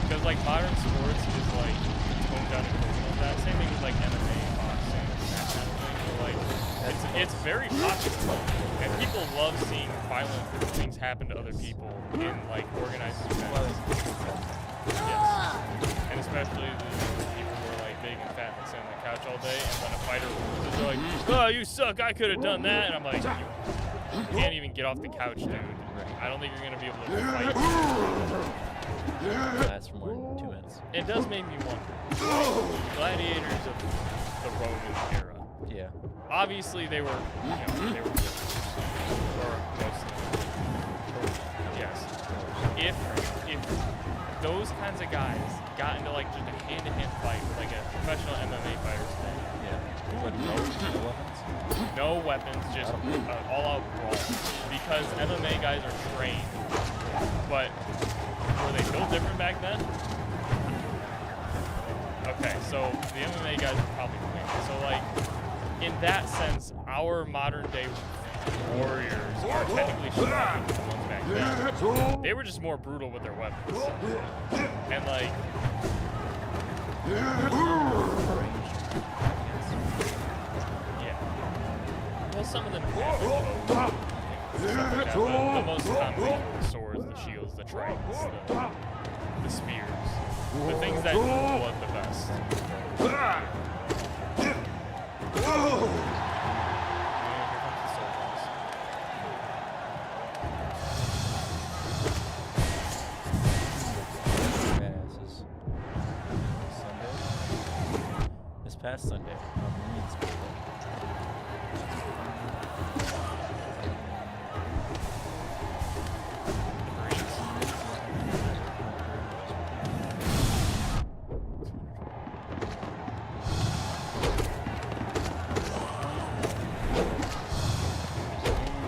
Because, like, modern sports is, like, toned down and cool of that. Same thing with, like, MMA, boxing, that kind of thing. Where, like, it's very popular. And people love seeing violent things happen to other people in, like, organized events. Yes. And especially the people who are, like, big and fat and sit on the couch all day, and when a fighter loses, they're like, oh, you suck, I could have done that. And I'm like, you can't even get off the couch, dude. I don't think you're going to be able to fight. Lasts for more than 2 minutes. It does make me wonder. Gladiators of the Roman era. Yeah. Obviously, they were, they were good. Or most of them. Yes. If those kinds of guys got into like just a hand-to-hand fight with like a professional MMA fighter today, Yeah. What, no weapons? no weapons, just all-out brawl. Because MMA guys are trained. But were they built different back then? Okay, so the MMA guys were probably trained. So like, in that sense, our modern day warriors are technically stronger than the ones back then. They were just more brutal with their weapons. And like, yeah. Well, some of them have their bows, stuff like that, but the most commonly were the swords, the shields, the tridents, the spears, the things that move blood the best. And here comes the sword boss. Badasses. Sunday? This past Sunday, Marines Day.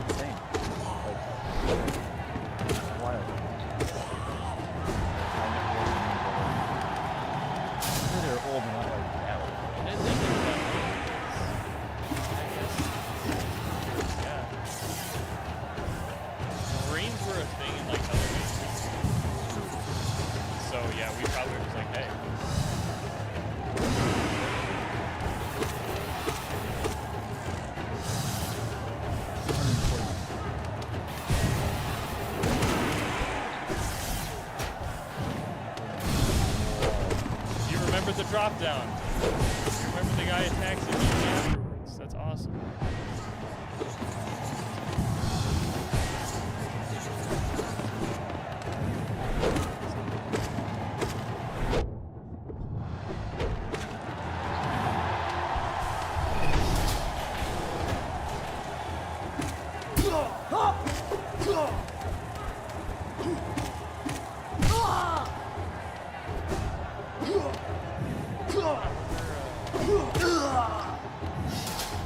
Insane. Like, wild. They're old and not like now. I didn't think about that. I guess. Yeah. Marines were a thing in like other nations. So yeah, we probably were just like, hey. You remember the drop down. You remember the guy attacks you afterwards. That's awesome.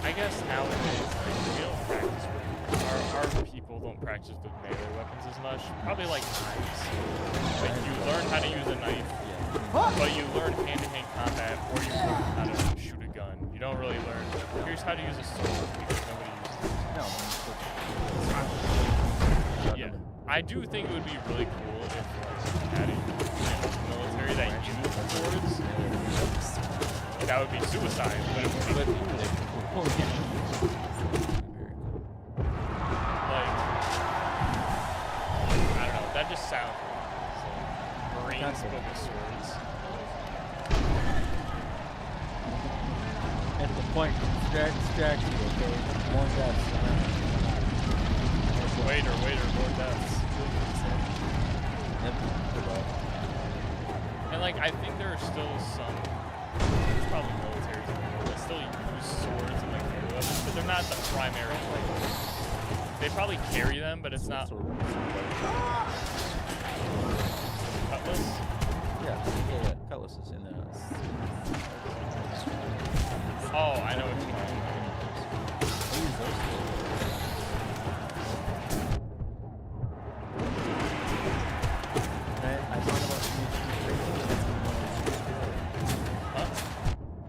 I guess nowadays, like, we don't practice with our people don't practice with melee weapons as much. Probably like knives. Like you learn how to use a knife, but you learn hand-to-hand combat, or you learn how to shoot a gun. You don't really learn. Here's how to use a sword because nobody uses it. No, Yeah, I do think it would be really cool if like adding military that uses swords. That would be suicide, but it would be cool. Like, I don't know, that just sounds cool. Marines but with swords. At the point, distract you, okay? More deaths. Waiter, more deaths. Yep. And like, I think there are still some, there's probably military people that still use swords and like carry weapons, but they're not the primary. They probably carry them, but it's not. Cutlass? Yeah. Cutlass is in the. Oh, I know what you mean. I use those too. I found out Huh?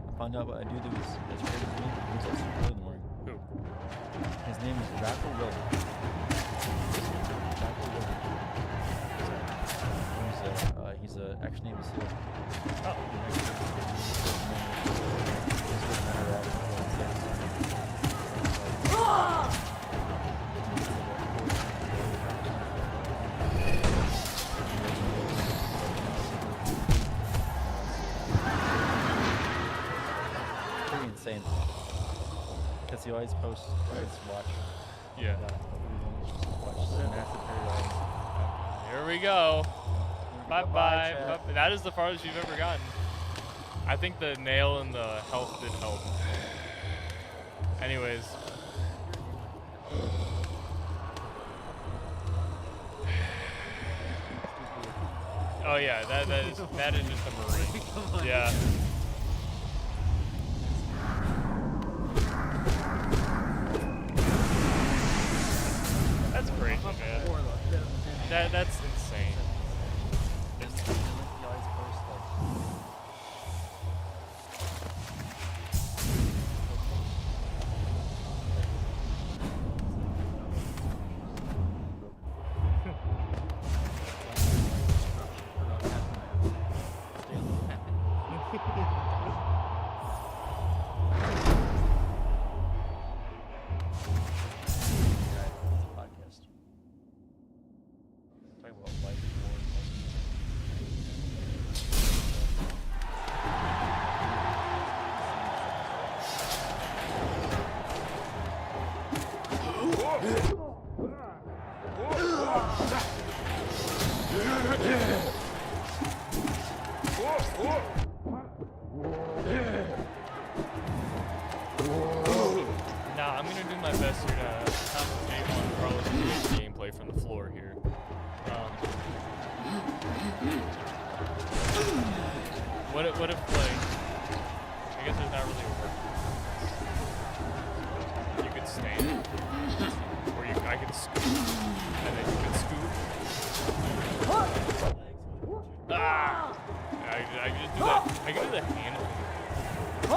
I found out what I do is that's great with me. He's also really in the morning. Who? His name is Racco Wilder. He's a actually Navy SEAL. Oh. Pretty insane. Because he always posts, always watch. Yeah. Watch the massive period. Here we go. Bye bye. chat. That is the farthest you've ever gotten. I think the nail and the health did help. Anyways. Oh yeah, that is just a marine. Yeah. That's crazy, man. That's insane. He always posts like. Podcast. Talking about life and war. Nah, I'm gonna do my best here to compensate on Carlos' gameplay from the floor here. What if like, I guess there's not really a work. You could stand, or I could scoop, and then you could scoop. Ah! I can just do that. I can do the hand thing. I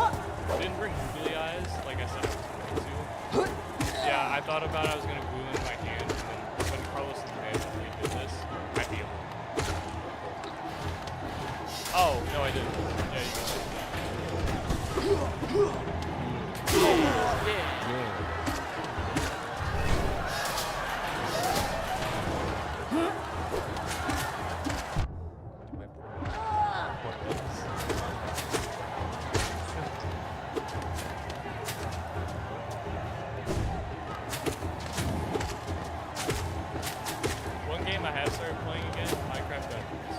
didn't bring googly eyes, like I said I was going to. Yeah, I thought about I was going to glue in my hand, and then when Carlos and Dave did this, I feel. Oh, no, I didn't. Yeah, you go. One game I have started playing again, Minecraft Dungeons.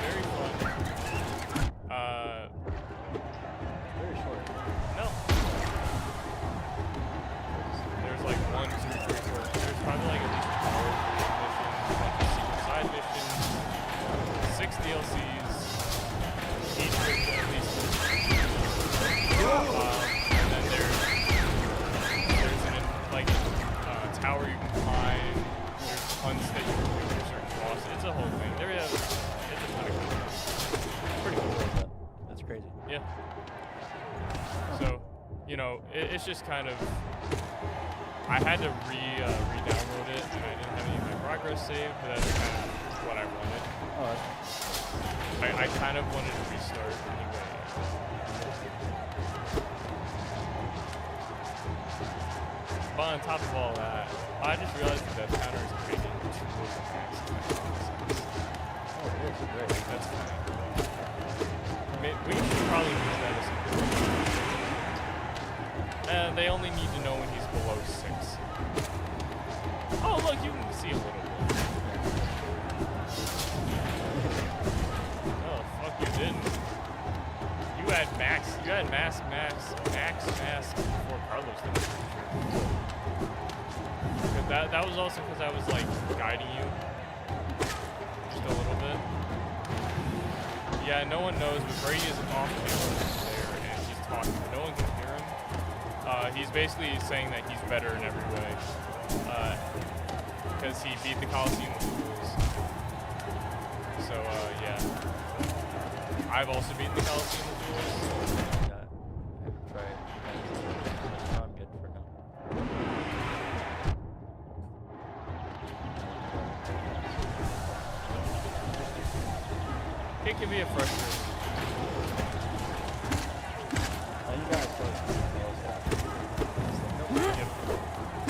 Very fun. Very short. No. There's like 1, 2, 3, 4. There's probably like at least 4 missions, a bunch of secret side missions, 6 DLCs, each with at least and then there's an tower you can climb. There's hunts that you can do for certain bosses. It's a whole thing. It's a ton of cool. Pretty cool. That's crazy. Yeah. So, you know, it's just kind of I had to re-download it, and I didn't have any of my progress saved, but that's kind of what I wanted. Oh, that's I kind of wanted to restart anyway. But on top of all that, I just realized that the counter is creating 2 of the packs. oh, it is great. That's fine. We should probably use that as a they only need to know when he's below 6. Oh, look, you can see a little bit. Oh, fuck, you didn't. You had max before Carlos did. That was also because I was like guiding you just a little bit. Yeah, no one knows, but Brady is off camera there and he's talking. No one can hear him. He's basically saying that he's better in every way because he beat the Coliseum with rules. So yeah, I've also beaten the Coliseum with rules. Yeah, I haven't tried. No, I'm good for now. It can be a frustrating. Oh, you guys close. Yep.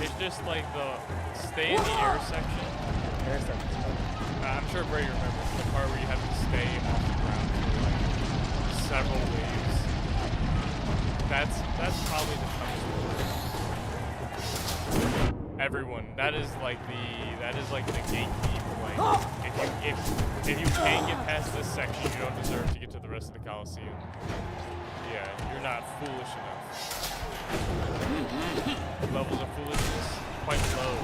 It's just like the stay in the air section. I'm sure Brady remembers the part where you have to stay off the ground for like several waves. That's probably the toughest one. Everyone, that is like the gatekeep. Like if you can't get past this section, you don't deserve to get to the rest of the Coliseum. Yeah, you're not foolish enough. Levels of foolishness quite low.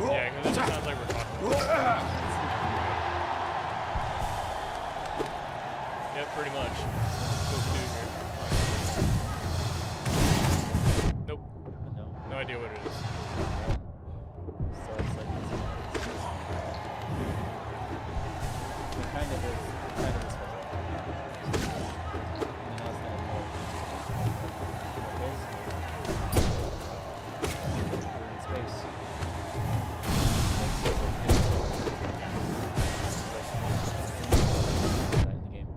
Yeah, because it just sounds like we're talking. Yep, pretty much. Supposed to do here. Nope. No. No idea what it is. So it's like it kind of is. Kind of is. And now it's gonna go. We're in space. In the game.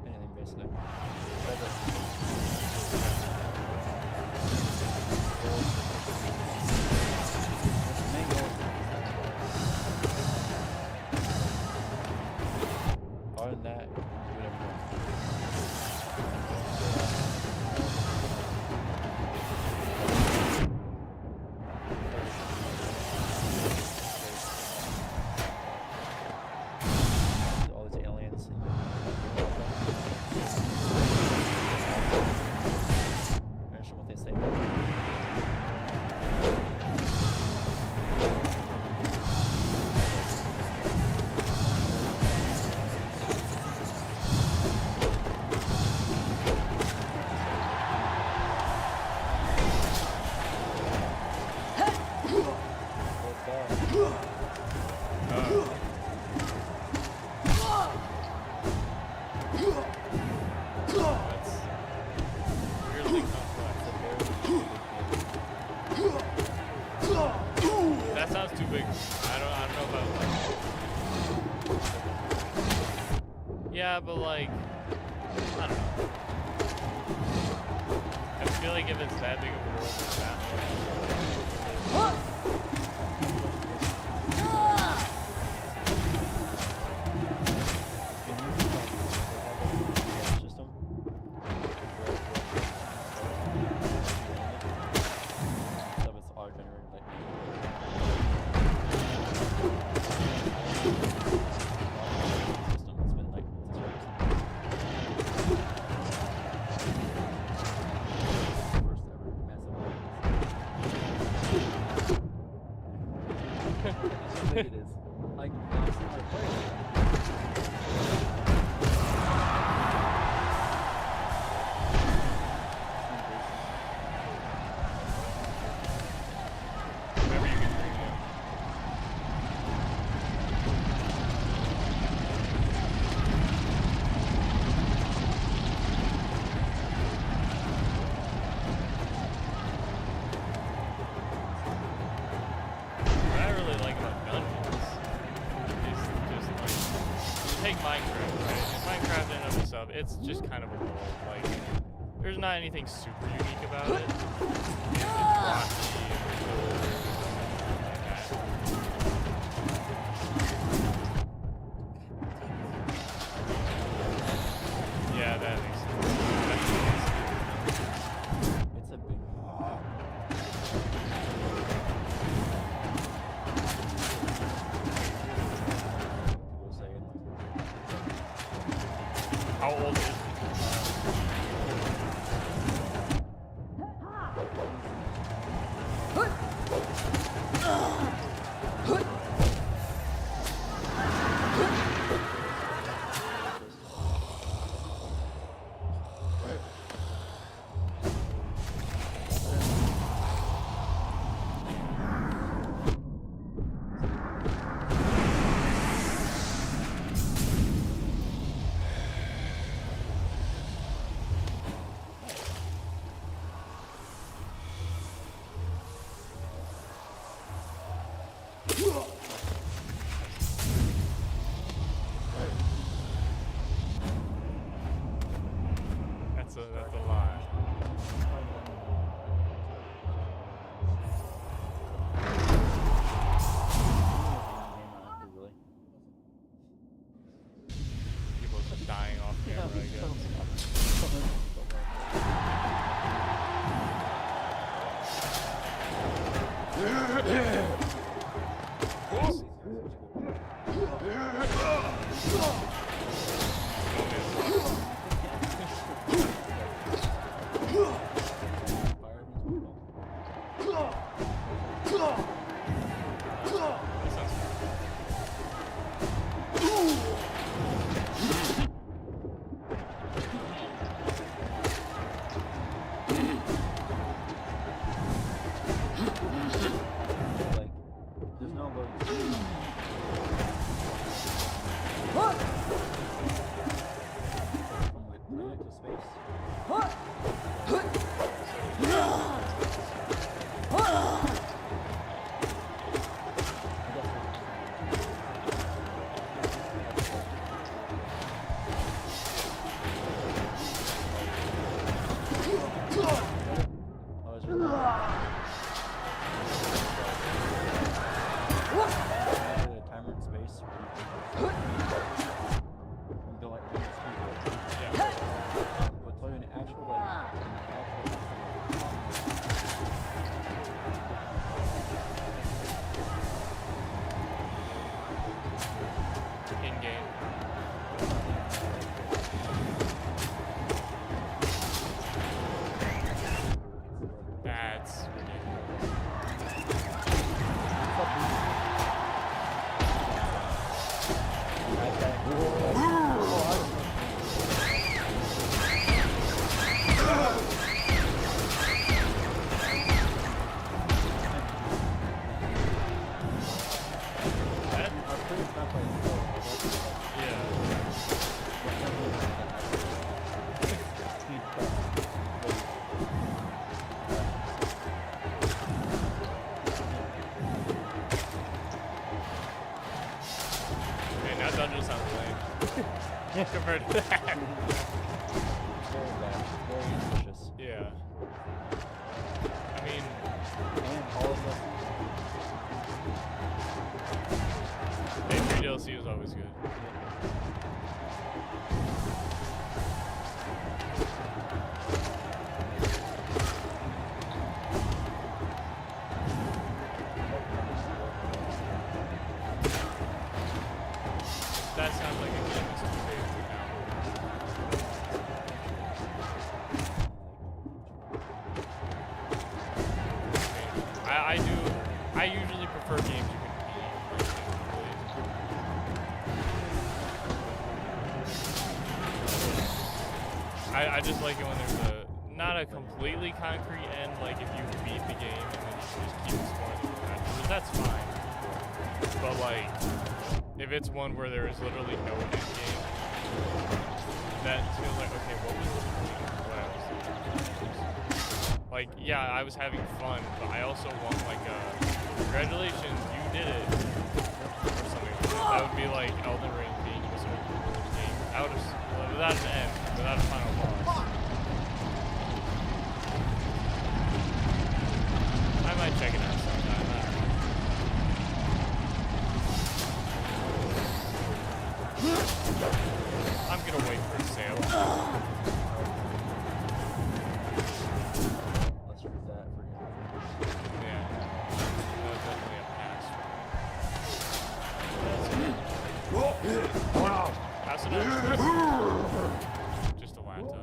Anything basically. Other than that, do whatever you want. All these aliens. Finish what they say. That's weirdly complex. That sounds too big. I don't know about like. Yeah, but like, I don't know. I feel like if it's that big of a world, it's that System. So it's auto-generated like. System. It's been like first ever massive. How big it is. Like honestly, like whatever you can bring in. What I really like about dungeons is just like, you take Minecraft, right? And Minecraft in and of itself, it's just kind of a world. Like, there's not anything super unique about it. It's rocky and stuff like that. Yeah, that makes sense. it's a big. People say it. How old is it? That's a lot. People just dying off camera, I guess. That sounds Like, there's no loading. From like planet to space. Oh, is there a timer in space? You can go like speed. yeah. But tell you compared to that. Very bad. Very vicious. Yeah. I mean, And all of them. Day 3 DLC was always good. That sounds like a game Mr. Favorite now. I usually prefer games you can beat. I just like it when there's not a completely concrete end, like if you beat the game and then you just keep exploring the adventures, that's fine. But like, if it's one where there is literally no end game, that feels like, okay, what was the point of what I was doing? Like, yeah, I was having fun, but I also want like a, congratulations, you did it, or something like that. That would be like Elden Ring being this open world game without an end, without a final boss. I might check it out sometime. I don't know. I'm gonna wait for a sale. Let's read that for you. Yeah. That's definitely a pass. Pass it up. Just a laptop.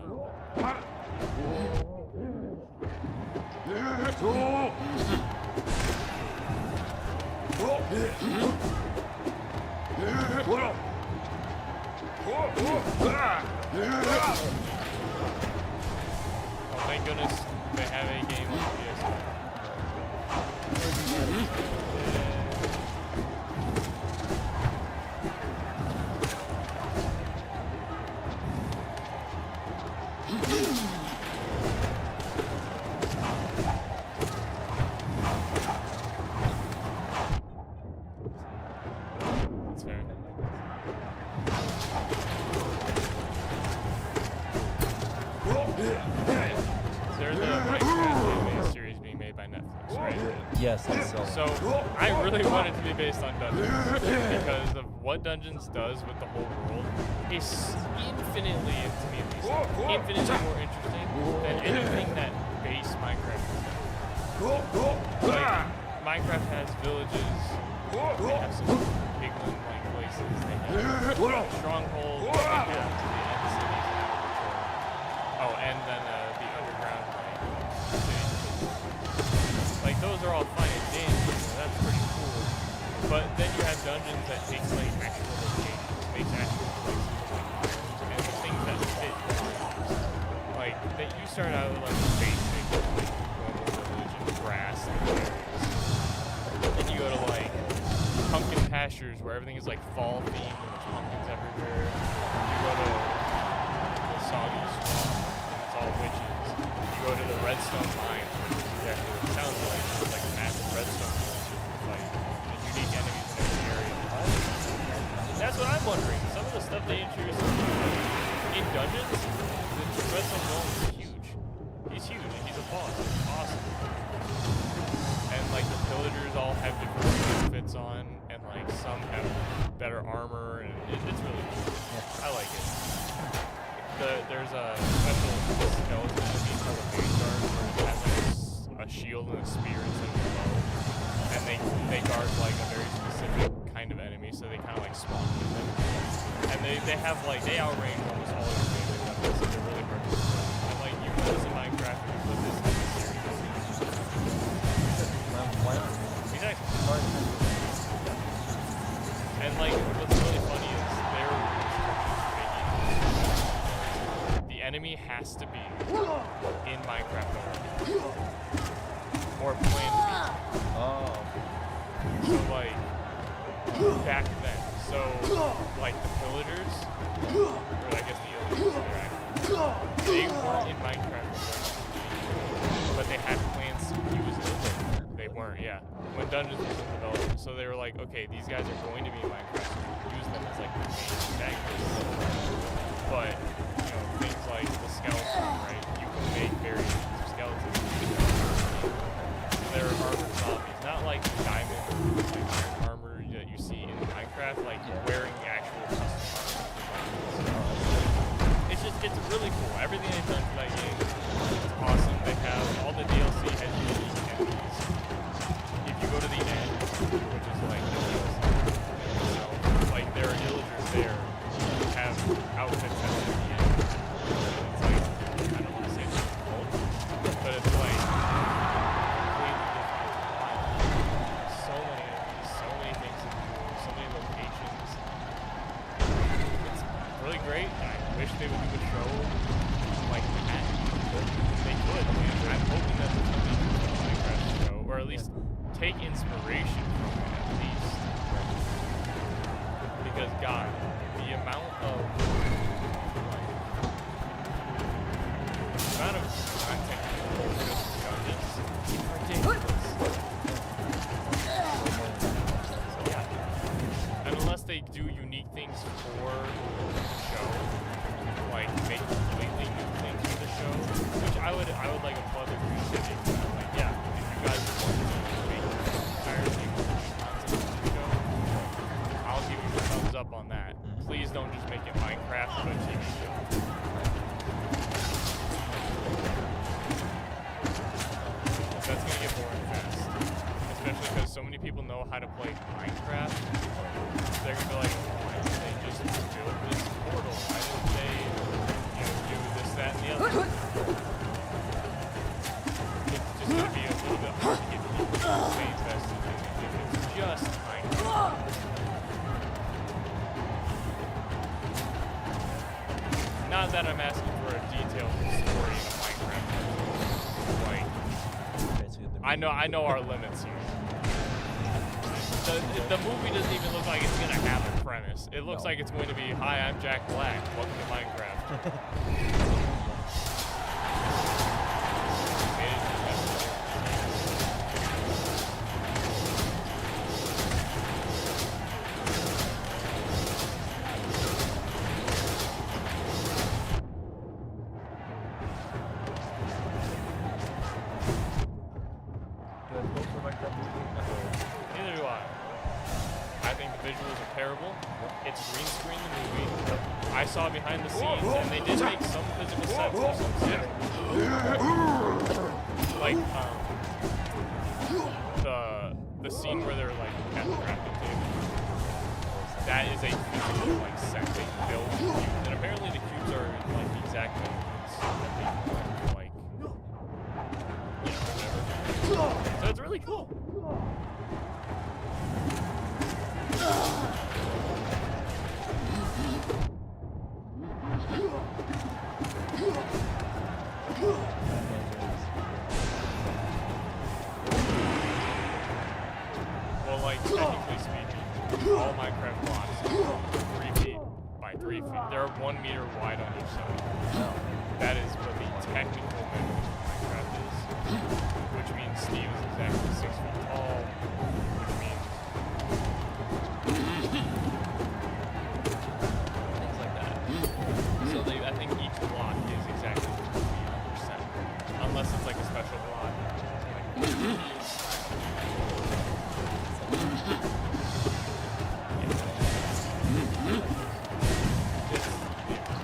Oh, thank goodness they have a game on PS5. That's fair. There's a Minecraft anime series being made by Netflix, right? Yes, that's So I really want it to be based on Dungeons because of what Dungeons does with the whole world is infinitely, to me at least, infinitely more interesting than anything that base Minecraft does. Like, Minecraft has villages, they have some piglin-like places, they have strongholds, they have the end cities and control. Oh, and then the underground cities. Like, those are all fine and dandy, so that's pretty cool. But then you have dungeons that takes like actual locations, makes actual places like islands, and the things that fit. Like, that you start out with like basic, like normal village and grass and berries. Then you go to like pumpkin pastures where everything is like fall themed and there's pumpkins everywhere. You go to the soggy swamp and it's all witches. You go to the redstone mine, which is exactly what it sounds like. It's like a massive redstone fight and unique enemies in every area. That's what I'm wondering. Some of the stuff they introduced in Dungeons, the redstone golem is huge. He's huge and he's a boss. It's awesome. And like the villagers all have different outfits on, and like some have better armor, and it's really cool. I like it. There's a special skeleton enemy called a Mage Guard, where it has like a shield and a spear instead of a bow, and they guard like a very specific kind of enemy, so they kind of like spawn with them. And they have like they outrange almost all of your melee weapons, so they're really hard to destroy. And like you put this in Minecraft, and you put this in the series. Exactly. And like, what's really funny is the enemy has to be in Minecraft already, or planned to be. Oh. So like, back then, so like the villagers, or I guess the aliens, they weren't in Minecraft before, but they had plans to use it. They weren't weren't, yeah. When Dungeons was in development, so they were like, okay, these guys are going to be in Minecraft, so we can use them as like the main antagonists. But you know, things like the skeleton, right? You can make variations of skeletons. They're armored zombies, not like the diamond like iron armor that you see in Minecraft, like wearing the actual custom armor. It's really cool. Everything they've done for that game is awesome. They have all the DLC has unique enemies. If you go to the end, which is like the DLC, so like there are villagers there who have outfits at the end. It's like I don't want to say it's difficult, but it's like completely different. So many enemies, so many things to do, so many locations. It's really great. And I wish they would do a show like that. They could. And I'm hoping that there's going to be a Minecraft show, or at least take inspiration from it at least. Because God, the amount of content people just dungeons is ridiculous. So yeah. And unless they do unique things for the show, like make completely new things for the show, which I would like applaud their creativity. I'm like, yeah, if you guys want to make entirely new content for the show, I'll give you the thumbs up on that. Please don't just make it Minecraft but a TV show. That's gonna get boring fast, especially because so many people know how to play Minecraft. They're gonna be like, why didn't they just build this portal? Why didn't they, do this, that, and the other? It's just gonna be a little bit hard to get people to stay invested in it if it's just Minecraft. Not that I'm asking for a detailed story in a Minecraft game. Like, I know our limits here. The movie doesn't even look like it's gonna have a premise. It looks like it's going to be, hi, I'm Jack Black. Welcome to Minecraft. Neither do I. I think the visuals are terrible. It's green screen the movie. I saw behind the scenes, and they did make some physical sets of some stuff. Like the scene where they're like at the crafting table. That is a physical like set they built cubes, and apparently the cubes are like the exact measurements that they like whatever. So it's really cool. Well, like, technically speaking, all Minecraft blocks are 3 feet by 3 feet. They're 1 meter wide on each side. That is what the technical measurement of Minecraft is. Which means Steve is exactly 6 feet tall, which means things like that. So I think each block is exactly 3 feet per second, unless it's like a special block.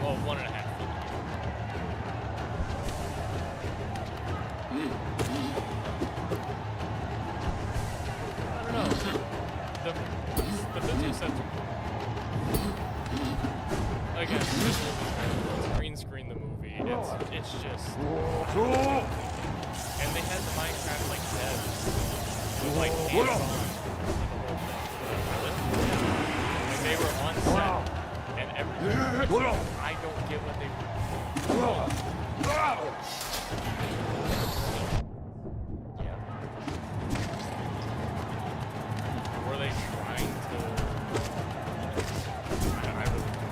Well, 1.5 feet. I don't know. The physical sets are cool. Again, it's green screen the movie. It's just. And they had the Minecraft like devs with like hands-on. Like they were on set and everything. I don't get what they were. Yeah. Were they trying to? I really don't.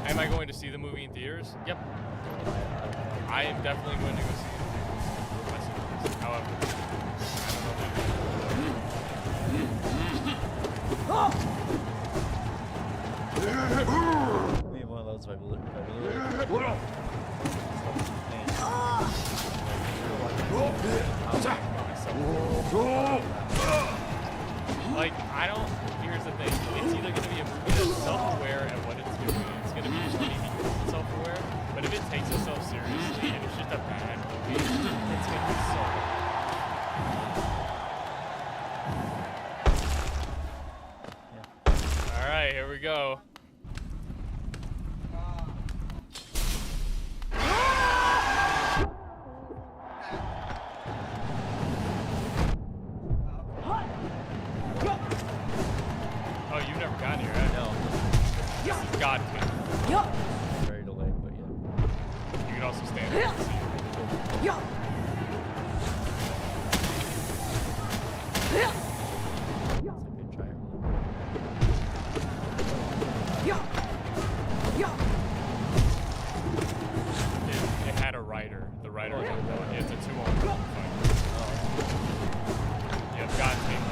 Am I going to see the movie in theaters? Yep. I am definitely going to go see it. However, right, here we go. Oh, you've never gotten here, right? No. This is God King. Very delayed, but yeah. You can also stand there and see it. It's a good try. It had a rider. The rider was on one. It's a 2-on-1 fight. Yeah, God King.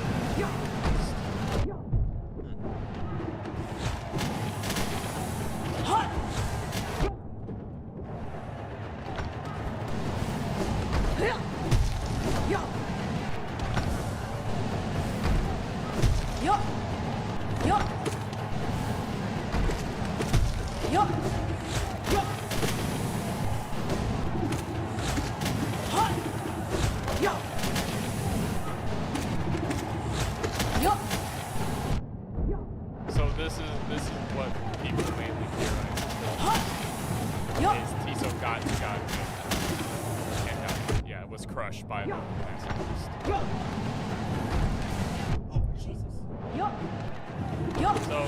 So this is what people mainly theorize is Tiso got to God King. And yeah, it was crushed by the Master Beast. So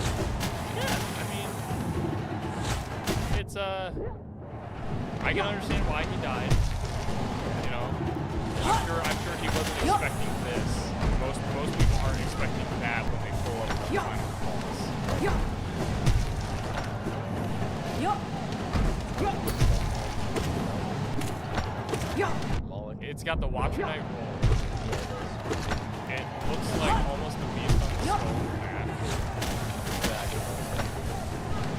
yeah, I mean it's I can understand why he died. You know, I'm sure he wasn't expecting this. Most people aren't expecting that when they pull up the final boss. Moloch. It's got the Watcher Knight roll. It looks like almost the beast on the stone map,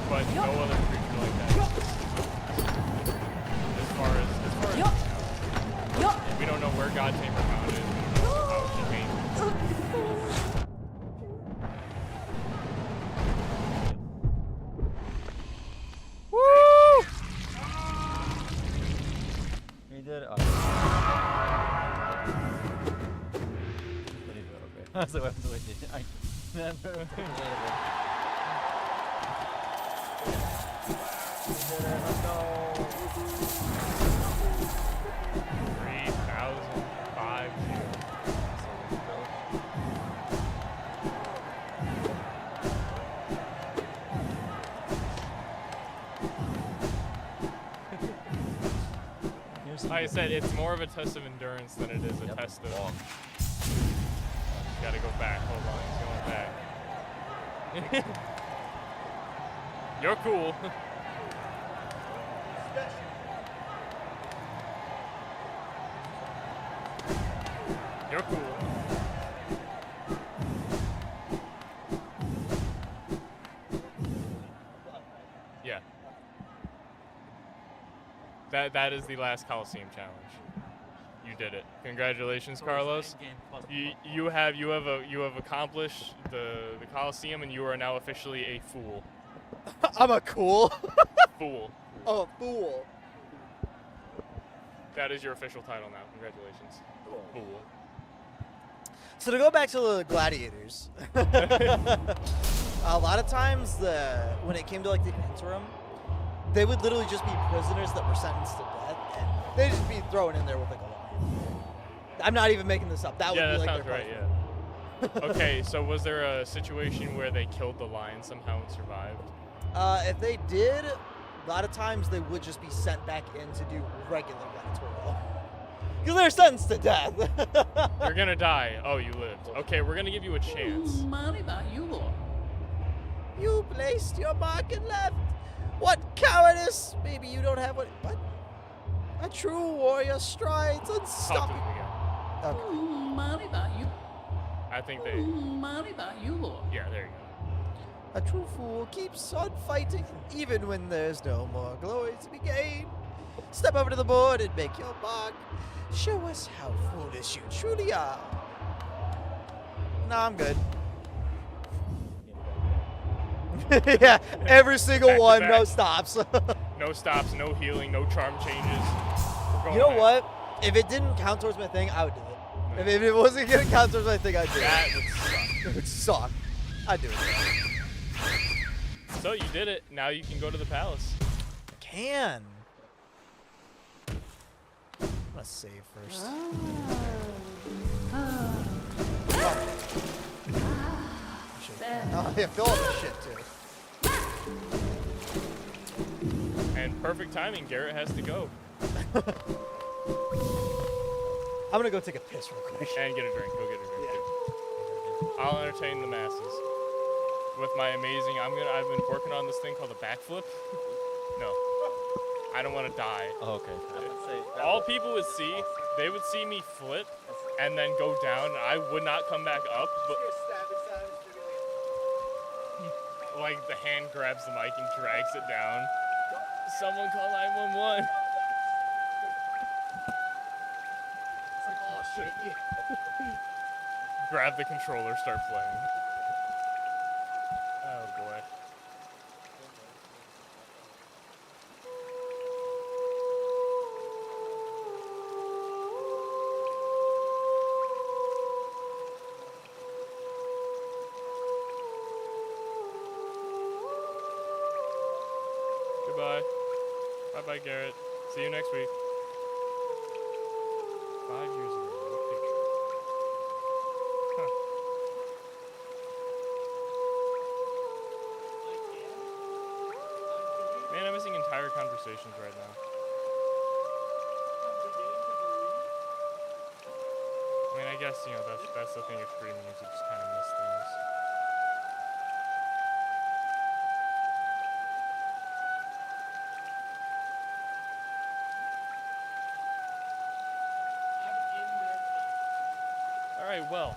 but no other creature like that. As far as we don't know where God Tamer found it. We don't know how he made it. He did. That's the weapons with it. Let's go. 3,005. Like I said, it's more of a test of endurance than it is a test of. Gotta go back. Hold on, he's going back. You're cool. You're cool. Yeah. That is the last Coliseum challenge. You did it. Congratulations, Carlos. You have accomplished the Coliseum, and you are now officially a fool. I'm a cool. Fool. Oh, a fool. That is your official title now. Congratulations. Fool. So to go back to the gladiators, a lot of times when it came to like the interim, they would literally just be prisoners that were sentenced to death, and they'd just be thrown in there with like a lion. I'm not even making this up. That would Yeah, be that like sounds their right. punishment. Yeah. Okay, so was there a situation where they killed the lion somehow and survived? If they did, a lot of times they would just be sent back in to do regular gladiatorial. Because they're sentenced to death. You're gonna die. Oh, you lived. Okay, we're gonna give you a chance. You placed your mark and left. What cowardice! Maybe you don't have what? A true warrior strides Talk to unstoppable. them again. Okay. I think they. Yeah, there you go. A true fool keeps on fighting even when there's no more glory to be gained. Step over to the board and make your mark. Show us how foolish you truly are. Nah, I'm good. Yeah, every single Back to one, back. no stops. No stops, no healing, no charm changes. We're going You know back. what? If it didn't count towards my thing, I would do it. If it wasn't gonna count towards my thing, I'd do That it. would suck. It would suck. I'd do it. So you did it. Now you can go to the palace. Can. I'm gonna save first. Oh, yeah, fill up the shit too. And perfect timing. Garrett has to go I'm gonna go take a piss real quick. and get a drink. Go get a drink. I'll entertain the masses with my amazing. I've been working on this thing called a backflip. No, I don't want to die. Oh, okay. All people would see, they would see me flip and then go down. And I would not come back up, but like the hand grabs the mic and drags it down. Someone call 911. Grab the controller, start playing. Oh boy. Goodbye. Bye-bye, Garrett. See you next week. 5 years ago. What picture? Huh. Man, I'm missing entire conversations right now. I mean, I guess, you know, that's the thing of streaming is you just kind of miss things. Alright, well,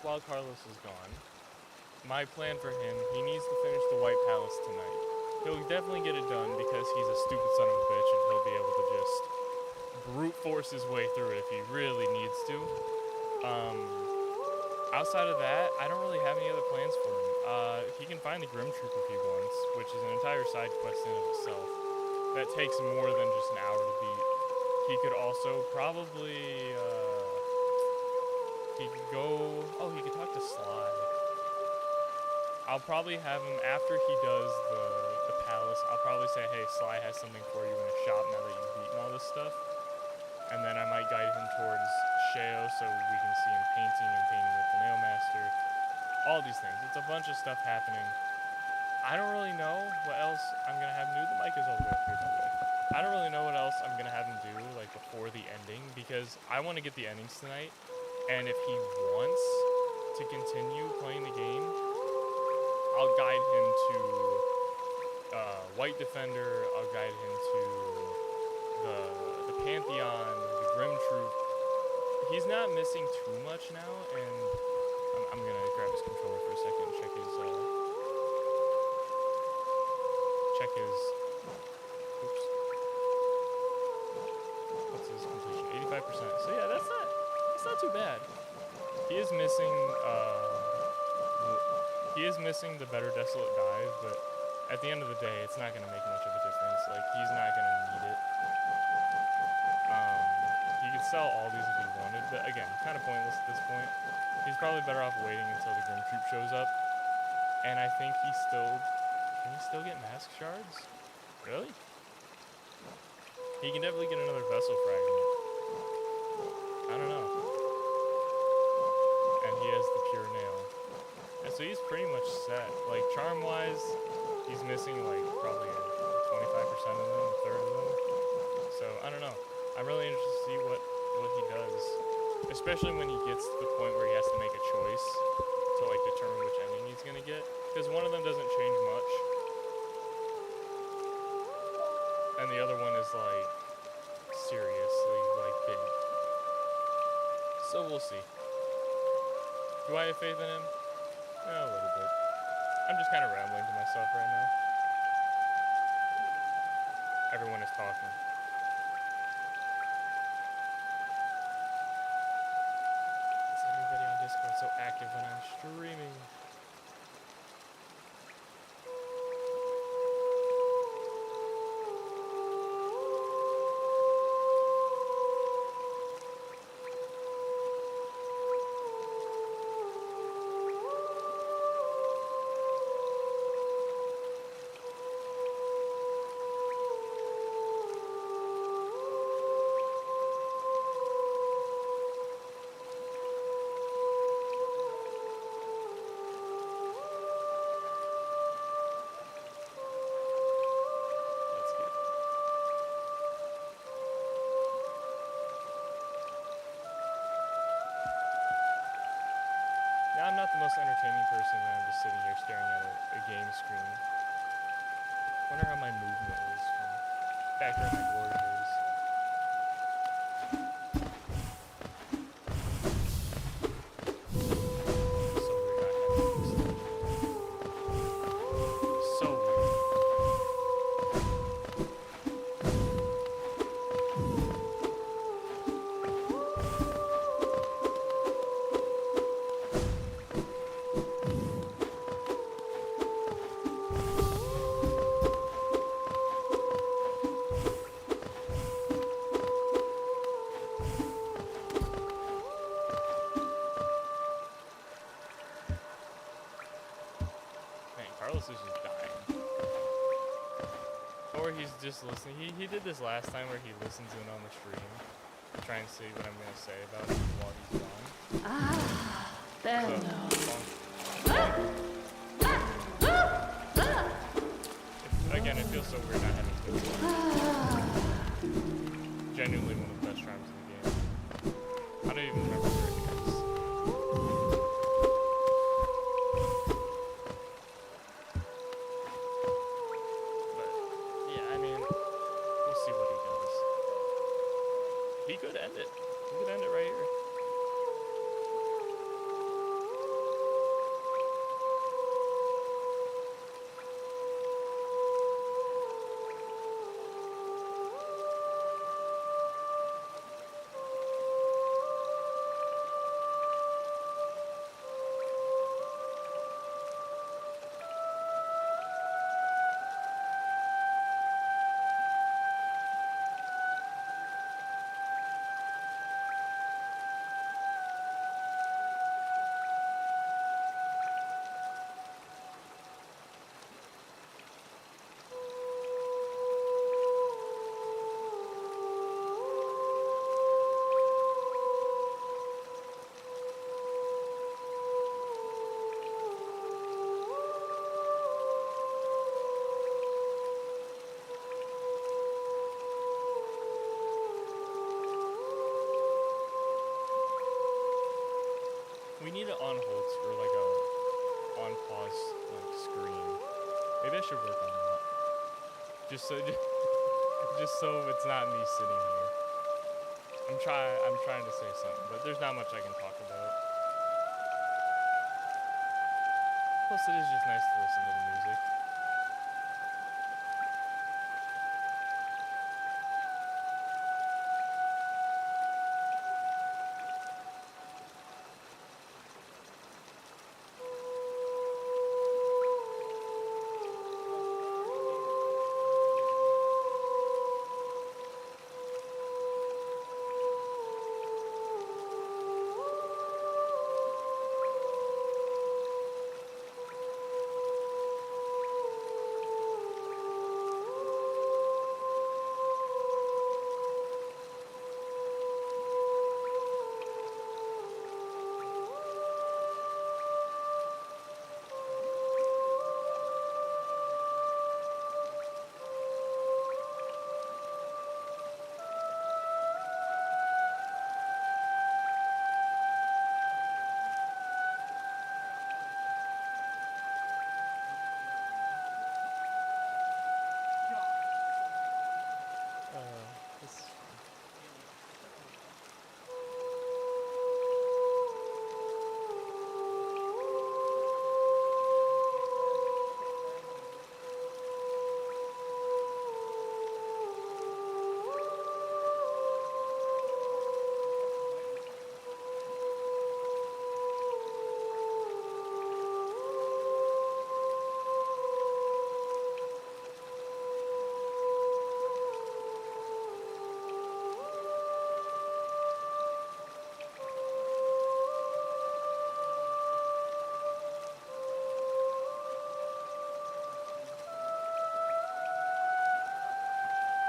while Carlos is gone, my plan for him, he needs to finish the White Palace tonight. He'll definitely get it done because he's a stupid son of a bitch and he'll be able to just brute force his way through it if he really needs to. Outside of that, I don't really have any other plans for him. He can find the Grim Troop if he wants, which is an entire side quest in of itself. That takes more than just an hour to beat. He could also probably, he could go, oh, he could talk to Sly. I'll probably have him, after he does the palace, I'll probably say, hey, Sly has something for you in a shop now that you've beaten all this stuff. And then I might guide him towards Sheo so we can see him painting and painting with the Nail Master. All these things. It's a bunch of stuff happening. I don't really know what else I'm going to have him do. The mic is all the way up here, by the way. I don't really know what else I'm going to have him do, like, before the ending, because I want to get the endings tonight. And if he wants to continue playing the game, I'll guide him to White Defender, I'll guide him to the Pantheon, the Grim Troop. He's not missing too much now, and I'm gonna grab his controller for a second and check his, oops. What's his completion? 85%. So yeah, that's not too bad. He is missing the better Desolate Dive, but at the end of the day, it's not gonna make much of a difference. Like, he's not gonna need it. He could sell all these if he wanted, but again, kind of pointless at this point. He's probably better off waiting until the Grim Troop shows up. And I think can he still get mask shards? Really? He can definitely get another vessel fragment. I don't know. And he has the pure nail. And so he's pretty much set. Like, charm-wise, he's missing, like, probably 25% of them, a third of them. So, I don't know. I'm really interested to see what he does. Especially when he gets to the point where he has to make a choice to, like, determine which ending he's gonna get. Because one of them doesn't change much. And the other one is, like, seriously, like, big. So we'll see. Do I have faith in him? Yeah, a little bit. I'm just kind of rambling to myself right now. Everyone is talking. Is everybody on Discord so active when I'm streaming? I'm not the most entertaining person when I'm just sitting here staring at a game screen. Wonder how my movement is from back during my glory days. So weird not having this. So weird. Man, Carlos is just dying. Or he's just listening. He did this last time where he listens in on the stream to try and see what I'm going to say about him while he's gone. Bello. Again, it feels so weird not having to. Genuinely one of the best rhymes in the game. I don't even remember where it is. But yeah, I mean, we'll see what he does. He could end it. He could end it right here. We need an on hold or like a on pause like screen. Maybe I should work on that. Just so just so it's not me sitting here. I'm trying to say something, but there's not much I can talk about. Plus it is just nice to listen to the music.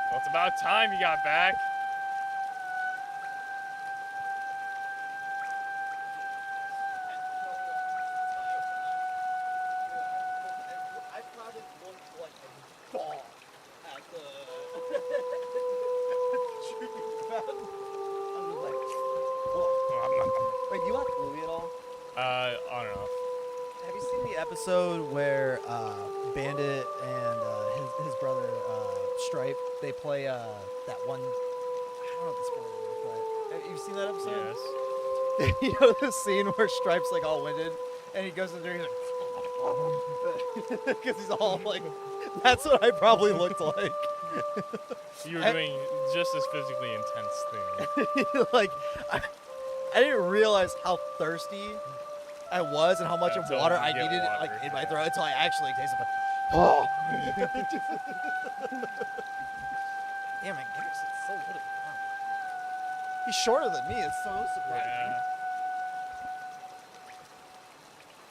Well, it's about time you got back. I probably looked like a dog at the shooting fountain. I was like, whoa. Wait, do you watch the movie at all? on and off. Have you seen the episode where Bandit and his brother Stripe, they play that one, I don't know what the spoiler is, but have you seen that episode? Yes. You know the scene where Stripe's like all winded and he goes in there, he's like, because he's all like, that's what I probably looked like. You were doing just as physically intense thing. Like, I didn't realize how thirsty I was and how much of Until water you I get needed water, like in my yeah. throat until I actually tasted it. Oh! Damn, man, Garrison's so little. Wow. He's shorter than me. It's so surprising.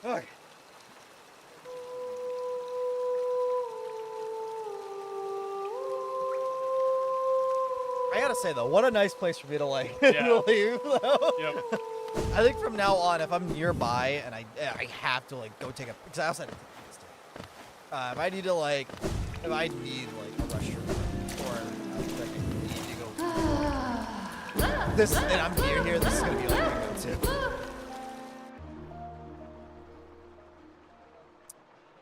Yeah. Okay. I gotta say though, what a nice place for me to like Yeah. leave. Though. Yep. I think from now on, if I'm nearby and I have to like go take a, because I also had to if I need to like, if I need like a restroom or like I need to go this and I'm near here, this is gonna be like my go-to.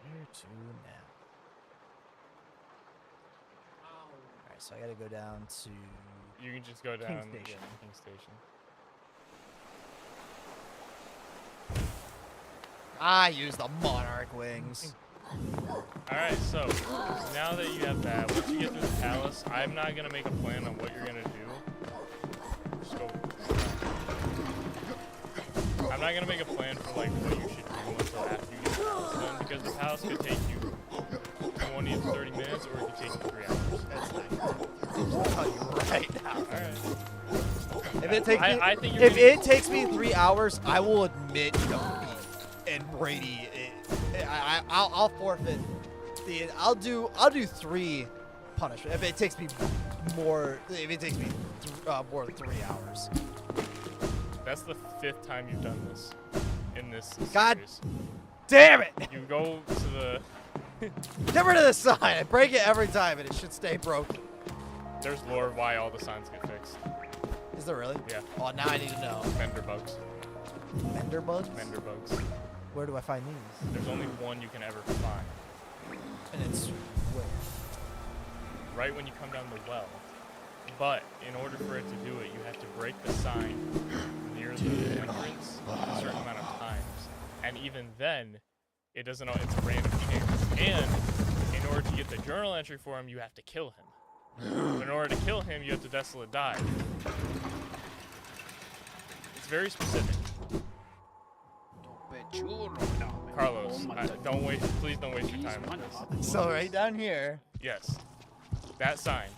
Where to now? Alright, so I gotta go down to You can just go down Station. yeah, King Station. I use the Monarch wings. Alright, so now that you have that, once you get through the palace, I'm not gonna make a plan on what you're gonna do. Just go. I'm not gonna make a plan for like what you should do until after you get the palace done, because the palace could take you 20 to 30 minutes, or it could take you 3 hours. I'll tell you right now. Alright. If it takes me, I think you're if gonna- it takes me 3 hours, I will admit defeat. And Brady, I'll forfeit. I'll do 3 punishment if it takes me more. If it takes me more than 3 hours. That's the 5th time you've done this in this God. series. Damn it! You go to the. Get rid of the sign. I break it every time, and it should stay broken. There's lore why all the signs get fixed. Is there really? Yeah. Oh, now I need to know. Mender bugs. Mender bugs? Mender bugs. Where do I find these? There's only one you can ever find. And it's where? Right when you come down the well. But in order for it to do it, you have to break the sign near the entrance a certain amount of times. And even then, it doesn't know, it's a random chance. And in order to get the journal entry for him, you have to kill him. But in order to kill him, you have to desolate dive. It's very specific. Carlos, please don't waste your time on this. So right down here. Yes. That sign.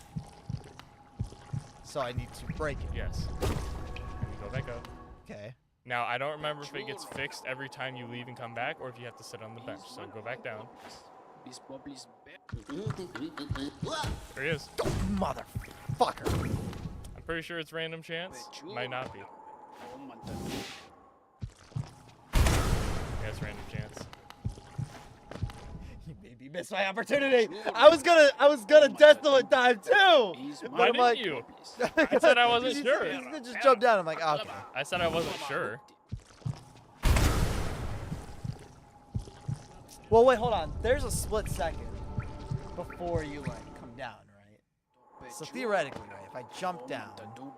So I need to break it. Yes. And you go back up. Okay. Now, I don't remember if it gets fixed every time you leave and come back, or if you have to sit on the bench. So go back down. There he is. Motherfucker. I'm pretty sure it's random chance. Might not be. Yeah, it's random chance. You made me miss my opportunity. I was gonna desolate dive too. Why I'm didn't like- you? I said I wasn't You sure. just jump down. I'm like, oh, okay. I said I wasn't sure. Well, wait, hold on. There's a split second before you like come down, right? So theoretically, right, if I jump down and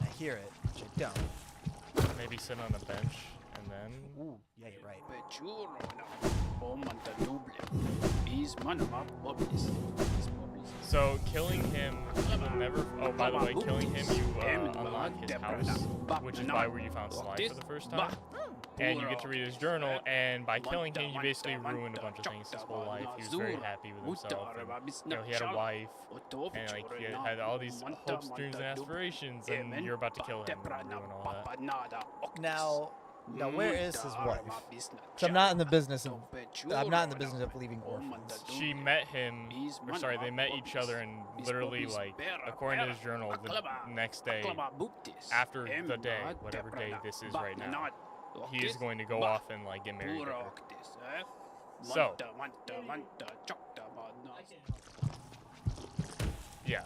I hear it, which I don't. Maybe sit on a bench and then. Ooh, yeah, you're right. So killing him, you will never. Oh, by the way, killing him, you unlock his house, which is why where you found Sly for the first time. And you get to read his journal, and by killing him, you basically ruined a bunch of things his whole life. He was very happy with himself. And, you know, he had a wife, and like he had all these hopes, dreams, and aspirations, and you're about to kill him and ruin all that. Now, where is his wife? 'Cause I'm not in the business of leaving orphans. She met him, or sorry, they met each other, and literally, like, according to his journal, the next day, after the day, whatever day this is right now, he is going to go off and like get married to her. So, yeah,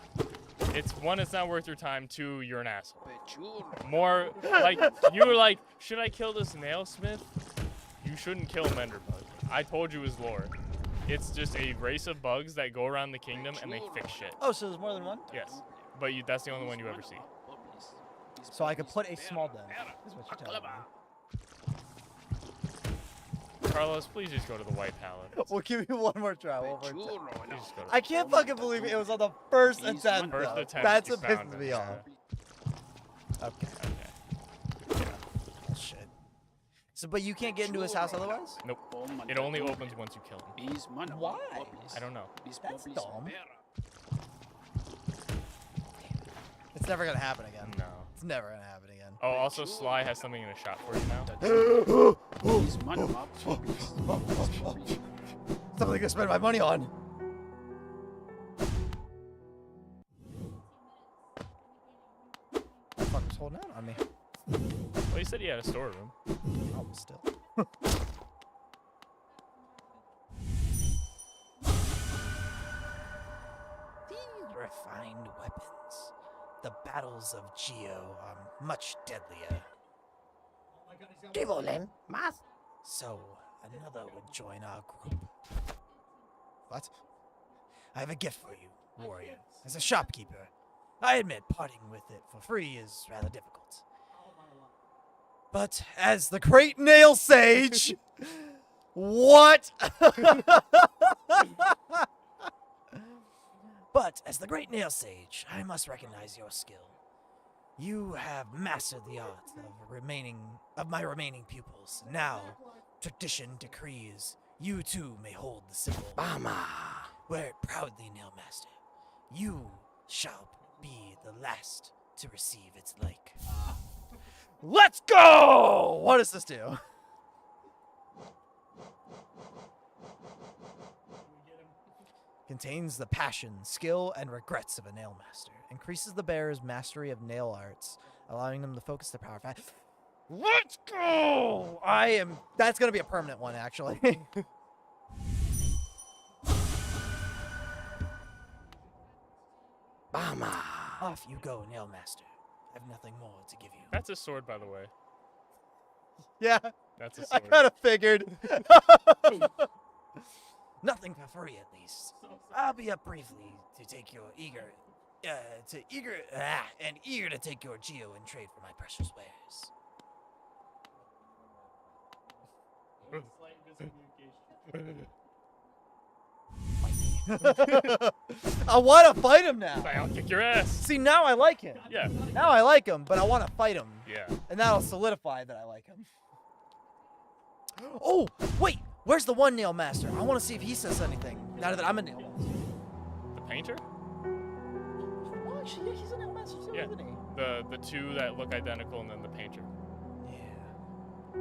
it's not worth your time. 2, you're an asshole. More like you were like, should I kill this nailsmith? You shouldn't kill Menderbug. I told you his lore. It's just a race of bugs that go around the kingdom and they fix shit. Oh, so there's more than one? Yes. But that's the only one you ever see. So I could put a small den. Is what you're telling me. Carlos, please just go to the White Palace. We'll give you one more try. One more time. Please just go to I can't fucking believe it was on the first attempt. First though. attempt That's you what found pisses it, me yeah. off. Okay. Okay. Oh, shit. So, but you can't get into his house otherwise? Nope. It only opens once you kill him. Why? I don't know. That's dumb. It's never gonna happen again. No. It's never gonna happen again. Oh, also Sly has something in a shop for you now. Something to spend my money on. That fucker's holding out on me. Well, you said he had a storeroom. Oh, still. These refined weapons. The battles of Geo are much deadlier. So, another would join our group. What? I have a gift for you, warrior. As a shopkeeper, I admit parting with it for free is rather difficult. But as the great nail sage, what? But as the great nail sage, I must recognize your skill. You have mastered the art of my remaining pupils. Now, tradition decrees you too may hold the symbol. Bama. Wear it proudly, Nailmaster. You shall be the last to receive its like. Let's go! What does this do? Contains the passion, skill, and regrets of a nail master. Increases the bearer's mastery of nail arts, allowing them to focus their power. Let's go! That's gonna be a permanent one, actually. Bama! Off you go, nail master. I have nothing more to give you. That's a sword, by the way. Yeah, That's a I sword. kind of figured. Nothing for free, at least. I'll be up briefly to take your eager to take your geo and trade for my precious wares. I want to fight him now. I'll kick your ass. See, now I like him. Yeah. Now I like him, but I want to fight him. Yeah. And that'll solidify that I like him. Oh, wait. Where's the one nail master? I want to see if he says anything. Now that I'm a nail master. The painter? Oh, actually, yeah, he's a nail master too, Yeah. isn't he? The two that look identical and then the painter. Yeah.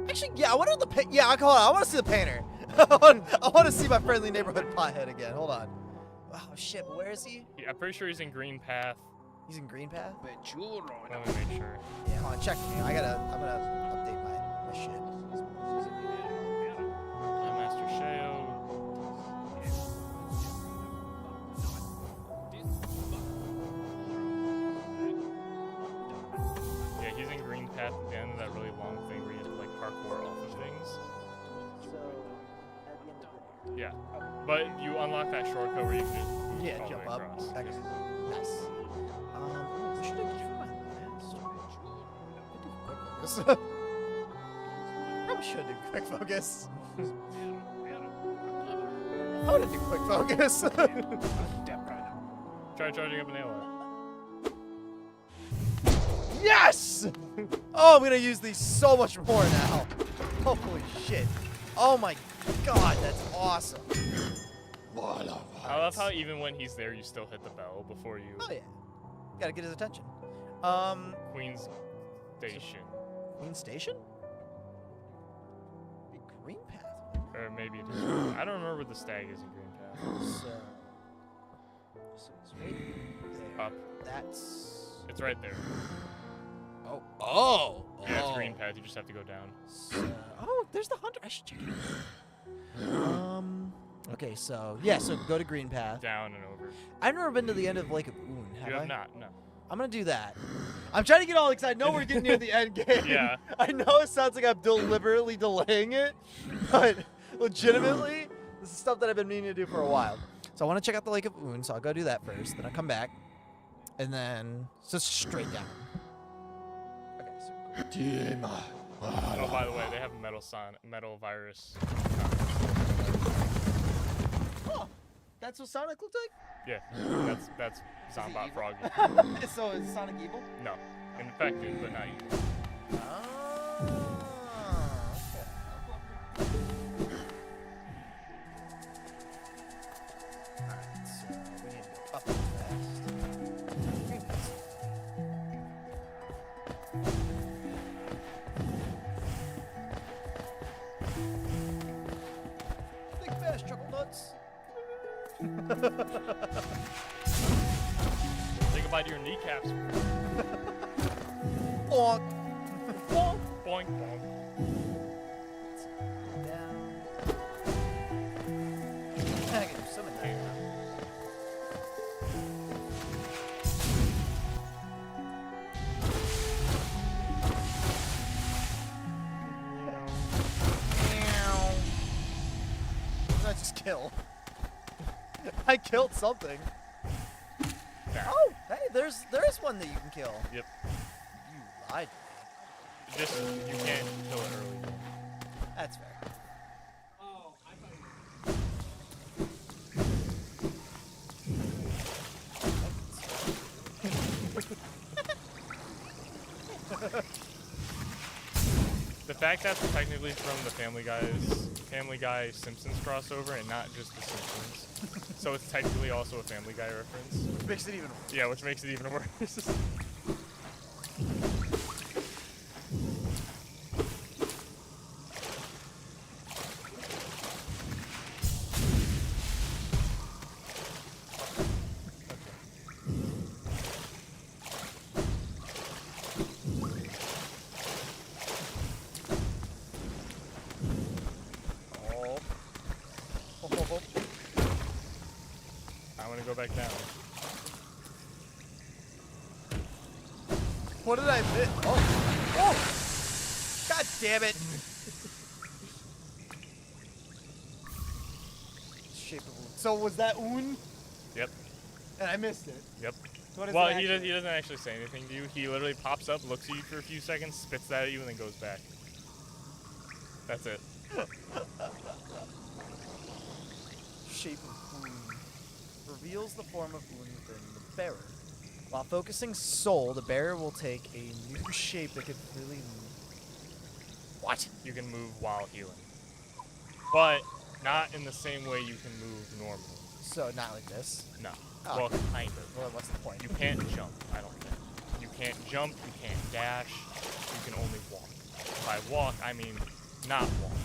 Actually, yeah, I wonder the hold on. I want to see the painter. I want to see my friendly neighborhood pothead again. Hold on. Oh shit, but where is he? Yeah, I'm pretty sure he's in Green Path. He's in Green Path. Let me make sure. Yeah, hold on, check me. I'm gonna update my shit. Master Sheo. Yeah, he's in Green Path at the end of that really long thing where you have to like parkour off of things. Yeah, but you unlock that shortcut where you can just all the Jump way up. across. Okay. Nice. What should I get for my last? Probably should do quick focus. I want to do quick focus. Try charging up an AOE. Yes! Oh, I'm gonna use these so much more now. Holy shit. Oh my god, that's awesome. I love how even when he's there, you still hit the bell before you. Oh yeah. Gotta get his attention. Queen's Station. Queen Station? Be Green Path. Or maybe it is. I don't remember where the stag is in Green Path. So it's right there. Up. That's. It's right there. Oh. Yeah, it's Green Path. You just have to go down. So, oh, there's the hunter. I should check it out. Okay, so yeah, so go to Green Path. Down and over. I've never been to the end of Lake of Oon. You I? have not, no. I'm gonna do that. I'm trying to get all excited. I know we're getting near the end game. Yeah. I know it sounds like I'm deliberately delaying it, but legitimately, this is stuff that I've been meaning to do for a while. So I want to check out the Lake of Un, so I'll go do that first. Then I'll come back, and then just straight down. Okay. So Oh, by the way, they have a metal virus. oh, that's what Sonic looked like. Yeah, that's Zombot Froggy. So is Sonic evil? No, infected, but not evil. Okay. Alright, so we need to go up fast. Think fast, chuckle nuts. Say goodbye to your kneecaps. Bonk. Bonk, boink, bonk. Down. I can do some of that. What did I just kill? I killed something. There. Oh, hey, there is one that you can kill. Yep. You lied to me. Just you can't kill it early. That's fair. The fact that's technically from the Family Guy Simpsons crossover and not just the Simpsons, so it's technically also a Family Guy reference. Which makes it even Yeah, which makes it even worse. Oh. I'm gonna go back down. What did I miss? Oh. Oh. God damn it. Shape of Un. So was that Un? Yep. And I missed it. Yep. What is Well, it he actually? doesn't actually say anything to you. He literally pops up, looks at you for a few seconds, spits that at you, and then goes back. That's it. Shape of Un. Reveals the form of Un within the bearer. While focusing soul, the bearer will take a new shape that could really. What? You can move while healing, but not in the same way you can move normally. So not like this. No. Oh. Well, kind of. Well, what's the point? You can't jump, I don't think. You can't jump, you can't dash, you can only walk. By walk, I mean not walk.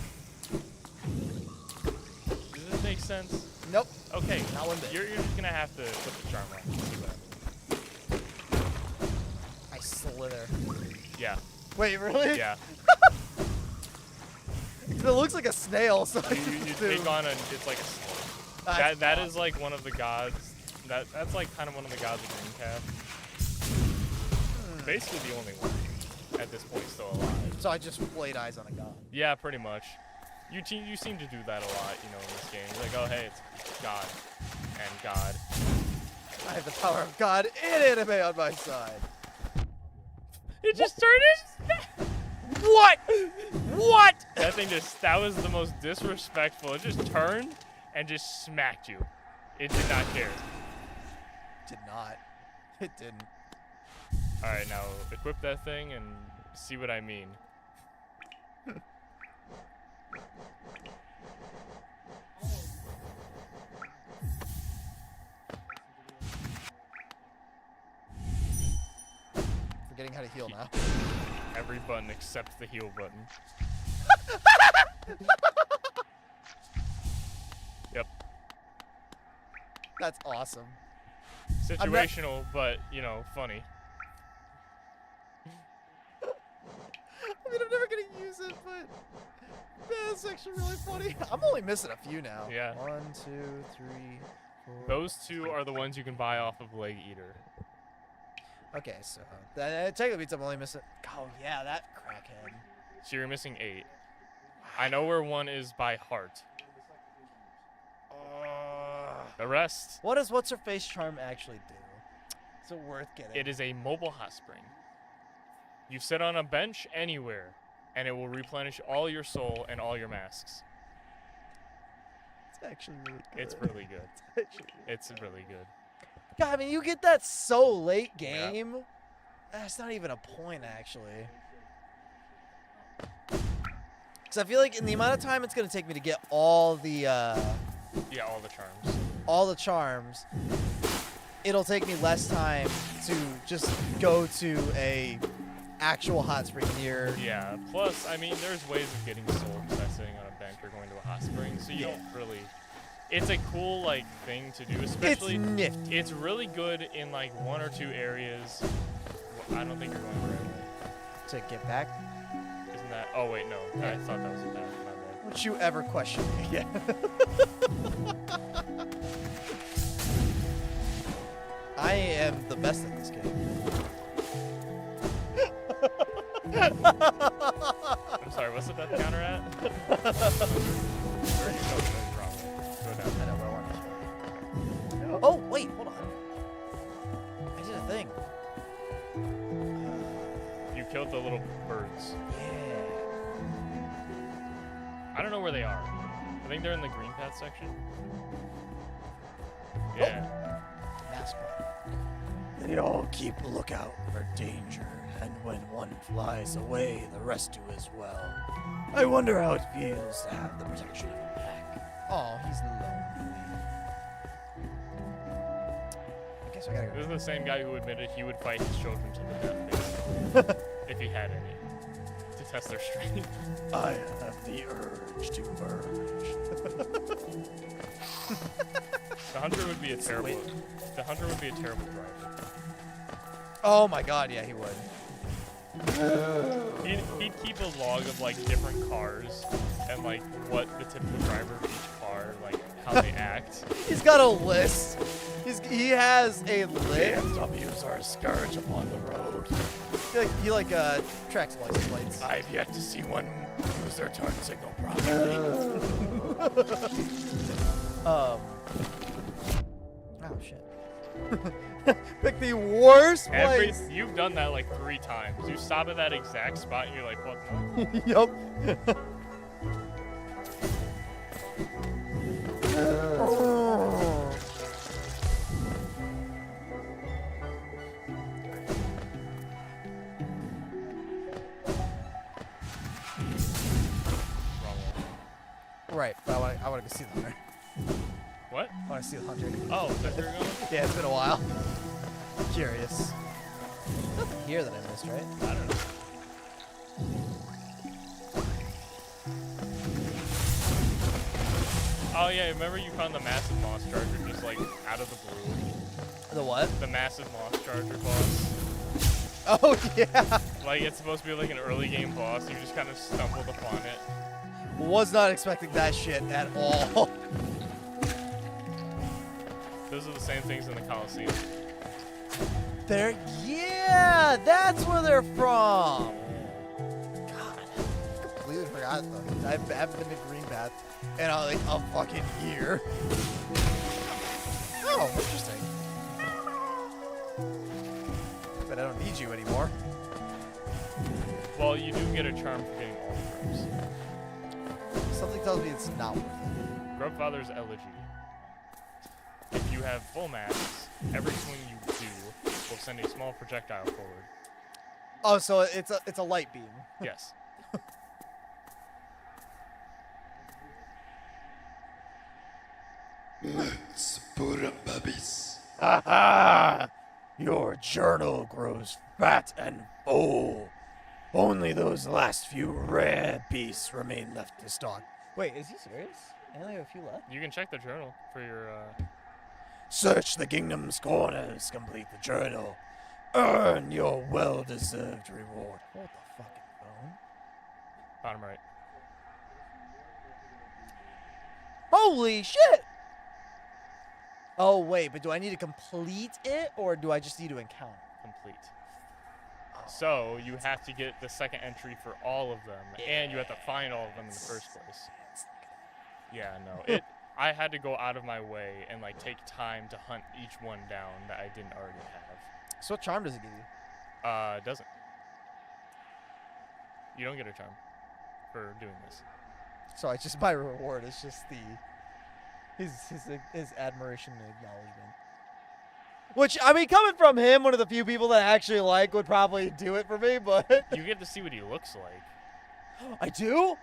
Does this make sense? Nope. Okay, Not one bit. you're just gonna have to put the charm on and see what I slither. I mean. Yeah, Wait, really? yeah. It looks like a snail, so I You just take do. on it's like a snake. That's That awesome. is like one of the gods. That's like kind of one of the gods of Greencap. Basically the only one at this point still alive. So I just laid eyes on a god. Yeah, pretty much. You seem to do that a lot, you know, in this game. You're like, oh hey, it's God and God. I have the power of God in anime on my side. It just turned it. What? What? That was the most disrespectful. It just turned and just smacked you. It did not care. Did not. It didn't. All right, now equip that thing and see what I mean. Forgetting how to heal now. Every button except the heal button. Yep. That's awesome. Situational, but, you know, funny. I mean, I'm never gonna use it, but man, that's actually really funny. I'm only missing a few now. Yeah. 1, 2, 3, 4. Those two are the ones you can buy off of Leg Eater. Okay, so that technically means I'm only missing. Oh yeah, that crackhead. So you're missing 8. I know where one is by heart. The rest, What does what's her face charm actually do? Is it worth getting? it is a mobile hot spring. You sit on a bench anywhere, and it will replenish all your soul and all your masks. It's actually really good. It's really good. Actually, It's really good. God, I mean, you get that so late Yeah. game. That's not even a point, actually. Because I feel like in the amount of time it's gonna take me to get all the Yeah, all the charms. it'll take me less time to just go to a actual hot spring near. Yeah, plus, I mean, there's ways of getting soul by sitting on a bench or going to a hot spring, so you don't really... It's a cool, like, thing to do, especially... It's nifty. It's really good in, like, 1 or 2 areas. Well, I don't think you're going the right way. To get back. Isn't that... Oh, wait, no. I thought that was a bad. My bad. Don't you ever question me again. I am the best at this game. I'm sorry, what's the death counter at? Go down. I know where I want to. Oh, wait, hold on. I did a thing. You killed the little birds. Yeah. I don't know where they are. I think they're in the green path section. Yeah. Mask one. They all keep a lookout for danger, and when one flies away, the rest do as well. I wonder how it feels to have the protection of a pack. Oh, he's lonely. I guess I gotta This go. is the same guy who admitted he would fight his children to the death, basically, if he had any, to test their strength. I have the urge to merge. The hunter would be a terrible. The hunter would be a terrible driver. Oh my god, yeah, he would. He'd keep a log of like different cars and like what the typical driver of each car, like how they act. He's got a list. He has a list. BMWs are a scourge upon the road. He like tracks license plates. I've yet to see one use their turn signal properly. Oh shit. Pick the worst place. You've done that like 3 times. You stop at that exact spot and you're like, what the? Yup. Wrong one. Right, but I want to go see the hunter. What? I want to see the hunter. Oh, that's where you're going? Yeah, it's been a while. Curious. Nothing here that I missed, right? I don't know. Oh yeah, remember you found the massive moss charger just like out of the blue? The what? The massive moss charger boss. Oh yeah. Like it's supposed to be like an early game boss. You just kind of stumbled upon it. Was not expecting that shit at all. Those are the same things in the Coliseum. Yeah, that's where they're from. God, I completely forgot though. I haven't been to Green Path in like a fucking year. Oh, interesting. But I don't need you anymore. Well, you do get a charm for getting all the grubs. Something tells me it's not worth it. Grubfather's Elegy. If you have full masks, every swing you do will send a small projectile forward. Oh, so it's a light beam. Yes. Let's put up puppies. Ha! Your journal grows fat and full. Only those last few rare beasts remain left to stock. Wait, is he serious? I only have a few left. You can check the journal for your, Search the kingdom's corners, complete the journal. Earn your well-deserved reward. Hold the fucking phone. bottom right. Holy shit! Oh wait, but do I need to complete it or do I just need to encounter? complete. So you have to get the second entry for all of them, and you have to find all of them in the first place. Yeah, no. I had to go out of my way and like take time to hunt each one down that I didn't already have. So what charm does it give you? It doesn't. You don't get a charm for doing this. So it's just my reward. It's just his admiration and acknowledgement. Which, I mean, coming from him, one of the few people that I actually like would probably do it for me, but... You get to see what he looks like. I do?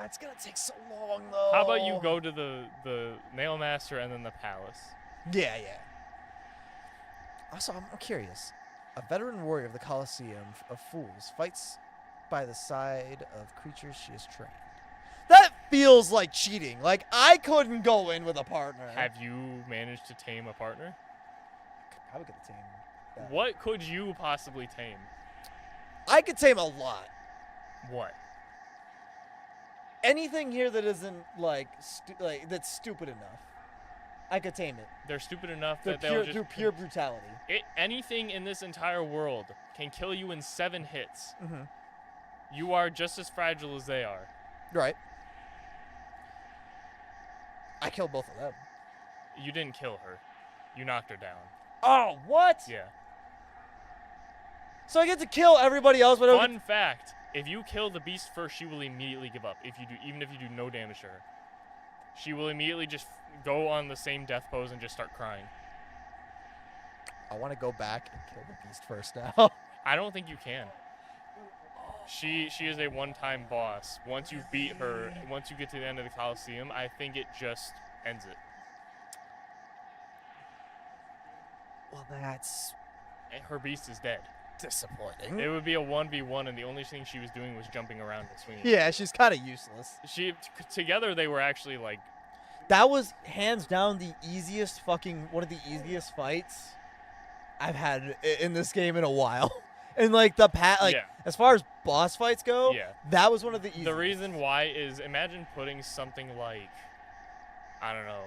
It's gonna take so long, though. How about you go to the Nail Master and then the Palace? Yeah. Also, I'm curious. A veteran warrior of the Colosseum of Fools fights by the side of creatures she has trained. That feels like cheating. Like, I couldn't go in with a partner. Have you managed to tame a partner? I would get a tame. that. What could you possibly tame? I could tame a lot. What? Anything here that isn't like that's stupid enough, I could tame it. They're stupid enough Through that they'll just through pure brutality. anything in this entire world can kill you in 7 hits. Mm-hmm. You are just as fragile as they are. Right. I killed both of them. You didn't kill her. You knocked her down. Oh, what? Yeah. So I get to kill everybody else, but I don't Fun fact: if you kill the beast first, she will immediately give up. Even if you do no damage to her, she will immediately just go on the same death pose and just start crying. I want to go back and kill the beast first now. I don't think you can. She is a one-time boss. Once you beat her, once you get to the end of the Colosseum, I think it just ends it. Well, that's And her beast is dead. disappointing. It would be a 1v1, and the only thing she was doing was jumping around and swinging. Yeah, she's kind of useless. Together they were actually like, That was hands down the easiest one of the easiest fights I've had in this game in a while. And like Yeah. as far as boss fights go, Yeah. that was one of the easiest. the reason why is imagine putting something like, I don't know,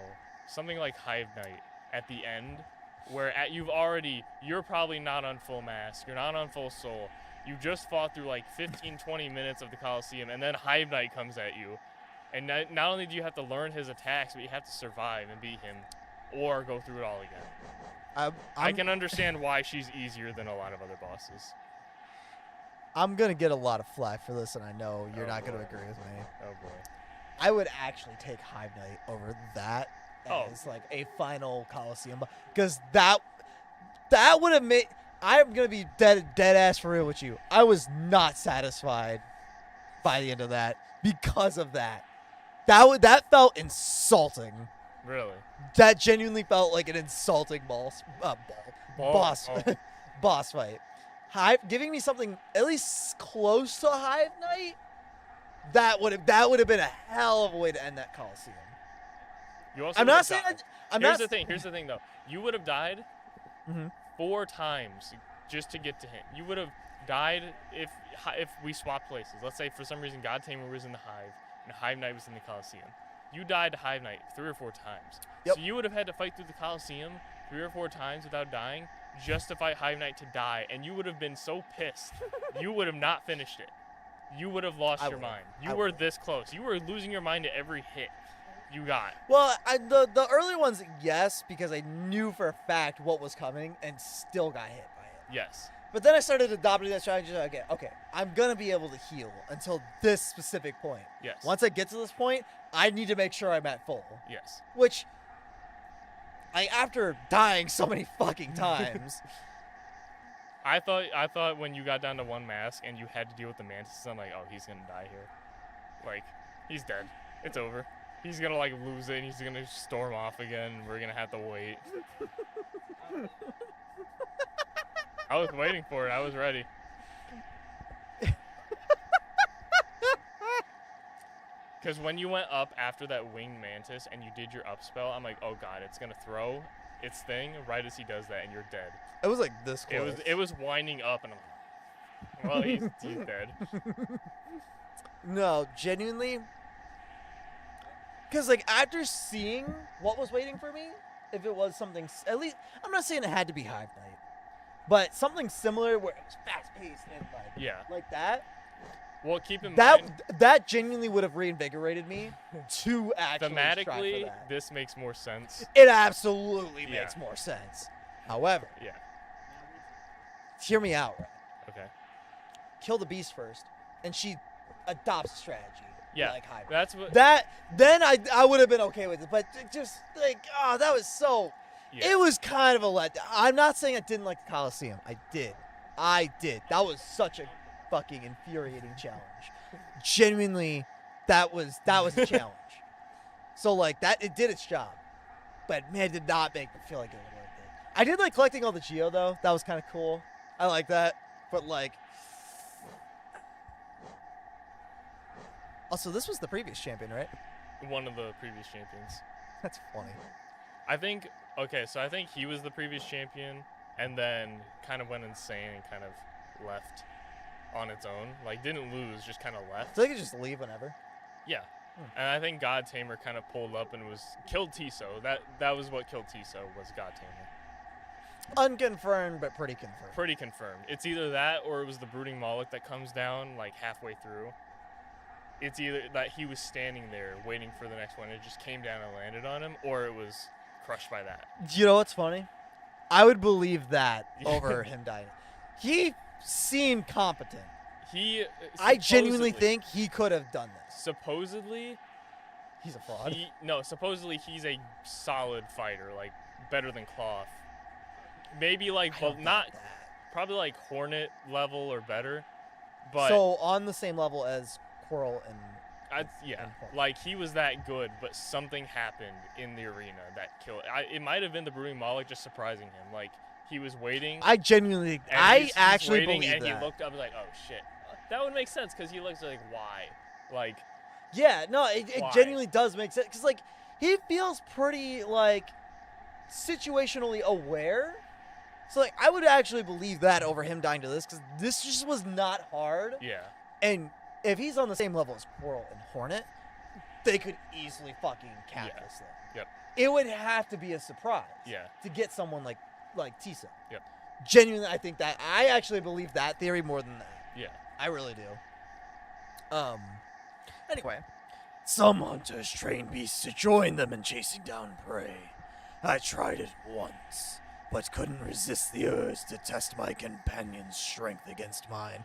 something like Hive Knight at the end, where you're probably not on full mask, you're not on full soul, you just fought through like 15-20 minutes of the Colosseum, and then Hive Knight comes at you, and not only do you have to learn his attacks, but you have to survive and beat him, or go through it all again. I can understand why she's easier than a lot of other bosses. I'm gonna get a lot of flack for this, and I know you're Oh, not gonna boy. agree with me. Oh boy. I would actually take Hive Knight over that Oh. as like a final Coliseum, because that would have made. I'm gonna be dead ass for real with you. I was not satisfied by the end of that because of that. That felt insulting. Really? That genuinely felt like an insulting boss Oh. boss fight. Giving me something at least close to Hive Knight. That would have been a hell of a way to end that Coliseum. You also I'm not would've saying died. I'm Here's not. Here's the thing, though. You would have died Mhm. 4 times just to get to him. You would have died if we swapped places. Let's say for some reason God Tamer was in the Hive and Hive Knight was in the Coliseum. You died to Hive Knight 3 or 4 times. Yep. So you would have had to fight through the Coliseum 3 or 4 times without dying just to fight Hive Knight to die, and you would have been so pissed. You would have not finished it. You would have lost I your would've. mind. I You were would've. this close. You were losing your mind to every hit you got. Well, the early ones, yes, because I knew for a fact what was coming and still got hit by it. Yes. But then I started adopting that strategy. Okay, I'm gonna be able to heal until this specific point. Yes. Once I get to this point, I need to make sure I'm at full. Yes. Which, after dying so many fucking times, I thought when you got down to 1 mask and you had to deal with the mantis, I'm like, oh, he's gonna die here. Like, he's dead. It's over. He's gonna like lose it and he's gonna storm off again and we're gonna have to wait. I was waiting for it. I was ready. Because when you went up after that winged mantis and you did your up spell, I'm like, oh god, it's gonna throw its thing right as he does that and you're dead. it was like this close. It was winding up and I'm like, well, he's dead. No, genuinely. Because, like, after seeing what was waiting for me, if it was something, at least, I'm not saying it had to be Hive Knight. but something similar where it was fast paced and Yeah. like that. Well, keep in That mind, that genuinely would have reinvigorated me to actually strive for thematically, that. this makes more sense. It absolutely Yeah. makes more sense. However, Yeah. hear me out. Right? Okay. Kill the beast first, and she adopts a strategy. Yeah. Like hybrid. That's what. That then I would have been okay with it, but just like that was so. Yeah. It was kind of a letdown. I'm not saying I didn't like the Coliseum. I did. That was such a fucking infuriating challenge. Genuinely, that was a challenge. So like that, it did its job, but man, it did not make me feel like it was worth it. I did like collecting all the Geo though. That was kind of cool. I like that, but like. Also, this was the previous champion, right? One of the previous champions. That's funny. I think. Okay, so I think he was the previous champion, and then kind of went insane and kind of left on its own. Like didn't lose, just kind of left. So they could just leave whenever. Yeah. And I think God Tamer kind of pulled up and killed Tiso. That was what killed Tiso, was God Tamer. Unconfirmed, but pretty confirmed. Pretty confirmed. It's either that or it was the Brooding Moloch that comes down like halfway through. It's either that he was standing there waiting for the next one, it just came down and landed on him, or it was crushed by that. You know what's funny? I would believe that over him dying. He seemed competent. I genuinely supposedly- think he could have done this. Supposedly, He's a fraud. supposedly he's a solid fighter, like better than Cloth. Maybe like, I well, don't not think that. probably like Hornet level or better, but So on the same level as Quirrell and yeah, and Hornet. like he was that good, but something happened in the arena that killed. It might have been the Brooding Moloch just surprising him. Like he was waiting. I genuinely, and I he's actually waiting, believe and that. he looked up and was like, oh shit, that would make sense because he looks like why, like Yeah, no, it Why? genuinely does make sense because like he feels pretty like situationally aware. So like I would actually believe that over him dying to this because this just was not hard. yeah, And if he's on the same level as Quirrell and Hornet, they could easily fucking cap Yeah. this thing. Yep. It would have to be a surprise. Yeah. To get someone like Tisa. Yep. Genuinely, I think that I actually believe that theory more than that. yeah. I really do. Anyway. Some hunters train beasts to join them in chasing down prey. I tried it once, but couldn't resist the urge to test my companion's strength against mine.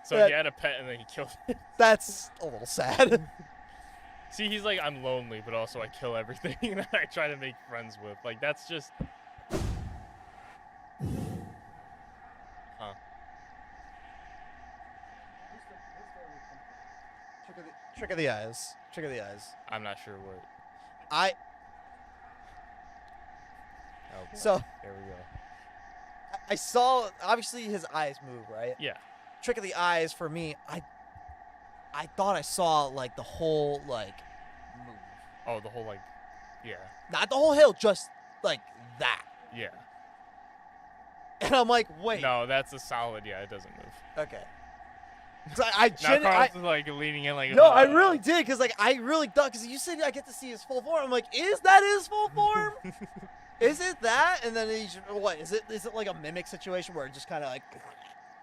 So That- he had a pet and then he killed it. That's a little sad. See, he's like, I'm lonely, but also I kill everything that I try to make friends with. Like, that's just. Huh. Trick of the eyes. Trick of the eyes. I'm not sure what. I Oh, boy. so There we go. I saw obviously his eyes move, right? Yeah. Trick of the eyes for me, I thought I saw like the whole like move. Oh, the whole, like. Yeah. Not the whole hill, just like that. Yeah. And I'm like, wait. No, that's a solid. Yeah, it doesn't move. Okay. So I Now Carl's like leaning in like. no, I really did, because like I really thought, because you said I get to see his full form. I'm like, is that his full form? Is it that? And then he's what? Is it like a mimic situation where it just kind of like,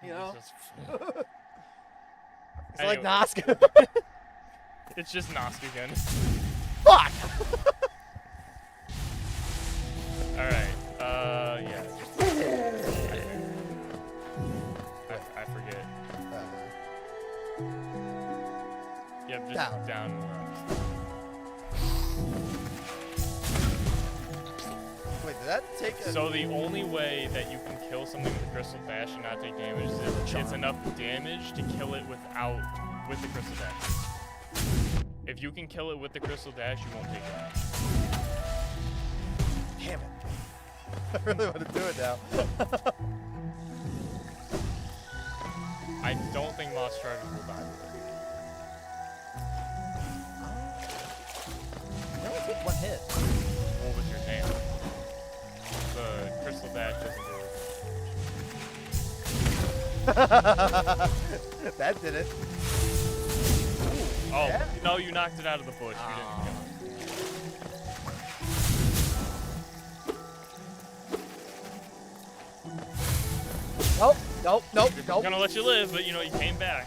you know? It's like Anyway. Nazca. It's just Nosk again. Fuck. All right. Yeah. I forget. Yep, just down. Wait, did that take a... So the only way that you can kill something with a Crystal Dash and not take damage is if it's enough damage to kill it with the Crystal Dash. If you can kill it with the Crystal Dash, you won't take damage. Damn it. I really want to do it now. I don't think Moss Charger will die with it. You only took one hit. Well, with your name. The Crystal Dash doesn't do it. That did it. Oh, Yeah. no, you knocked it out of the bush. You didn't kill it. Nope, nope, nope, We're nope. gonna let you live, but you know, you came back.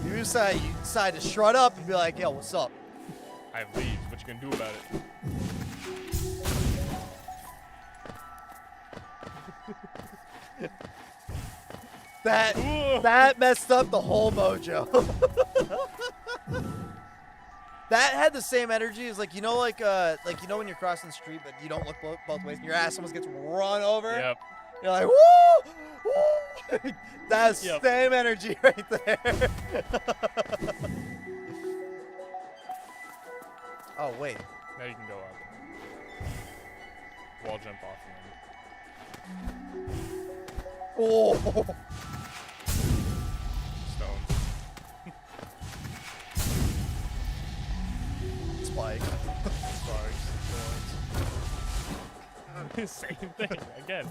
You decide to strut up and be like, yo, what's up? I have leaves. What you gonna do about it? That messed up the whole mojo. That had the same energy as like you know when you're crossing the street but you don't look both ways and your ass almost gets run over. Yep. You're like woo, woo. That's Yep. same energy right there. Oh wait. Now you can go up. Wall jump off and Oh. then stone. Spike. Sparks. Same thing again.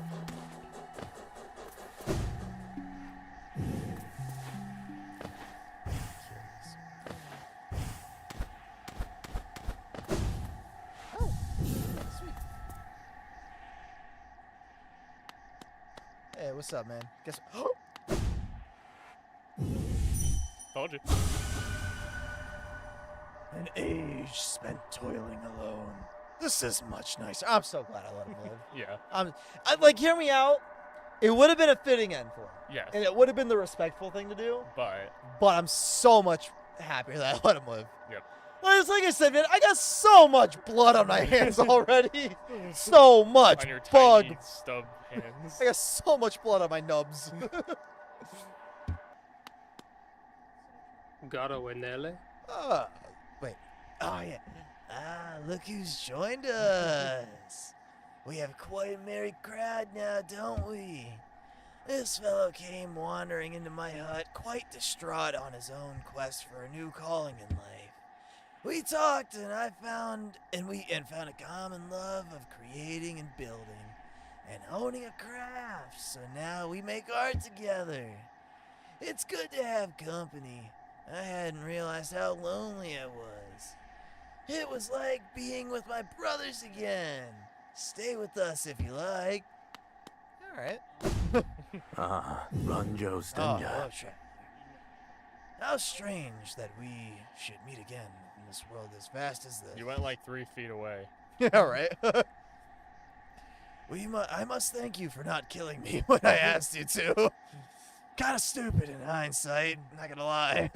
Hey, what's up, man? Guess. Told you. An age spent toiling alone. This is much nicer. I'm so glad I let him live. Yeah. Like, hear me out. It would have been a fitting end for him, Yes. and it would have been the respectful thing to do. But But I'm so much happier that I let him live. yep. Like I said, man, I got so much blood on my hands already. So much On your bug. tiny stub hands. I got so much blood on my nubs. Gotta Wenele? Wait. Oh, yeah. Look who's joined us. We have quite a merry crowd now, don't we? This fellow came wandering into my hut, quite distraught on his own quest for a new calling in life. We talked, and found a common love of creating and building, and owning a craft. So now we make art together. It's good to have company. I hadn't realized how lonely I was. It was like being with my brothers again. Stay with us if you like. All right. Ranjo Oh, Stenja. hello, traveler. How strange that we should meet again in this world as vast as this. You went like 3 feet away. Yeah, right. I must thank you for not killing me when I asked you to. Kind of stupid in hindsight, not gonna lie.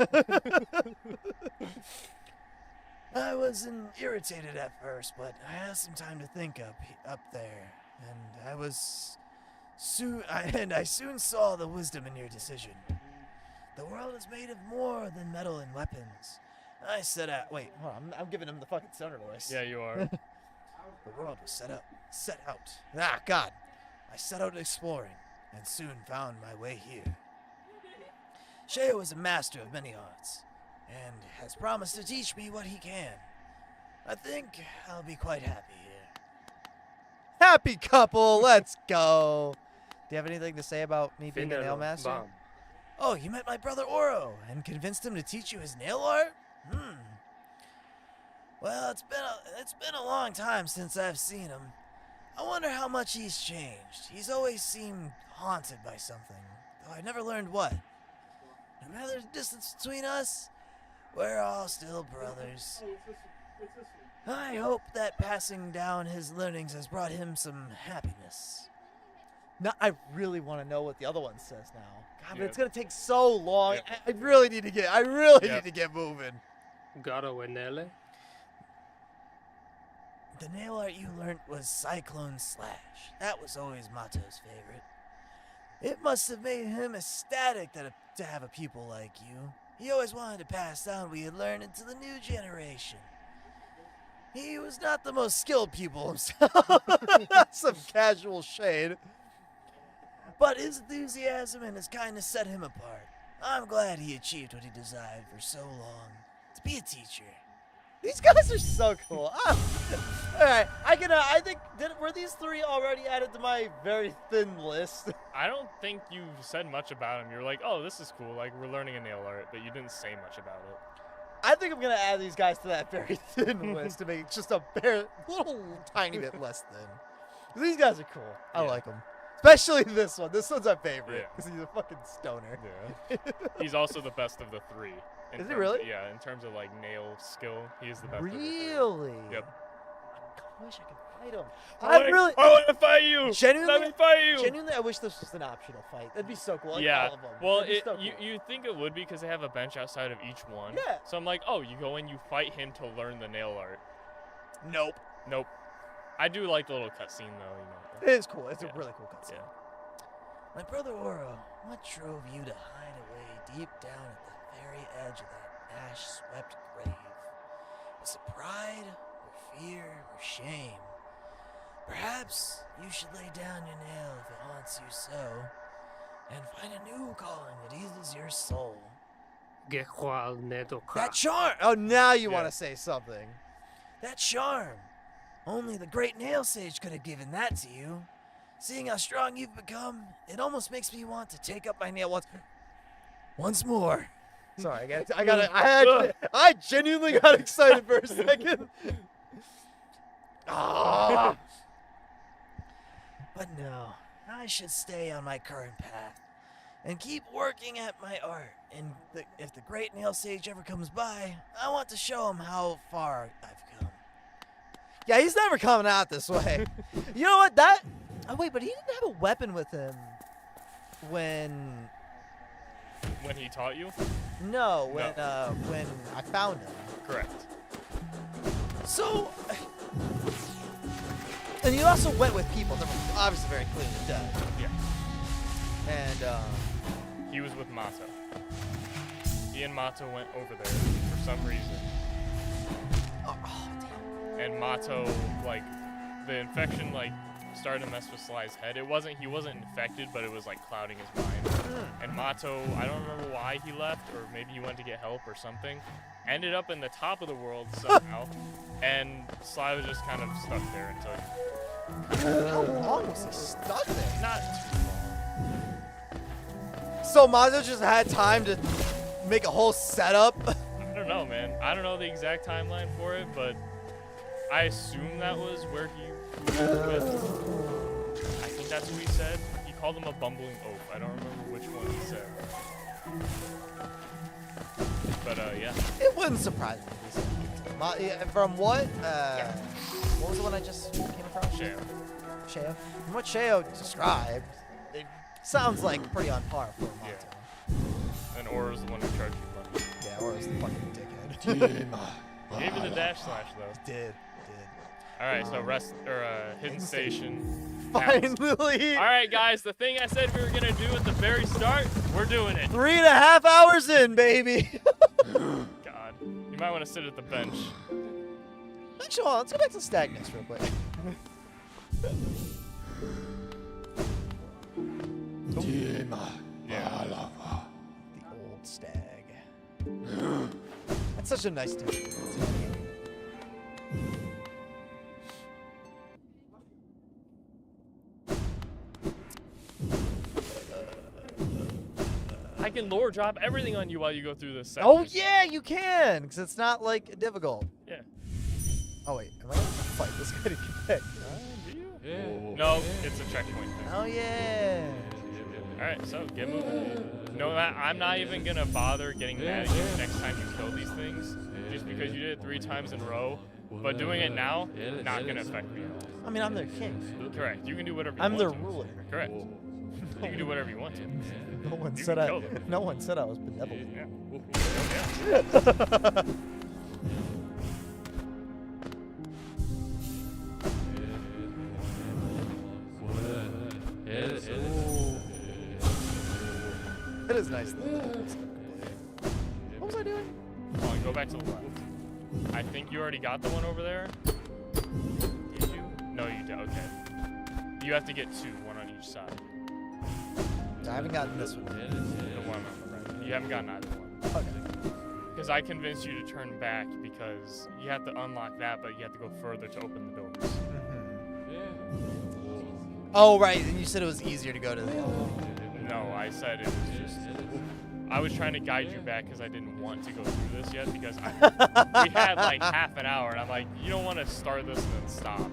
I wasn't irritated at first, but I had some time to think up there, and I soon saw the wisdom in your decision. The world is made of more than metal and weapons. I set out. Wait, Hold on, I'm giving him the fucking stoner voice. Yeah, you are. the world was set out. Ah, God. I set out exploring, and soon found my way here. Sheo is a master of many arts, and has promised to teach me what he can. I think I'll be quite happy here. Happy couple. Let's go. Do you have anything to say about me being a nail Finero, master? Bam. Oh, you met my brother Oro, and convinced him to teach you his nail art? Well, it's been a long time since I've seen him. I wonder how much he's changed. He's always seemed haunted by something, though I never learned what. No matter the distance between us, we're all still brothers. I hope that passing down his learnings has brought him some happiness. No, I really want to know what the other one says now. God, but Yep. it's gonna take so long. Yep. I really need to get. I really Yep. need to get moving. Gotta Wenele? The nail art you learnt was Cyclone Slash. That was always Mato's favorite. It must have made him ecstatic to have a pupil like you. He always wanted to pass down what he had learned into the new generation. He was not the most skilled pupil himself. Some casual shade. But his enthusiasm and his kindness set him apart. I'm glad he achieved what he desired for so long. To be a teacher. These guys are so cool. All right, I think were these 3 already added to my very thin list? I don't think you said much about him. You were like, oh, this is cool. Like, we're learning a nail art, but you didn't say much about it. I think I'm gonna add these guys to that very thin list to make it just a little tiny bit less thin. These guys are cool. I Yeah. like them. Especially this one. This one's my favorite Yeah. because he's a fucking stoner. Yeah. He's also the best of the three. Is he really? Yeah, in terms of like nail skill, he is the best. Of the three. Really? Yep. I wish I could fight him. I want to fight you. Genuinely- Let me fight you. Genuinely, I wish this was an optional fight. That'd be so cool. Like Yeah. all of them. Well, That'd be so you cool. you think it would be because they have a bench outside of each one. Yeah. So I'm like, oh, you go in, you fight him to learn the nail art. Nope. Nope. I do like the little cutscene though. It is cool. It's Yeah. a really cool cutscene. Yeah. My brother Oro, what drove you to hide away deep down at the very edge of that ash-swept grave? Was it pride, or fear, or shame? Perhaps you should lay down your nail if it haunts you so, and find a new calling that eases your soul. That charm! Oh, now you Yeah. want to say something. That charm! Only the great nail sage could have given that to you. Seeing how strong you've become, it almost makes me want to take up my nail once more. Sorry, I genuinely got excited for a second. Ah. But no, I should stay on my current path and keep working at my art. And if the great nail sage ever comes by, I want to show him how far I've come. Yeah, he's never coming out this way. You know what? Oh wait, but he didn't have a weapon with him when When he taught you? when I found him. Correct. So, and you also went with people that were obviously very clearly dead. Yeah. And He was with Mato. He and Mato went over there for some reason. oh damn. And Mato, like, the infection, like, started to mess with Sly's head. He wasn't infected, but it was, like, clouding his mind. And Mato, I don't remember why he left, or maybe he went to get help or something, ended up in the top of the world somehow, and Sly was just kind of stuck there until How long was he stuck there? not too long. So Mazo just had time to make a whole setup. I don't know, man. I don't know the exact timeline for it, but I assume that was where he was with. I think that's what he said. He called him a bumbling oaf. I don't remember which one he said. But yeah. It wouldn't surprise me. if he said yeah, from what was the one I just came across? Shale. Sheo. From what Sheo described, it sounds like pretty on par for Mato. Yeah. And Aura's the one who charged you money. Yeah, or is the fucking dickhead. Gave you the dash slash though. Did. All right, so hidden station. Finally. All right, guys, the thing I said we were gonna do at the very start, we're doing it. 3.5 hours in, baby. God, you might want to sit at the bench. Actually, hold on, let's go back to Stagnus real quick. Yeah. The old stag. That's such a nice touch. I can lore drop everything on you while you go through this section. Oh yeah, you can, because it's not like difficult. Yeah. Oh wait, am I gonna fight this guy to get back? Do you? No, it's a checkpoint thing. Oh yeah. All right, so get moving. No, I'm not even gonna bother getting mad at you next time you kill these things, just because you did it 3 times in a row. But doing it now, not gonna affect me at all. I mean, I'm their king. Correct. You can do whatever you I'm want their to. ruler. Correct. You can do whatever you want to. No one You said can I. kill them. No one said I was benevolent. Yeah. Yeah. It is nice though. What was I doing? Come on, go back to the left. I think you already got the one over there. Did you? No, you did. Okay. You have to get 2, one on each side. I haven't gotten this one. The one on the right. You haven't gotten either one. Okay. Because I convinced you to turn back because you have to unlock that, but you have to go further to open the doors. Oh right, and you said it was easier to go to the other one. No, I said it was just. I was trying to guide you back because I didn't want to go through this yet because we had like half an hour, and I'm like, you don't want to start this and then stop.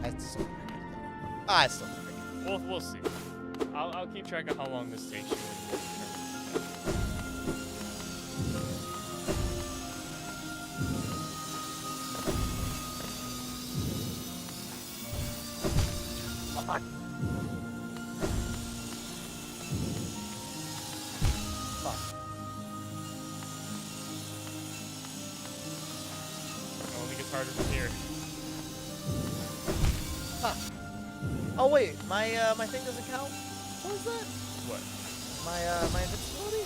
I It's so freaking. I still think. We'll see. I'll keep track of how long this takes you. Fuck. Fuck. It only gets harder from here. Huh. Oh wait, my thing doesn't count. What is that? What? My invincibility?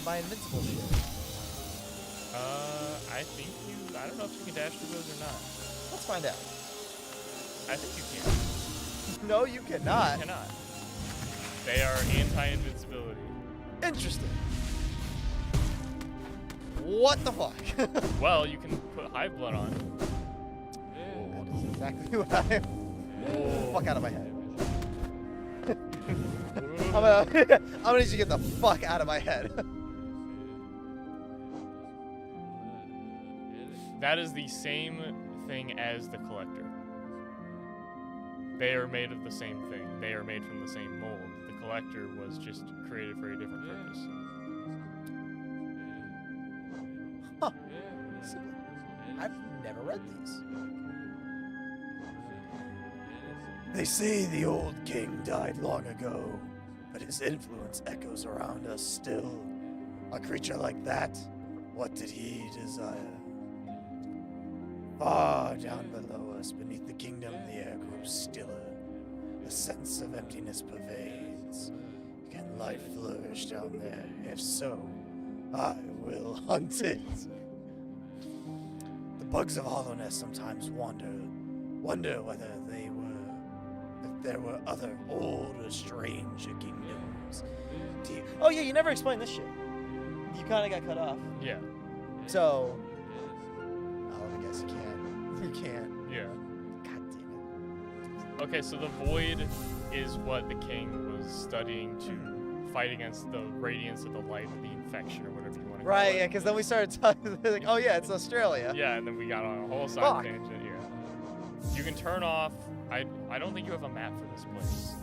My invincible shit. I think I don't know if you can dash through those or not. Let's find out. I think you can. No, you cannot. You cannot. They are anti-invincibility. Interesting. What the fuck? Well, you can put Hive Blood on. That is exactly what I. Fuck out of my head. I'm gonna need you to get the fuck out of my head. That is the same thing as the Collector. They are made of the same thing. They are made from the same mold. The Collector was just created for a different purpose. Huh. I've never read these. They say the old king died long ago, but his influence echoes around us still. A creature like that, what did he desire? Far down below us, beneath the kingdom, the air grows stiller. A sense of emptiness pervades. Can life flourish down there? If so, I will hunt it. The bugs of Hollowness sometimes wonder whether if there were other older, stranger kingdoms. Oh yeah, you never explained this shit. You kind of got cut off. Yeah. So, oh, I guess you can't. You can't. Yeah. God damn it. Okay, so the Void is what the king was studying to fight against the radiance of the light of the infection or whatever you want to call Right, it. yeah, because then we started talking, like, oh yeah, it's Australia. Yeah, and then we got on a whole side Fuck. tangent. Yeah. You can turn off. I don't think you have a map for this place.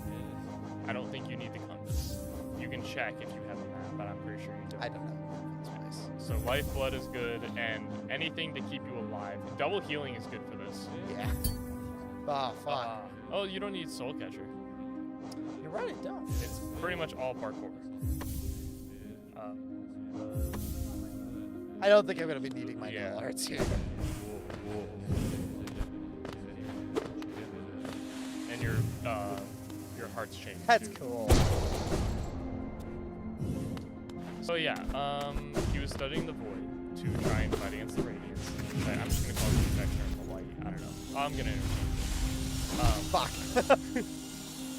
I don't think you need the compass. You can check if you have a map, but I'm pretty sure you don't. I don't know this place. So lifeblood is good, and anything to keep you alive. Double healing is good for this. Yeah. Oh, fuck. Oh, you don't need soul catcher. You're right, it don't. It's pretty much all parkour. I don't think I'm going to be needing my Yeah. nail arts here. And your heart's changed. That's too. cool. So yeah, he was studying the Void to try and fight against the Radiance. I'm just gonna call it the infection or the light. I don't know. I'm gonna interchange it. Fuck.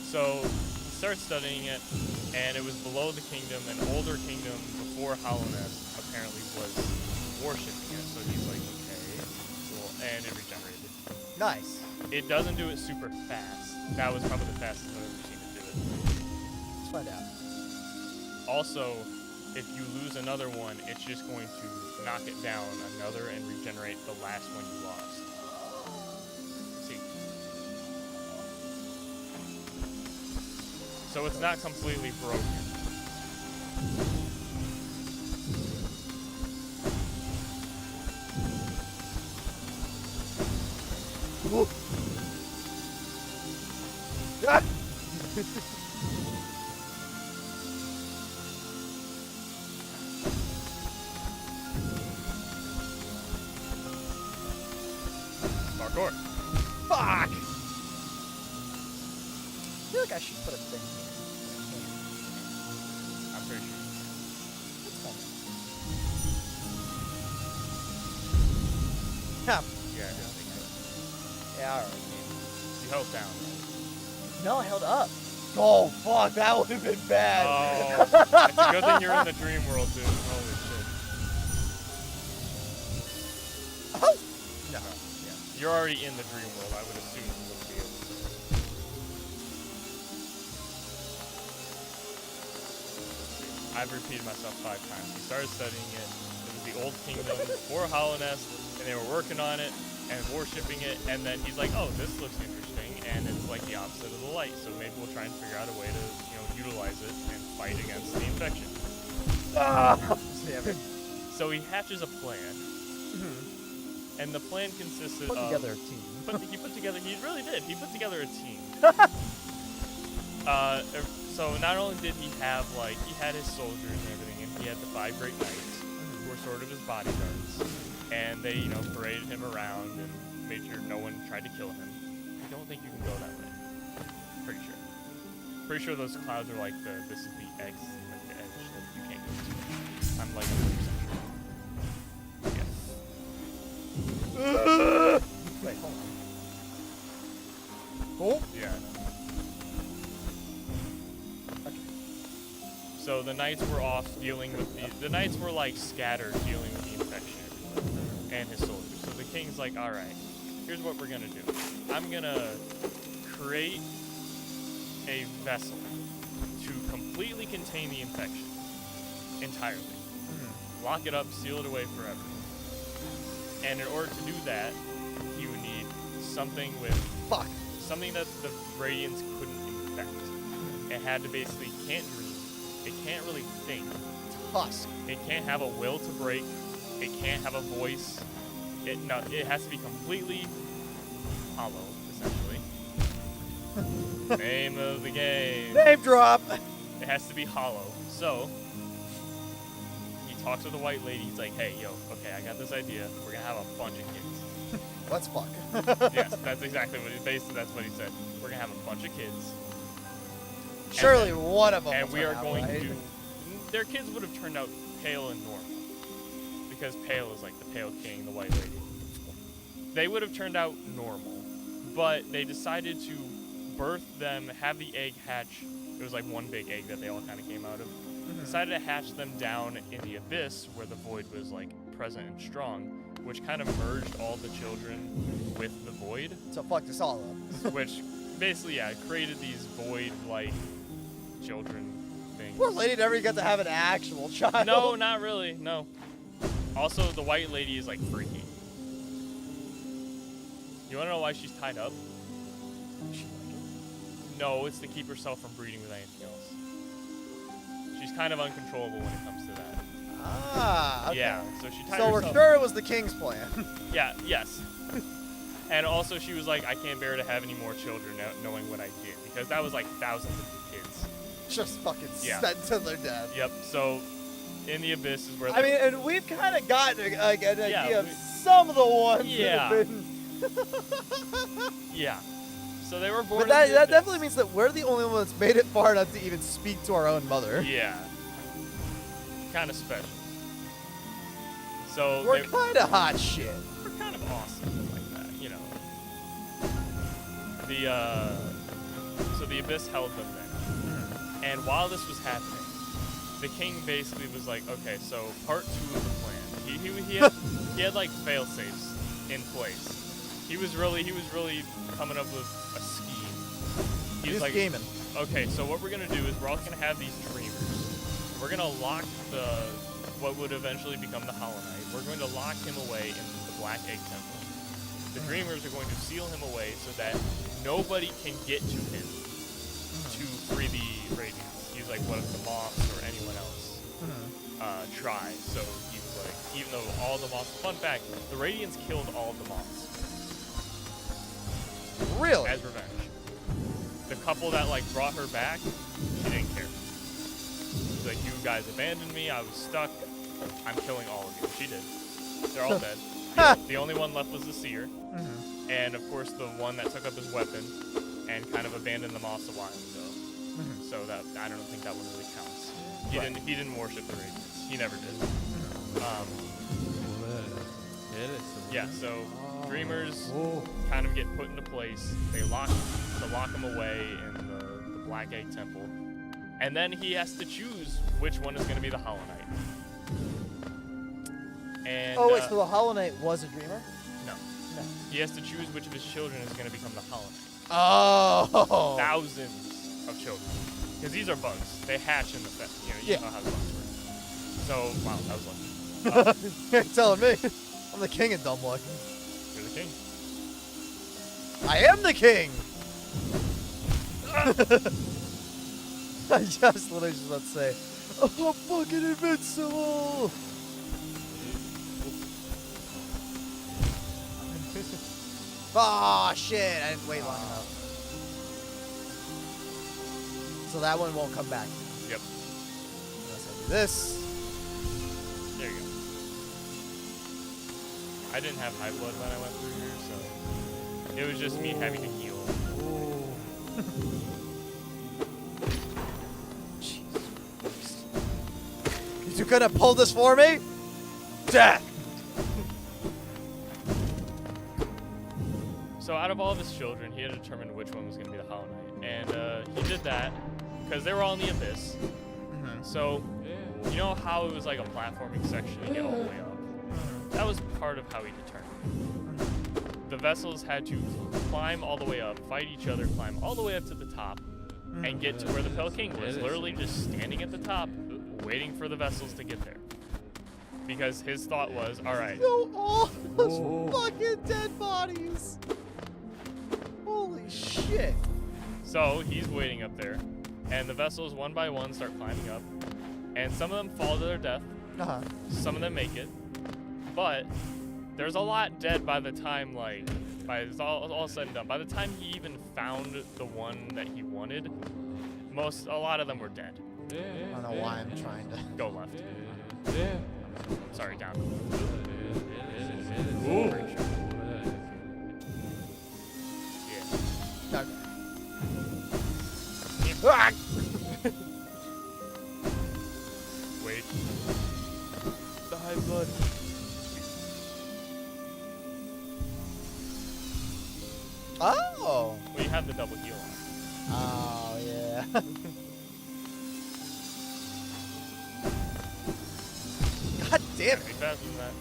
So he started studying it, and it was below the kingdom. An older kingdom before Hallownest apparently was worshipping it. So he's like, okay, cool, and it regenerated. Nice. It doesn't do it super fast. That was probably the fastest I've ever seen it do it. Let's find out. Also, if you lose another one, it's just going to knock it down another and regenerate the last one you lost. See? So it's not completely broken. Whoa. Ah! Parkour. Fuck! I feel like I should put a thing here. I'm pretty sure. That's fine. Yeah. Yeah, I don't think so. Yeah, alright. You held down. No, I held up. Oh, fuck, that would have been bad. Oh, it's a good thing you're in the dream world, dude. Holy shit. Oh! No. Yeah. You're already in the dream world. I would assume you wouldn't be able to. I've repeated myself 5 times. He started studying it. It was was the old kingdom for Hallownest, and they were working on it and worshipping it. And then he's like, "Oh, this looks interesting," and it's like the opposite of the light. So maybe we'll try and figure out a way to, utilize it and fight against the infection. Damn it. So he hatches a plan, and the plan consisted Put of together a team. He really did. He put together a team. So not only did he have he had his soldiers and everything, and he had the 5 great knights who were sort of his bodyguards, and they paraded him around and made sure no one tried to kill him. I don't think you can go that way. Pretty sure those clouds are like this is the X, like the edge that you can't go to. I'm like 100% sure. Yeah. Wait, hold on. Oh. Yeah. So the knights were off dealing with the knights were scattered dealing with the infection and his soldiers. So the king's like, all right, here's what we're gonna do. I'm gonna create a vessel to completely contain the infection entirely. Lock it up, seal it away forever. And in order to do that, he would need something something that the Radiants couldn't infect. It had to basically can't really think. Tusk. It can't have a will to break. It can't have a voice. It has to be completely hollow, essentially. Name of the game. Name drop. It has to be hollow. So he talks with the white lady. He's like, "Hey, okay, I got this idea. We're gonna have a bunch of kids." Let's fuck. Yes, that's exactly what that's what he said. We're gonna have a bunch of kids. Surely one of them. And we are going right? to. Their kids would have turned out pale and normal, because pale is like the pale king, the white lady. They would have turned out normal, but they decided to birth them, have the egg hatch. It was like one big egg that they all kind of came out of. Decided to hatch them down in the abyss where the void was present and strong, which kind of merged all the children with the void, So fuck this all up. which basically created these void-like children things. Poor lady never got to have an actual child. No, not really. No. Also, the white lady is freaky. You wanna know why she's tied up? No, it's to keep herself from breeding with anything else. She's kind of uncontrollable when it comes to that. Ah. Okay. Yeah, so she tied So we're herself. sure it was the king's plan. Yeah, yes. And also she was like, I can't bear to have any more children knowing what I did, because that was thousands of kids. Just fucking Yeah. sent to their death. Yep, so in the abyss is where I mean, and we've kind of gotten an idea of we- some of the ones Yeah. that have been. yeah. So they were born But in the that abyss. definitely means that we're the only one that's made it far enough to even speak to our own mother. Yeah. Kind of special. So We're they- kind of hot shit. We're kind of awesome like that, So the abyss held them there. And while this was happening, the king basically was like, okay, so part 2 of the plan. He had fail safes in place. He was really coming up with a scheme. He was He's gaming. okay, so what we're gonna do is we're all gonna have these dreamers. We're gonna lock what would eventually become the Hollow Knight. We're going to lock him away in the Black Egg Temple. The dreamers are going to seal him away so that nobody can get to him to free the Radiants. He's like, what if the Moths or anyone else try? So he was like, even though all the Moths, fun fact, the Radiants killed all of the Moths Really? as revenge. The couple that brought her back, she didn't care. She's like, you guys abandoned me, I was stuck, I'm killing all of you. She did. They're all dead. The only one left was the Seer. And of course the one that took up his weapon and kind of abandoned the Moths a while ago. So that, I don't think that one really counts. He didn't worship the Radiants. He never did. Yeah, so Dreamers kind of get put into place. They lock him away in the Black Egg Temple. And then he has to choose which one is going to be the Hollow Knight. And, Oh wait, so the Hollow Knight was a dreamer? no. No. He has to choose which of his children is going to become the Hollow Knight. Oh. Thousands of children. Because these are bugs. They hatch in the you Yeah. know how the bugs work. So, wow, that was lucky. You ain't telling me. I'm the king of dumb luck. You're the king. I am the king. I just literally just about to say, I'm fucking invincible. Oh shit! I didn't wait long enough. So that one won't come back. Yep. Unless I do this. There you go. I didn't have high blood when I went through here, so it was just me having to heal. Jesus Christ. You couldn't pull this for me? Death! So out of all of his children, he had to determine which one was going to be the Hollow Knight, and he did that because they were all in the abyss. So you know how it was like a platforming section to get all the way up? That was part of how he determined. The vessels had to climb all the way up, fight each other, climb all the way up to the top, and get to where the Pale King was, literally just standing at the top, waiting for the vessels to get there. Because his thought was, all right, No, all those fucking dead bodies. Holy shit. so he's waiting up there, and the vessels one by one start climbing up, and some of them fall to their death, Uh-huh. some of them make it, but there's a lot dead by the time, like, by it's all said and done. By the time he even found the one that he wanted, a lot of them were dead. I don't know why I'm trying to. Go left. Sorry, down. Ooh. Yeah. Okay. Ah! Wait. The high blood. Oh. Well, you have the double heal on. Oh, yeah. God damn Be it. faster than that.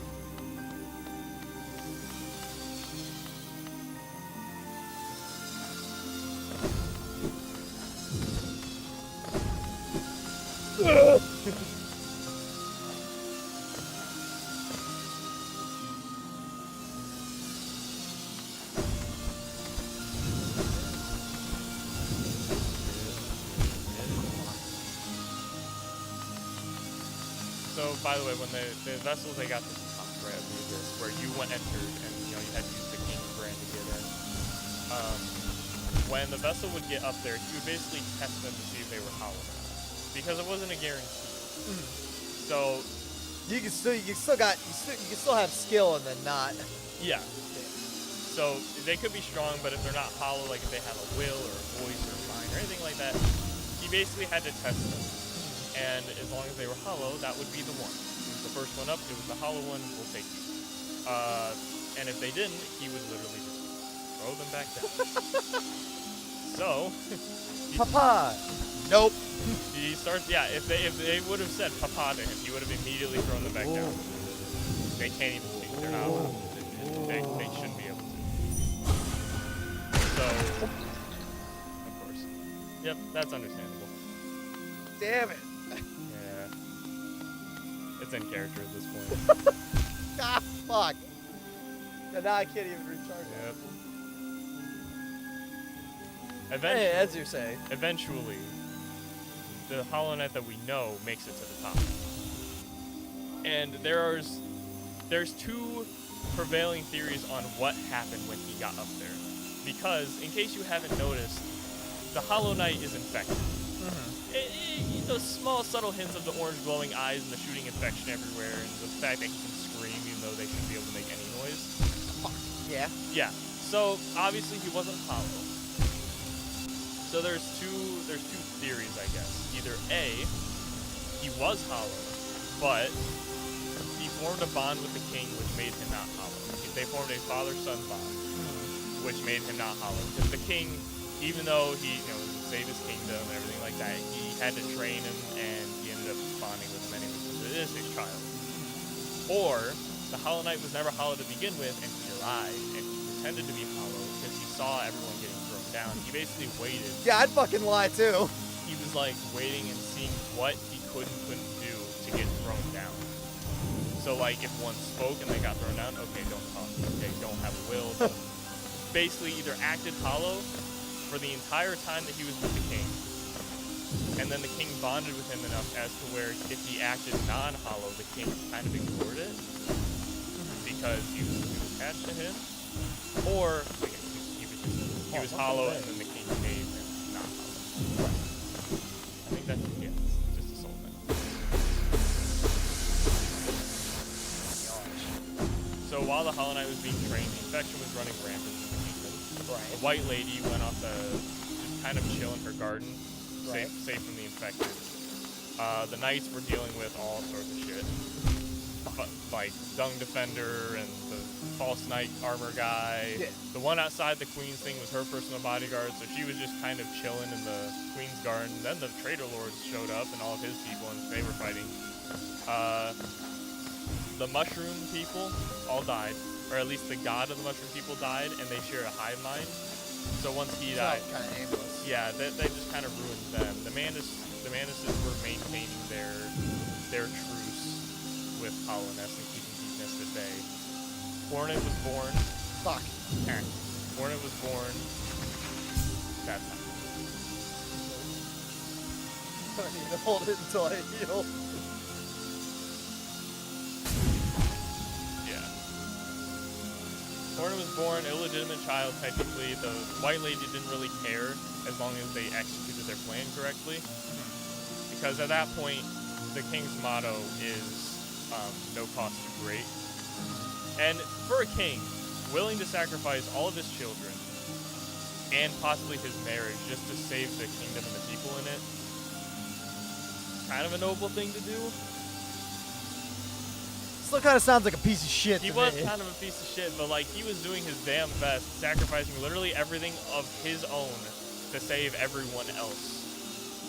So, by the way, when the vessels, they got to the top, right, of the abyss, where you entered, and, you know, you had to use the King's Brand to get in. When the vessel would get up there, he would basically test them to see if they were hollow or not. Because it wasn't a guarantee. So, You can still have skill and then not. yeah. So, they could be strong, but if they're not hollow, like if they have a will or a voice or a mind or anything like that, he basically had to test them. And as long as they were hollow, that would be the one. He was the first one up, it was the hollow one, we'll take you. And if they didn't, he would literally just throw them back down. So, Papa. Nope. he starts, yeah, if they would have said papa to him, he would have immediately thrown them back down. They can't even speak, they're not allowed. They shouldn't be able to. So, of course. Yep, that's understandable. Damn it. Yeah. It's in character at this point. Ah, fuck. And now I can't even recharge it. Yep. Hey, as you say. Eventually, the Hollow Knight that we know makes it to the top. And there's two prevailing theories on what happened when he got up there. Because, in case you haven't noticed, the Hollow Knight is infected. Those small, subtle hints of the orange glowing eyes and the shooting infection everywhere, and the fact that he can scream even though they shouldn't be able to make any noise. Yeah. Yeah. So obviously he wasn't hollow. So there's two theories, I guess. Either A, he was hollow, but he formed a bond with the king which made him not hollow. They formed a father-son bond, which made him not hollow. Because the king, even though he, saved his kingdom and everything like that, he had to train him, and he ended up bonding with him anyway, because it is his child. Or the Hollow Knight was never hollow to begin with, and he lied, and he pretended to be hollow because he saw everyone getting thrown down. He basically waited. Yeah, I'd fucking lie too. He was like waiting and seeing what he could and couldn't do to get thrown down. So like if one spoke and they got thrown down, okay, don't talk. Okay, don't have will. Basically either acted hollow for the entire time that he was with the king, and then the king bonded with him enough as to where if he acted non-hollow, the king kind of ignored it because he was attached to him, or again, he was hollow and then the king made him not hollow. I think that's just a soul thing. So while the Hollow Knight was being trained, the infection was running rampant in the kingdom. Right. The White Lady went off to just kind of chill in her garden, Right. safe from the infected. The knights were dealing with all sorts of shit, like Dung Defender and the false knight armor guy. Yeah. The one outside the queen's thing was her personal bodyguard, so she was just kind of chilling in the queen's garden. Then the traitor lords showed up and all of his people, and they were fighting. The mushroom people all died, or at least the god of the mushroom people died, and they shared a hive mind. So once he died, Kind of aimless. yeah, they just kind of ruined them. The Manuses were maintaining their truce with Hollowness and keeping Deepness at bay. Hornet was born. Fuck. Hornet was born. That's not. I need to hold it until I heal. Yeah. Hornet was born, illegitimate child technically. The White Lady didn't really care as long as they executed their plan correctly. Because at that point, the king's motto is no cost too great. And for a king, willing to sacrifice all of his children and possibly his marriage just to save the kingdom and the people in it, kind of a noble thing to do. Still kind of sounds like a piece of shit. He to was me. kind of a piece of shit, but like he was doing his damn best, sacrificing literally everything of his own to save everyone else.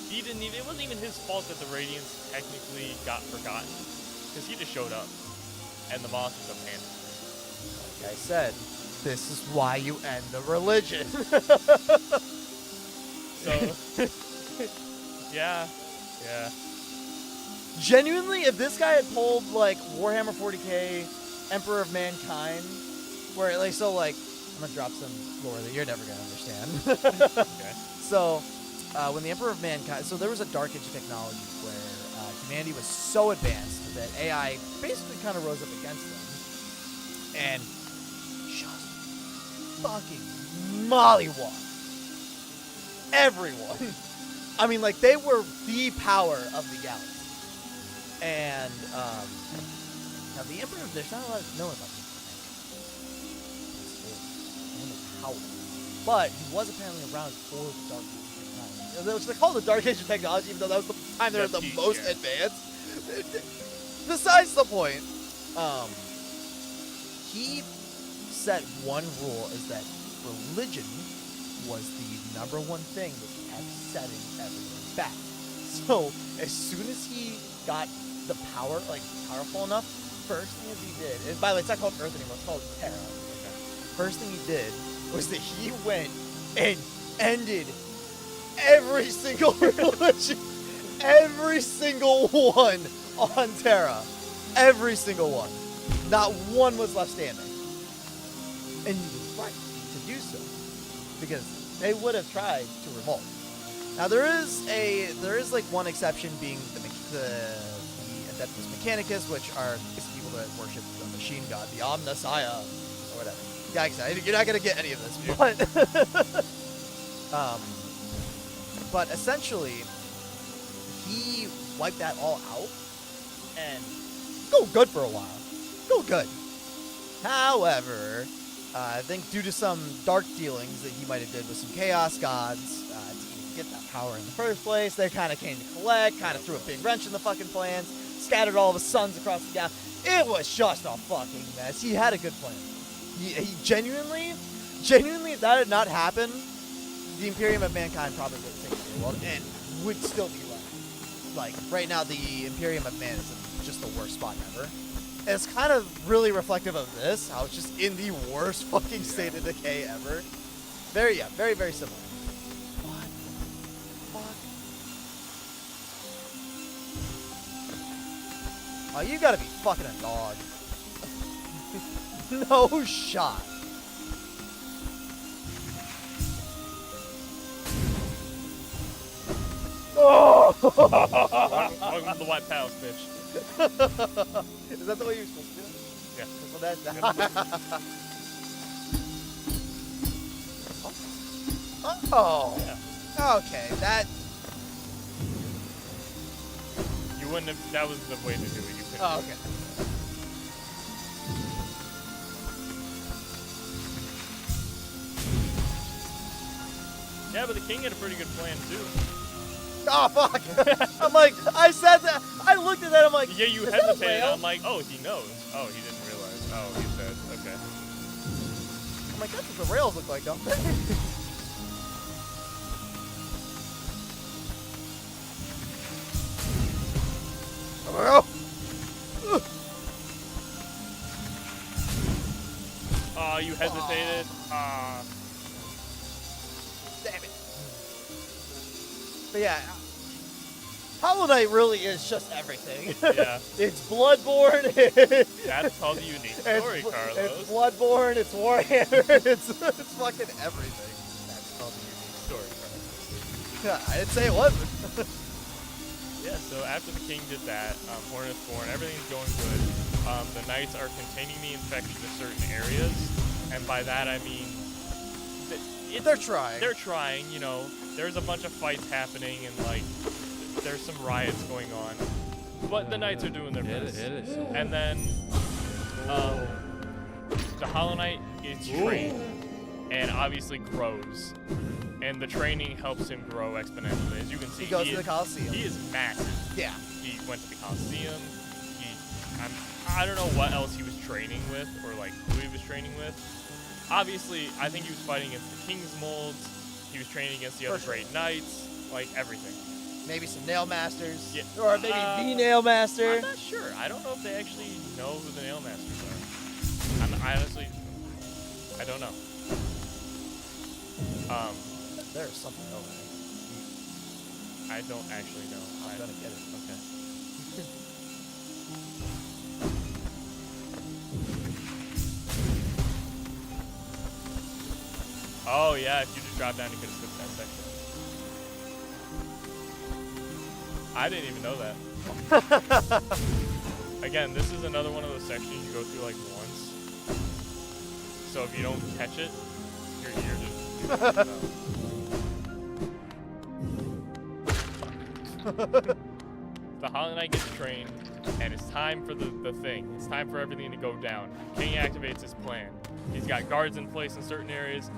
He didn't even, it wasn't even his fault that the Radiants technically got forgotten, because he just showed up, and the monsters abandoned him. Like I said, this is why you end the religion. So, yeah. Genuinely, if this guy had pulled like Warhammer 40k, Emperor of Mankind, where like so like I'm gonna drop some lore that you're never gonna understand. Okay. So, when the Emperor of Mankind, so there was a Dark Age technology where humanity was so advanced that AI basically kind of rose up against them and just fucking mollywop everyone. I mean, like they were the power of the galaxy. And now the Emperor, there's not a lot known about this. But he was apparently around for the Dark Age technology. They called the Dark Age of technology, even though that was the time they were the most advanced. Besides the point, he set one rule is that religion was the number one thing that kept setting everyone back. So as soon as he got the power, like powerful enough, first thing that he did, and by the way, it's not called Earth anymore, it's called Terra. First thing he did was that he went and ended every single religion, every single one on Terra. Every single one. Not one was left standing. And he was right to do so, because they would have tried to revolt. Now there is like one exception, being the Adeptus Mechanicus, which are these people that worship the machine god, the Omnissiah, or whatever. Yeah, exactly. You're not gonna get any of this, but essentially, he wiped that all out, and go good for a while. Go good. However, I think due to some dark dealings that he might have did with some Chaos Gods to even get that power in the first place, they kind of came to collect, kind of threw a big wrench in the fucking plans, scattered all of his sons across the gap. It was just a fucking mess. He had a good plan. He genuinely, if that had not happened, the Imperium of Mankind probably would have taken the world and would still be left. Like, right now, the Imperium of Man is in just the worst spot ever. And it's kind of really reflective of this, how it's just in the worst fucking state of decay ever. Very, very similar. What the fuck? Oh, you gotta be fucking a dog. No shot. Oh! Welcome to the White Palace, bitch. Is that the way you're supposed to do it? Yeah. Well, that, oh. Yeah. Okay, that. You wouldn't have. That was the way to do it. You couldn't. Oh, okay. Yeah, but the king had a pretty good plan too. Oh fuck! I'm like, I said that. I looked at that. I'm like, Yeah, you is that a hesitated. whale? I'm like, oh, he knows. Oh, he didn't realize. Oh, he said, okay. I'm like, that's what the rails look like, don't they? Oh, Oh, you hesitated. damn it. But yeah, Hollow Knight really is just everything. Yeah. It's Bloodborne. That's called the unique story, Carlos. It's Bloodborne. It's Warhammer. it's fucking everything. That's called the unique story, Carlos. Yeah, I didn't say it wasn't. Yeah, so after the king did that, Hornet's born, everything's going good. The knights are containing the infection to certain areas, and by that I mean They're trying. They're trying, you know. There's a bunch of fights happening, and like there's some riots going on, but the knights are doing their best. And then the Hollow Knight gets trained, and obviously grows, and the training helps him grow exponentially. As you can see, He goes to the is- Coliseum. He is massive. Yeah. He went to the Coliseum. I don't know what else he was training with, or like who he was training with. Obviously, I think he was fighting against the King's Molds. He was training against the other For sure. great knights, like everything. Maybe some Nail Masters. Yeah. Or maybe the Nail Master. I'm not sure. I don't know if they actually know who the Nail Masters are. I honestly, I don't know. There's something over there. I don't actually know. I'm gonna get it. Okay. Oh yeah, if you just dropped down, you could have skipped that section. I didn't even know that. Again, this is another one of those sections you go through like once. So if you don't catch it, you're just The Hollow Knight gets trained, and it's time for the thing. It's time for everything to go down. King activates his plan. He's got guards in place in certain areas.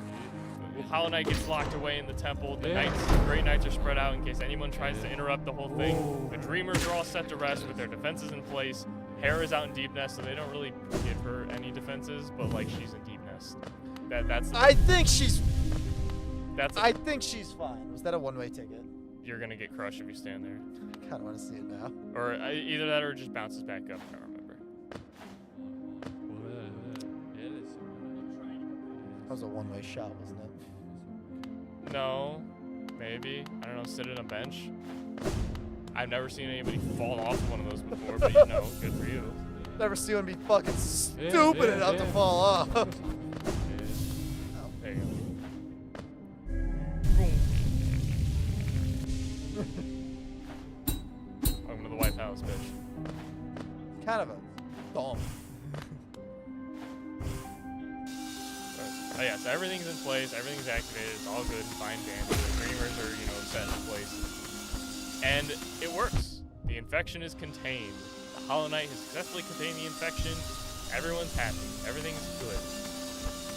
Hollow Knight gets locked away in the temple. The knights, great knights are spread out in case anyone tries to interrupt the whole thing. The Dreamers are all set to rest with their defenses in place. Hera's out in Deep Nest, so they don't really give her any defenses, but like she's in Deep Nest. That's I think she's fine. Was that a one-way ticket? you're gonna get crushed if you stand there. I kind of want to see it now. Or either that or it just bounces back up. I don't remember. That was a one-way shot, wasn't it? No, maybe. I don't know. Sit on a bench. I've never seen anybody fall off one of those before, but you know, good for you. Never see one be fucking stupid enough to fall off. There you go. Boom. Welcome to the White House, bitch. Kind of a dumb. Oh yeah, so everything's in place, everything's activated, it's all good and fine dandy. The Dreamers are, you know, set in place. And it works. The infection is contained. The Hollow Knight has successfully contained the infection. Everyone's happy. Everything's good.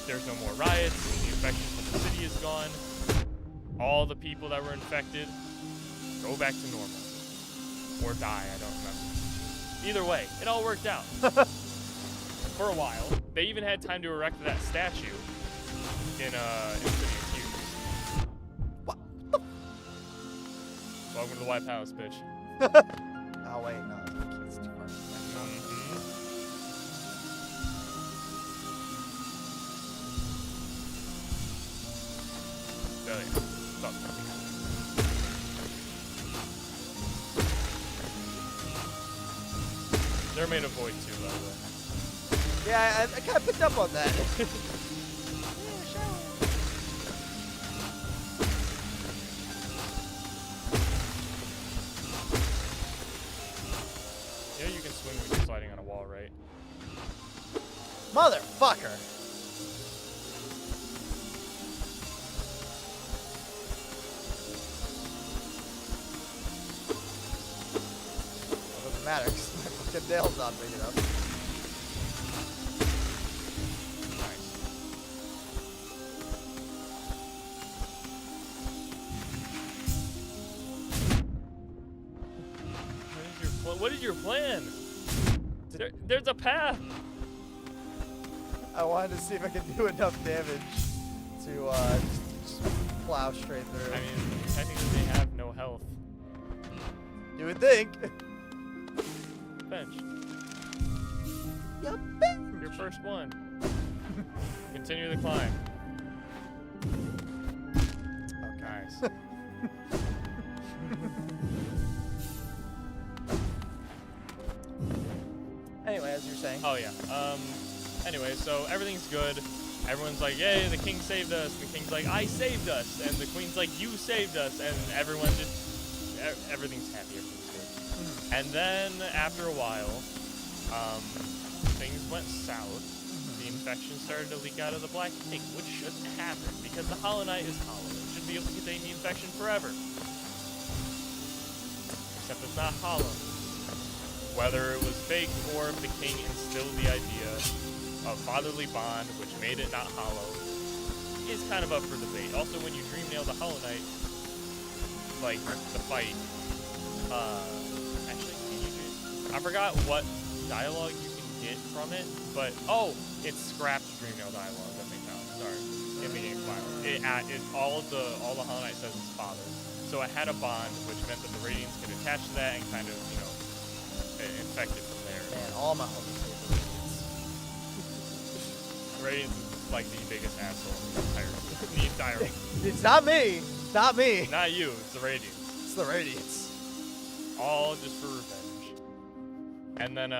There's no more riots. The infection from the city is gone. All the people that were infected go back to normal. Or die, I don't remember. Either way, it all worked out. For a while. They even had time to erect that statue in City of Tears. What? Welcome to the White Palace, bitch. Oh wait, no, it's too far. There you go. Stop. They're made of void too, by the way. Yeah, I kind of picked up on that. Yeah, you can swing when you're sliding on a wall, right? Motherfucker. Well, doesn't matter, 'cause my fucking nail's not big enough. Nice. What is your plan? There's a path. I wanted to see if I could do enough damage to just plow straight through. I mean, technically they have no health. You would think. Bench. Yup. Your first one. Continue the climb. Nice. Anyway, as you're saying. Oh yeah. Anyway, so everything's good. Everyone's like, yay, the king saved us. The king's like, I saved us. And the queen's like, you saved us. And everyone just, everything's happy. Everything's good. And then after a while, things went south. The infection started to leak out of the black egg, which shouldn't happen because the Hollow Knight is hollow. It should be able to contain the infection forever. Except it's not hollow. Whether it was fake or if the king instilled the idea of fatherly bond, which made it not hollow, is kind of up for debate. Also, when you dream nail the Hollow Knight, like the fight, actually, can you do? I forgot what dialogue you can get from it, but it scraps dream nail dialogue. That makes sense. Sorry, in the game file, all the Hollow Knight says is father, so it had a bond, which meant that the Radiants could attach to that and kind of, infected from there. Man, all my homies hate the Radiance is like the biggest asshole in the entire Radiants. It's not me. It's not me. Not you, it's the Radiance. It's the Radiants. All just for revenge. And then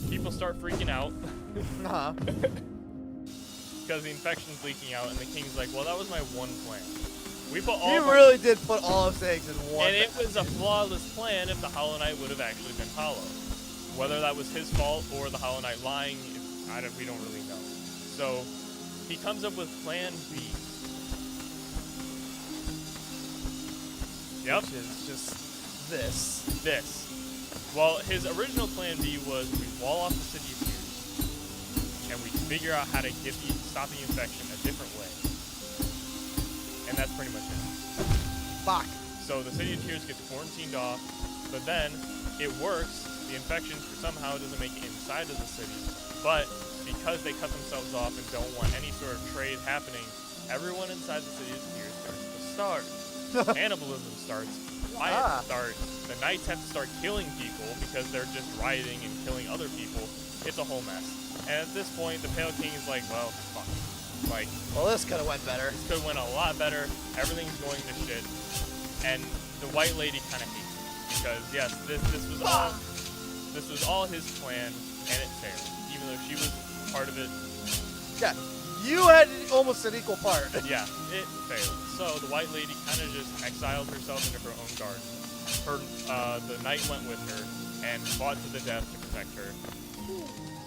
people start freaking out Uh-huh. because the infection's leaking out, and the king's like, well, that was my one plan. We put all He of our- really did put all of his eggs in one. and it was a flawless plan if the Hollow Knight would have actually been hollow. Whether that was his fault or the Hollow Knight lying, we don't really know. So he comes up with Plan B. Yep. Which is just this. This. Well, his original Plan B was we wall off the City of Tears, and we figure out how to stop the infection a different way. And that's pretty much it. Fuck. So the City of Tears gets quarantined off, but then it works. The infection somehow doesn't make it inside of the city, but because they cut themselves off and don't want any sort of trade happening, everyone inside the City of Tears starts to starve. Cannibalism starts. Riots start. The knights have to start killing people because they're just rioting and killing other people. It's a whole mess. And at this point, the Pale King is like, well, fuck. Like, Well, this could have went better. this could have went a lot better. Everything's going to shit. And the White Lady kind of hates it because yes, this was all his plan, and it failed. Even though she was part of it, Yeah. You had almost an equal part. yeah, it failed. So the White Lady kind of just exiled herself into her own garden. The knight went with her and fought to the death to protect her.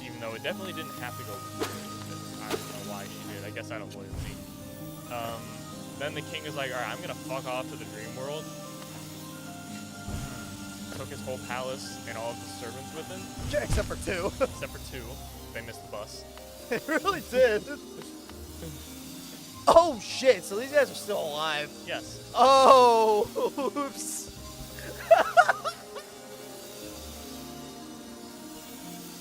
Even though it definitely didn't have to go. I don't know why she did. I guess out of loyalty. Then the king was like, all right, I'm gonna fuck off to the dream world. Took his whole palace and all of his servants with him, Except for two. except for two. They missed the bus. It really did. Oh shit, so these guys are still alive. Yes. Oh, oops.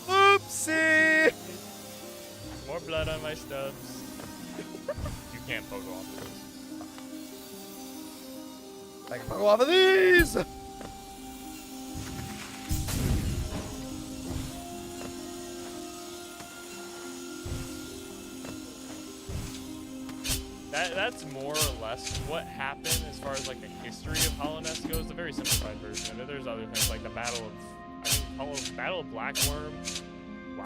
Oopsie. More blood on my stubs. You can't photo off of this. I can go off of these. That's more or less what happened as far as like the history of Hollow Nest goes. A very simplified version of it. There's other things like the Battle of, I think, Battle of Blackworm. Wow.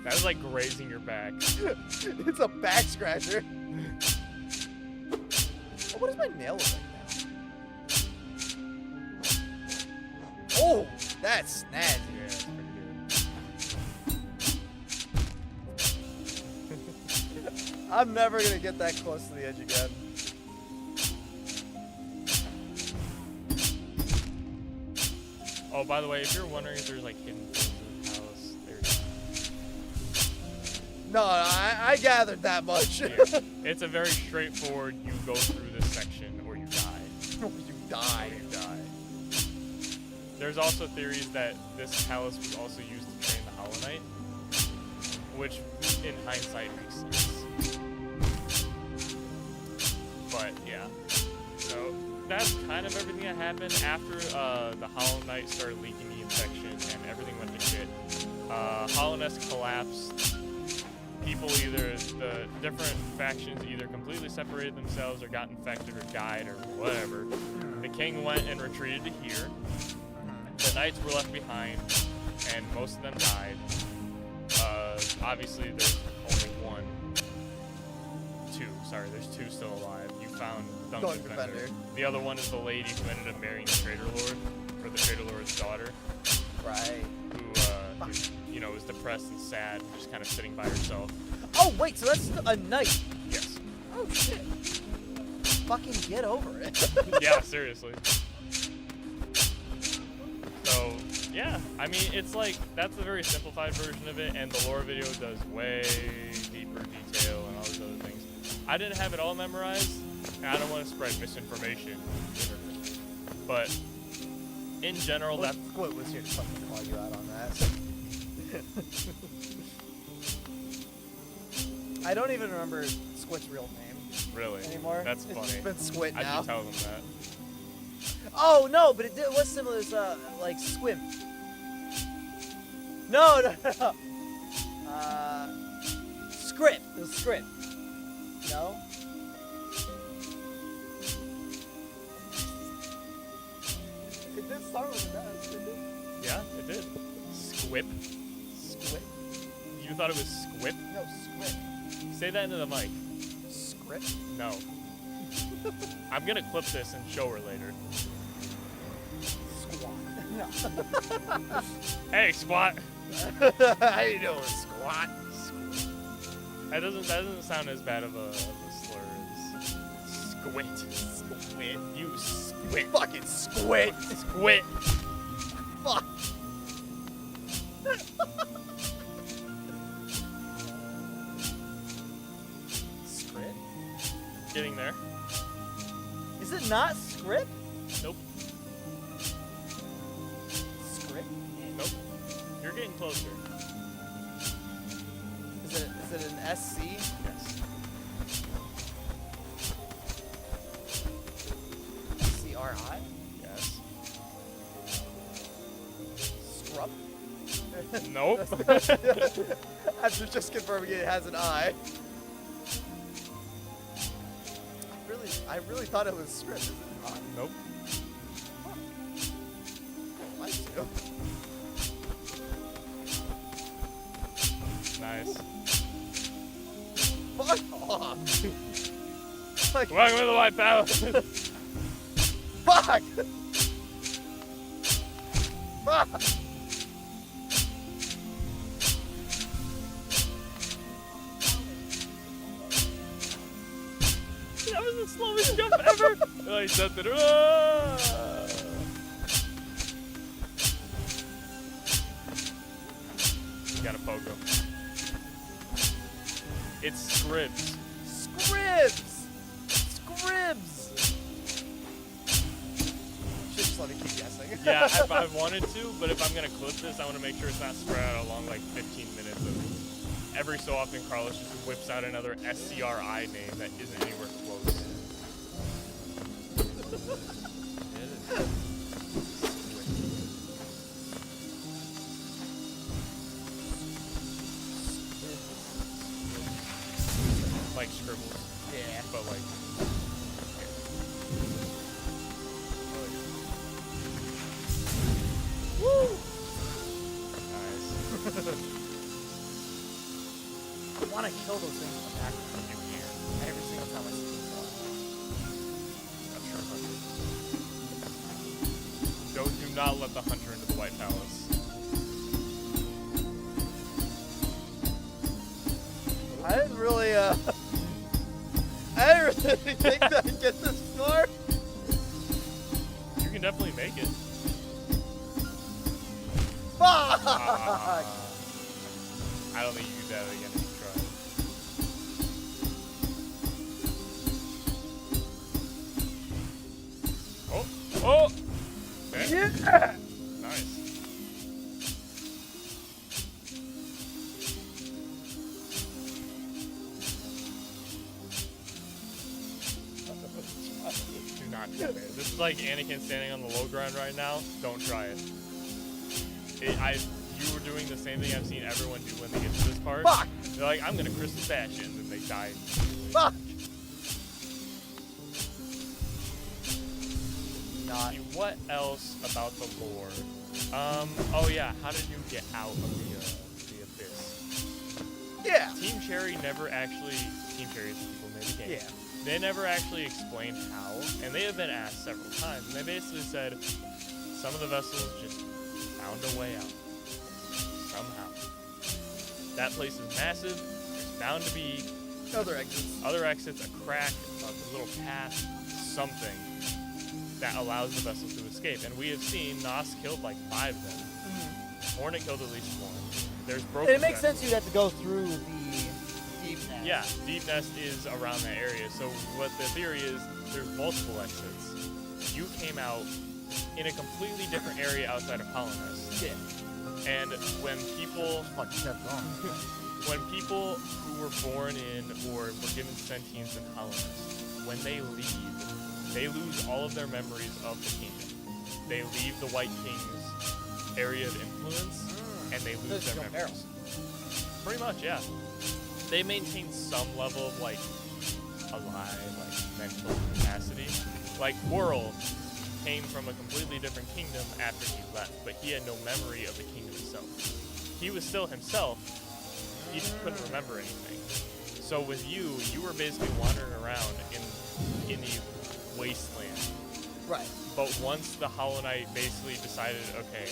That was like grazing your back. It's a back scratcher. Oh, what is my nail look like now? Oh, that's snazzy. Yeah, it's pretty good. I'm never gonna get that close to the edge again. Oh, by the way, if you're wondering if there's like hidden things in the palace, there's. No, I gathered that much. Yeah. It's a very straightforward. You go through this section, or you die. You die. Or you die. There's also theories that this palace was also used to train the Hollow Knight, which, in hindsight, makes sense. But yeah, so that's kind of everything that happened after the Hollow Knight started leaking the infection and everything went to shit. Hollow Nest collapsed. People the different factions either completely separated themselves or got infected or died or whatever. The king went and retreated to here. The knights were left behind, and most of them died. Obviously, there's only there's two still alive. You found Duncan Fender. The other one is the lady who ended up marrying the Trader Lord, or the Trader Lord's daughter, Right. who was depressed and sad, and just kind of sitting by herself. Oh wait, so that's a knight. Yes. Oh shit. Fucking get over it. Yeah, seriously. So, yeah, I mean, it's like, that's a very simplified version of it, and the lore video does way deeper detail and all those other things. I didn't have it all memorized, and I don't want to spread misinformation. But, in general, Well, that's... Squid was here to fucking call you out on that. I don't even remember Squid's real name Really? anymore. That's It's funny. just been Squid I now. should tell them that. Oh no, but it was similar to like Squim. No. Script. It was Script. No. It did start with an S, didn't it? Yeah, it did. Squip. Squid. You thought it was squip? No, Script. Say that into the mic. Script. No. I'm gonna clip this and show her later. Squat. No. Hey, squat! How you doing, Squat? That doesn't sound as bad of a slur as squid. Squid. You squid. Fucking squid. Squid. Fuck. Script? Getting there. Is it not script? Nope. Script? Nope. You're getting closer. Is it an SC? Yes. CRI? Yes. Scrub? Nope. After just confirming it has an I. I really thought it was script. Is it not? Nope. I'd like to. Nice. Fuck off. Like, Welcome to the White Palace. fuck! Fuck! That was the slowest jump ever. Oh, he jumped it. Ah! You gotta poke him. It's Scribs. Scribs! Scribs! Should just let me keep guessing. Yeah, if I wanted to, but if I'm gonna clip this, I want to make sure it's not spread out along like 15 minutes of every so often Carlos just whips out another SCRI name that isn't anywhere close. Like scribbles, Yeah. but like. Woo! I want to kill those things in the background. You can. Every single time I see them. I'm sure hunter. Do not let the hunter into the White Palace. I didn't really, I didn't really think that I'd get this far. You can definitely make it. Fuck! I don't think you can do that again if you try. Oh! Oh! Okay. Yeah! Nice. Do not try it. This is like Anakin standing on the low ground right now. Don't try it. You were doing the same thing I've seen everyone do when they get to this part. Fuck! They're like, I'm gonna crystal bash it, and then they die. Fuck! See, what else about the lore? Oh yeah, how did you get out of the abyss? Yeah! Team Cherry never actually, Team Cherry is the people who made the game. Yeah. They never actually explained how, and they have been asked several times, and they basically said some of the vessels just found a way out. Somehow. That place is massive, there's bound to be Other exits. other exits, a crack, a little path, something that allows the vessels to escape. And we have seen Nos killed like 5 of them. Hornet killed at least 1. There's broken. And it makes sense you'd have to go through the deep nest. Yeah, Deep Nest is around that area. So what the theory is, there's multiple exits. You came out in a completely different area outside of Colonist. Yeah. And when people when people who were born in or were given sentience in Colonist, when they leave, they lose all of their memories of the kingdom. They leave the White King's area of influence, and they lose Just their go memories. Pretty much, yeah. They maintain some level of like alive, like mental capacity. Like Quirrell came from a completely different kingdom after he left, but he had no memory of the kingdom itself. He was still himself. He just couldn't remember anything. So with you, you were basically wandering around in the wasteland. Right. But once the Hollow Knight basically decided, okay,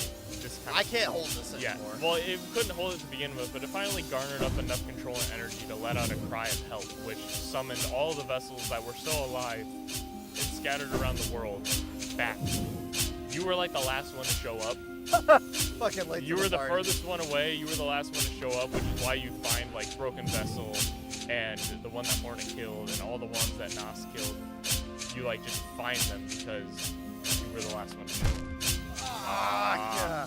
this kind I of can't hold this yeah, anymore. well, it couldn't hold it to begin with, but it finally garnered up enough control and energy to let out a cry of help, which summoned all the vessels that were still alive and scattered around the world back. You were like the last one to show up. Fucking late. You to were the party. furthest one away. You were the last one to show up, which is why you find like Broken Vessel and the one that Hornet killed and all the ones that Nos killed. You like just find them because you were the last one to show up. Yeah.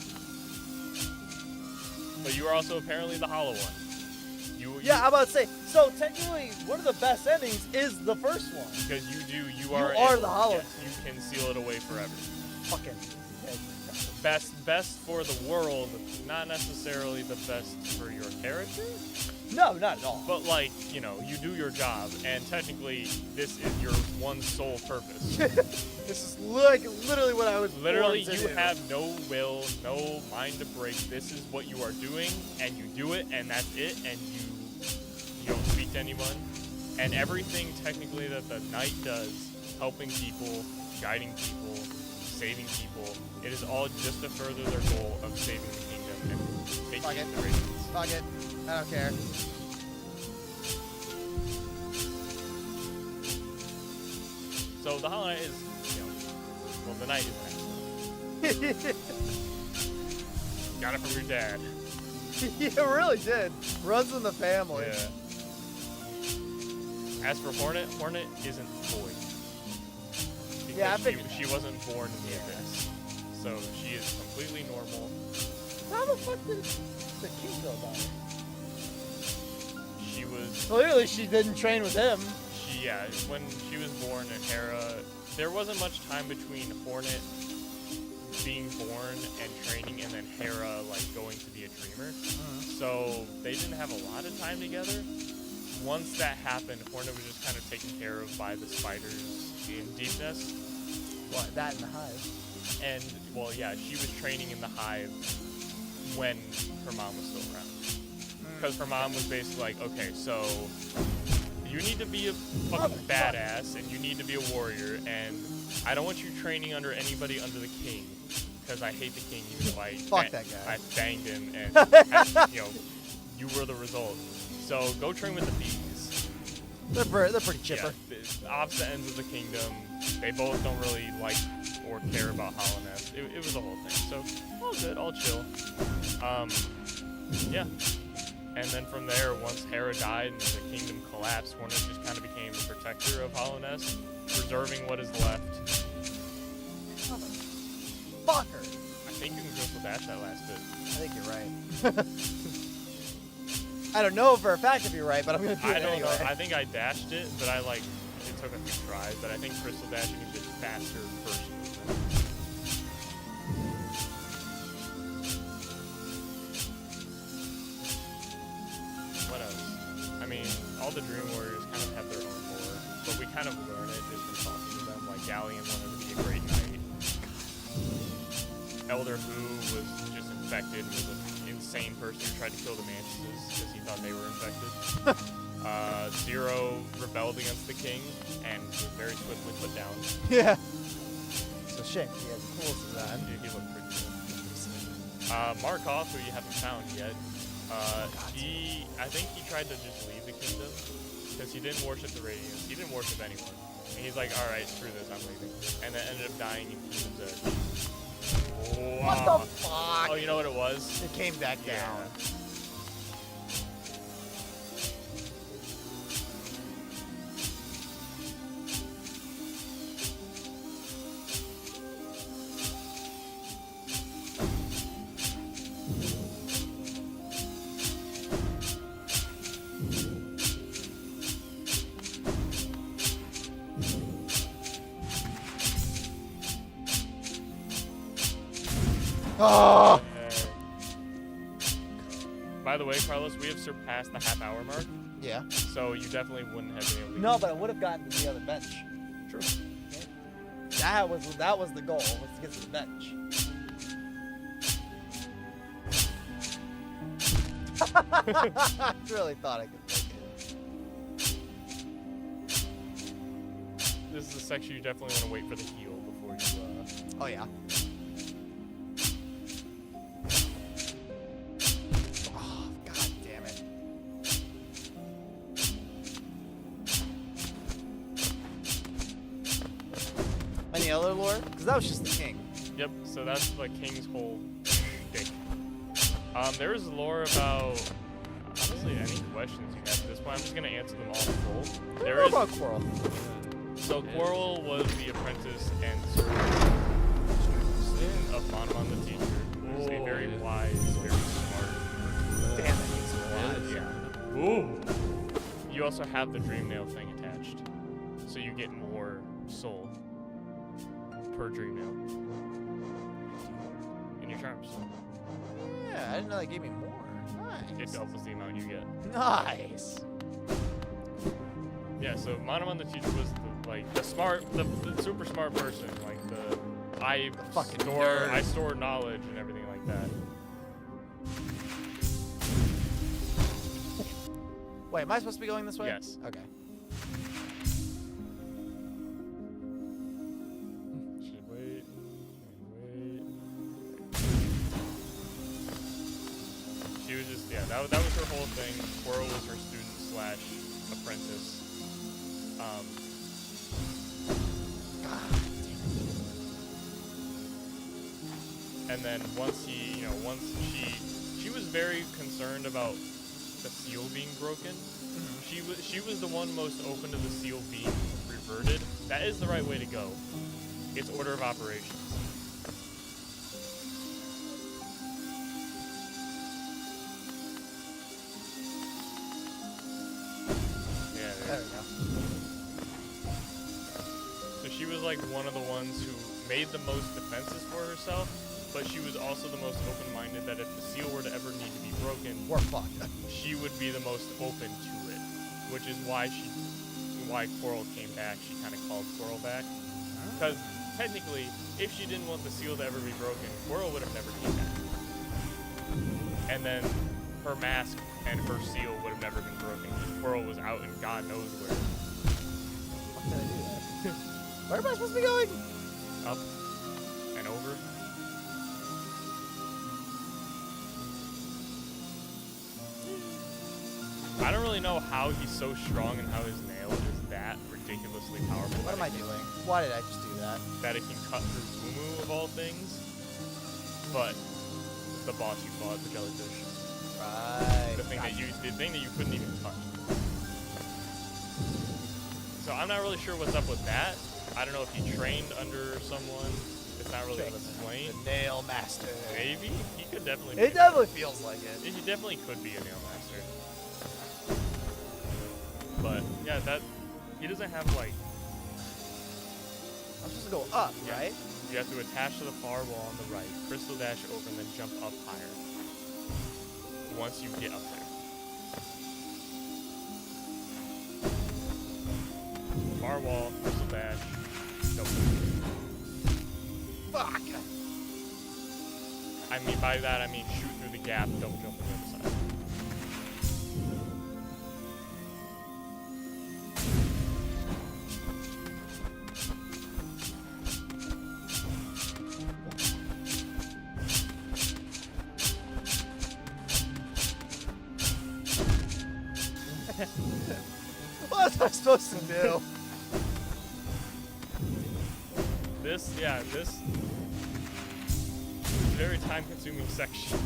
But you were also apparently the hollow one. Yeah, I'm about to say. So technically, one of the best endings is the first one. Because you You are are able- the hollow. yes, you can seal it away forever. Fucking. Best for the world, not necessarily the best for your character. No, not at all. But like, you know, you do your job, and technically, this is your one sole purpose. This is like literally what I was. Literally, born to you do. have no will, no mind to break. This is what you are doing, and you do it, and that's it. And you don't speak to anyone. And everything technically that the knight does, helping people, guiding people, saving people, it is all just to further their goal of saving the kingdom and taking Fuck it it. to Radiance. Fuck it. I don't care. So the Hollow Knight is, you know, well, the knight is nice. Got it from your dad. You really did. Runs in the family. Yeah. As for Hornet, Hornet isn't void. Because Yeah, I figured she wasn't born in the abyss. So she is completely normal. How the fuck did the king know about it? She was, Clearly, she didn't train with him. yeah, when she was born in Hera, there wasn't much time between Hornet being born and training and then Hera, like, going to be a dreamer. So they didn't have a lot of time together. Once that happened, Hornet was just kind of taken care of by the spiders in Deep Nest. What? That in the hive. And, well, yeah, she was training in the hive when her mom was still around. Because her mom was basically like, okay, so you need to be a fucking badass and you need to be a warrior, and I don't want you training under anybody under the king, because I hate the king, even though Fuck that guy. I banged him and you know, you were the result. So go train with the bees. They're pretty chipper. Yeah, the opposite ends of the kingdom. They both don't really like or care about Hollownest. It was a whole thing. So all good, all chill. Yeah. And then from there, once Hera died and the kingdom collapsed, Hornet just kind of became the protector of Hollownest, preserving what is left. Fucker. I think you can crystal dash that last bit. I think you're right. I don't know for a fact if you're right, but I'm gonna do it I don't anyway. know. I think I dashed it, but it took a few tries. But I think crystal dashing is just faster first movement. What else? I mean, all the Dream Warriors kind of have their own lore, but we kind of learn it just from talking to them. Like Galleon wanted to be a great knight. Elder Hu was just infected and was an insane person who tried to kill the Mantises because he thought they were infected. Zero rebelled against the king and was very swiftly put down. Yeah. So shit, he has a cool design. He looked pretty cool. Markov, who you haven't found yet, I think he tried to just leave the kingdom because he didn't worship the Radiance. He didn't worship anyone. And he's like, all right, screw this, I'm leaving. And then ended up dying in Kingdom's Edge. Wow. What the fuck? Oh, you know what it was? It came back down. Oh! By the way, Carlos, we have surpassed the half-hour mark, Yeah. so you definitely wouldn't have been able to. No, but I would have gotten to the other bench. True. That was the goal, was to get to the bench. I really thought I could make it. This is a section you definitely want to wait for the heal before you. Oh yeah. Oh, god damn it. Any other lore? Because that was just the king. Yep. So that's the king's whole shtick. There's lore about honestly any questions you have at this point. I'm just gonna answer them all full. There What is. about Quarrel? So Quarrel was the apprentice and servant of Monomon the teacher, who's a very wise, very smart. Damn it, he's alive. Yeah. Ooh. You also have the dream nail thing attached, so you get more soul per dream nail in your charms. Yeah, I didn't know that gave me more. It Nice. doubles the amount you get. Nice. Yeah. So Monomon the teacher was the smart, the super smart person, like I fucking store, nerd. I store knowledge and everything like that. Wait, am I supposed to be going this way? Yes. Okay. Should wait and wait. She was just, yeah, that was her whole thing. Quarrel was her student / apprentice. And then once she was very concerned about the seal being broken. She was the one most open to the seal being reverted. That is the right way to go. It's order of operations. Yeah, There we go. so she was like one of the ones who made the most defenses for herself, but she was also the most open-minded that if the seal were to ever need to be broken, We're fucked. she would be the most open to it, which is why Quarrel came back. She kind of called Quarrel back, because technically, if she didn't want the seal to ever be broken, Quarrel would have never came back. and then her mask and her seal would have never been broken because Pearl was out in God knows where. How can I do that? Where am I supposed to be going? Up and over. I don't really know how he's so strong and how his nail is that ridiculously powerful. What am I doing? Why did I just do that? That it can cut through Fumu of all things. But the boss you fought, the jellyfish. Right. The thing that you couldn't even touch. So I'm not really sure what's up with that. I don't know if he trained under someone. It's not really explained. The nail master. Maybe he could definitely. It definitely feels like it. He definitely could be a nail master. But yeah, that he doesn't have like. I'm supposed to go up, Yeah. right? You have to attach to the far wall on the right, crystal dash over, and then jump up higher. Once you get up there. Far wall, crystal dash, jump. Fuck. I mean, by that I mean shoot through the gap, don't jump to the other side. What was I supposed to do? This is a very time-consuming section.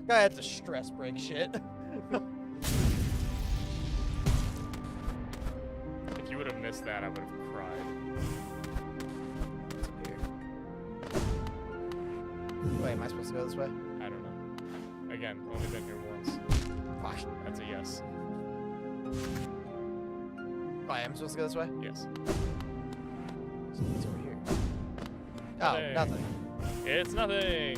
Guy had to stress break shit. If you would have missed that, I would have cried. It's weird. Wait, am I supposed to go this way? I don't know. Again, only been here once. Fuck. That's a yes. I am supposed to go this way? Yes. So it's over here. Oh, Nothing. nothing. It's nothing.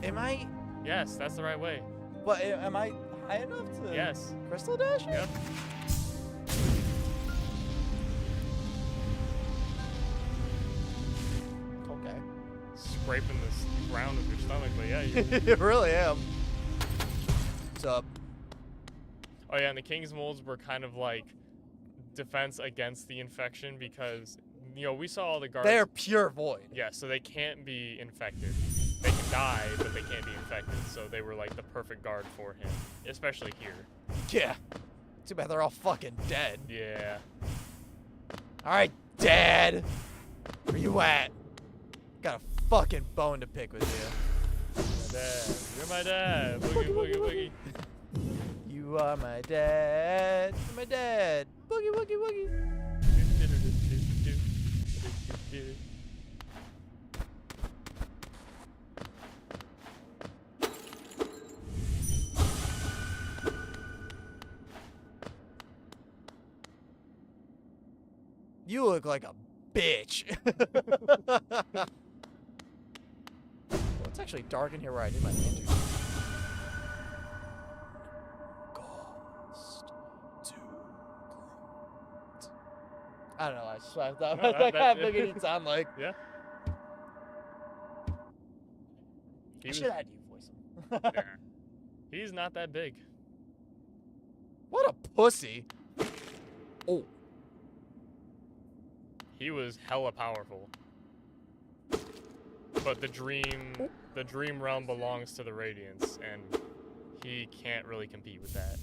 Am I? Yes, that's the right way. But am I high enough to? Yes. Crystal dash? Yep. Okay. Scraping this ground with your stomach, but yeah. You really am. What's up? Oh yeah, and the King's Molds were kind of like defense against the infection because, you know, we saw all the guards. They're pure void. Yeah, so they can't be infected. They can die, but they can't be infected. So they were like the perfect guard for him, especially here. Yeah. Too bad they're all fucking dead. Yeah. All right, Dad. Where you at? Got a fucking bone to pick with you. My dad. You're my dad. Boogie, boogie, boogie. You are my dad. You're my dad. Boogie, woogie, woogie. You look like a bitch. Well, it's actually dark in here where I need my lantern. Ghost to Groot. I don't know. I just thought No, that's like how big it'd sound like. Yeah. I should have had you voice him. Yeah. He's not that big. What a pussy. Oh. He was hella powerful. But the dream realm belongs to the Radiants, and he can't really compete with that.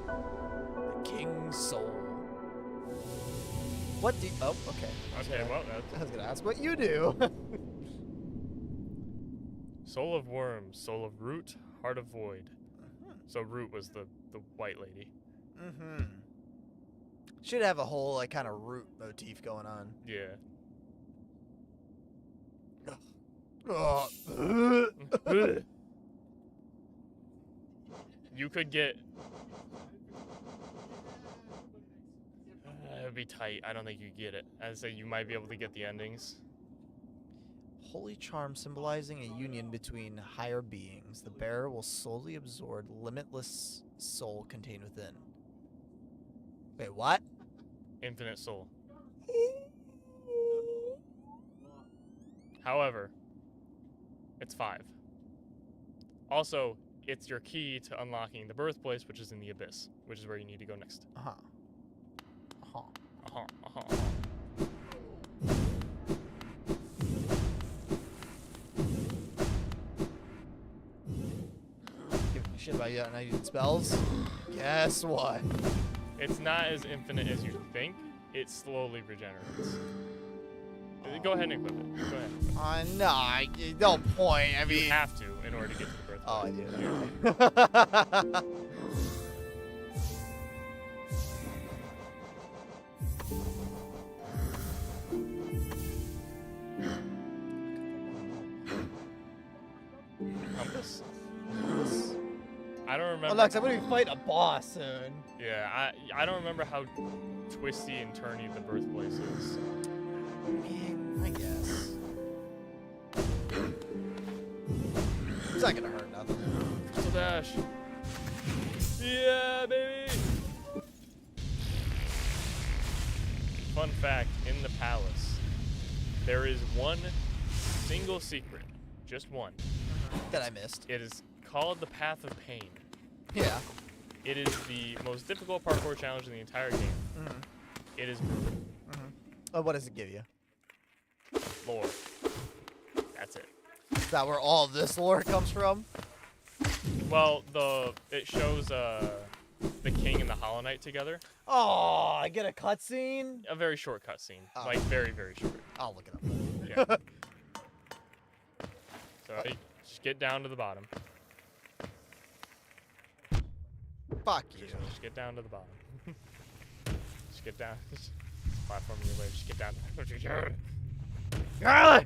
The King's Soul. What do? Oh, okay. Okay, well, I that's was gonna ask what you do. Soul of Worm, Soul of Root, Heart of Void. So Root was the white lady. Mm-hmm. Should have a whole like kind of root motif going on. Yeah. Oh. You could get would be tight. I don't think you get it. I'd say you might be able to get the endings. Holy charm symbolizing a union between higher beings. The bearer will slowly absorb limitless soul contained within. Wait, what? Infinite soul. However, it's 5. Also, it's your key to unlocking the birthplace, which is in the abyss, which is where you need to go next. Uh-huh. Uh-huh. Uh-huh, uh-huh, uh-huh. Giving a shit about you not using spells? Guess what? It's not as infinite as you think. It slowly regenerates. Go ahead and equip it. Go ahead. No, no point. I mean, You have to in order to get to the birthplace. oh, I do. Compass? I don't remember. Oh, Lex, I'm gonna be fighting a boss soon. Yeah, I don't remember how twisty and turny the birthplace is. I guess. It's not gonna hurt nothing. Crystal Dash. Yeah, baby. Fun fact: in the palace, there is one single secret, just one. That I missed. It is called the Path of Pain. Yeah. It is the most difficult parkour challenge in the entire game. Mm-hmm. It is brutal. Mm-hmm. Oh, what does it give you? Lore. That's it. Is that where all this lore comes from? Well, it shows the king and the Hollow Knight together. Oh, I get a cutscene? A very short cutscene, Oh. like very very short. I'll look it up. Yeah. So just get down to the bottom. Fuck you. Just get down to the bottom. Just get down. Just platform your way. Just get down. Ah!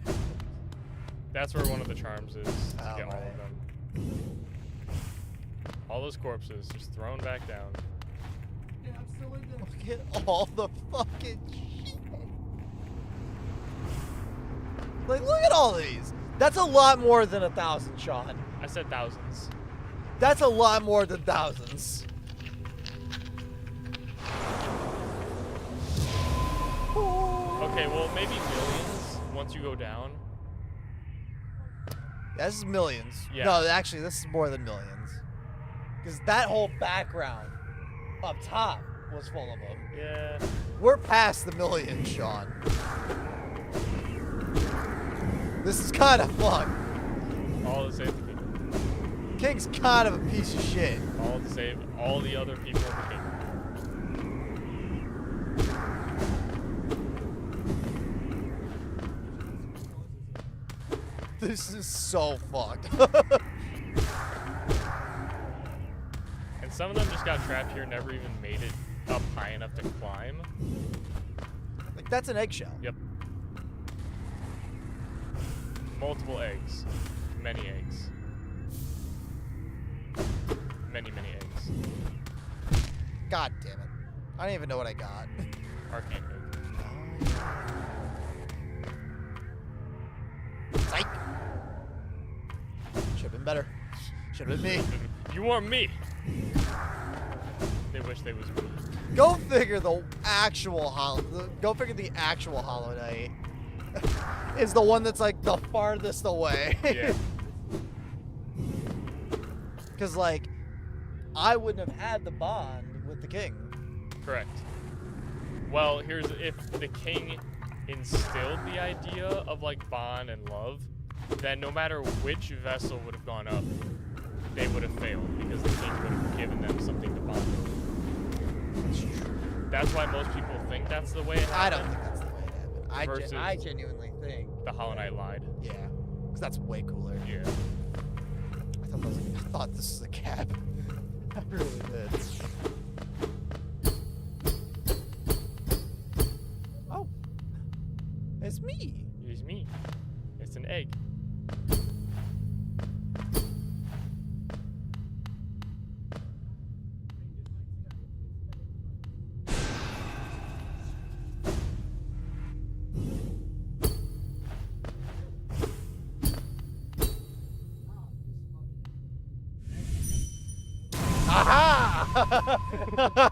That's where one of the charms is. To Oh, get all right. of them. All those corpses just thrown back down. Look at all the fucking shit. Like, look at all these. That's a lot more than 1,000, Sean. I said thousands. That's a lot more than thousands. Okay, well maybe millions once you go down. Yeah, this is millions. Yeah. No, actually, this is more than millions. Because that whole background up top was full of them. Yeah. We're past the million, Sean. This is kind of fun. All to save the kingdom. King's kind of a piece of shit. All to save all the other people in the kingdom. This is so fucked. And some of them just got trapped here, never even made it up high enough to climb. Like, that's an eggshell. Yep. Multiple eggs. Many eggs. Many, many eggs. God damn it. I don't even know what I got. Arcane egg. Psych. Should've been better. Should've been me. You want me? They wish they was me. Go figure the actual Go figure the actual Hollow Knight is the one that's like the farthest away. Yeah. Because like, I wouldn't have had the bond with the king. Correct. Well, here's if the king instilled the idea of like bond and love, then no matter which vessel would have gone up, they would have failed because the king would have given them something to bond with. That's why most people think that's the way it I happened. don't think that's the way it happened. Versus- I genuinely think. The Hollow Knight lied. Yeah. Because that's way cooler. Yeah. I thought this was a cap. I really did. Oh. It's me. It's me. It's an egg.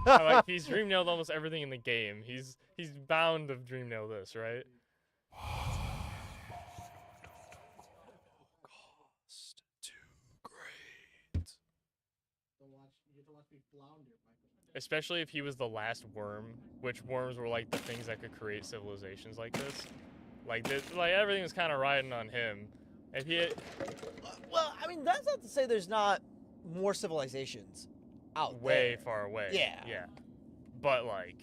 Like he's dream-nailed almost everything in the game. He's bound to dream-nail this, right? Cost too great. Especially if he was the last worm, which worms were like the things that could create civilizations like this. Like everything was kind of riding on him. If he had, Well, I mean, that's not to say there's not more civilizations out way there. far away. Yeah. Yeah. But like,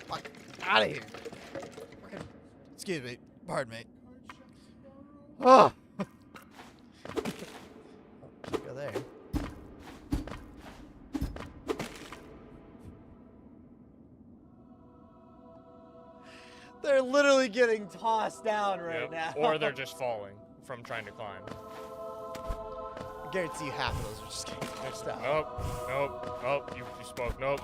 Fuck, out of here. Excuse me. Pardon me. Oh. Go there. They're literally getting tossed down right yep. now. Or they're just falling from trying to climb. I guarantee you half of those are just getting tossed out. Nope. You spoke. Nope.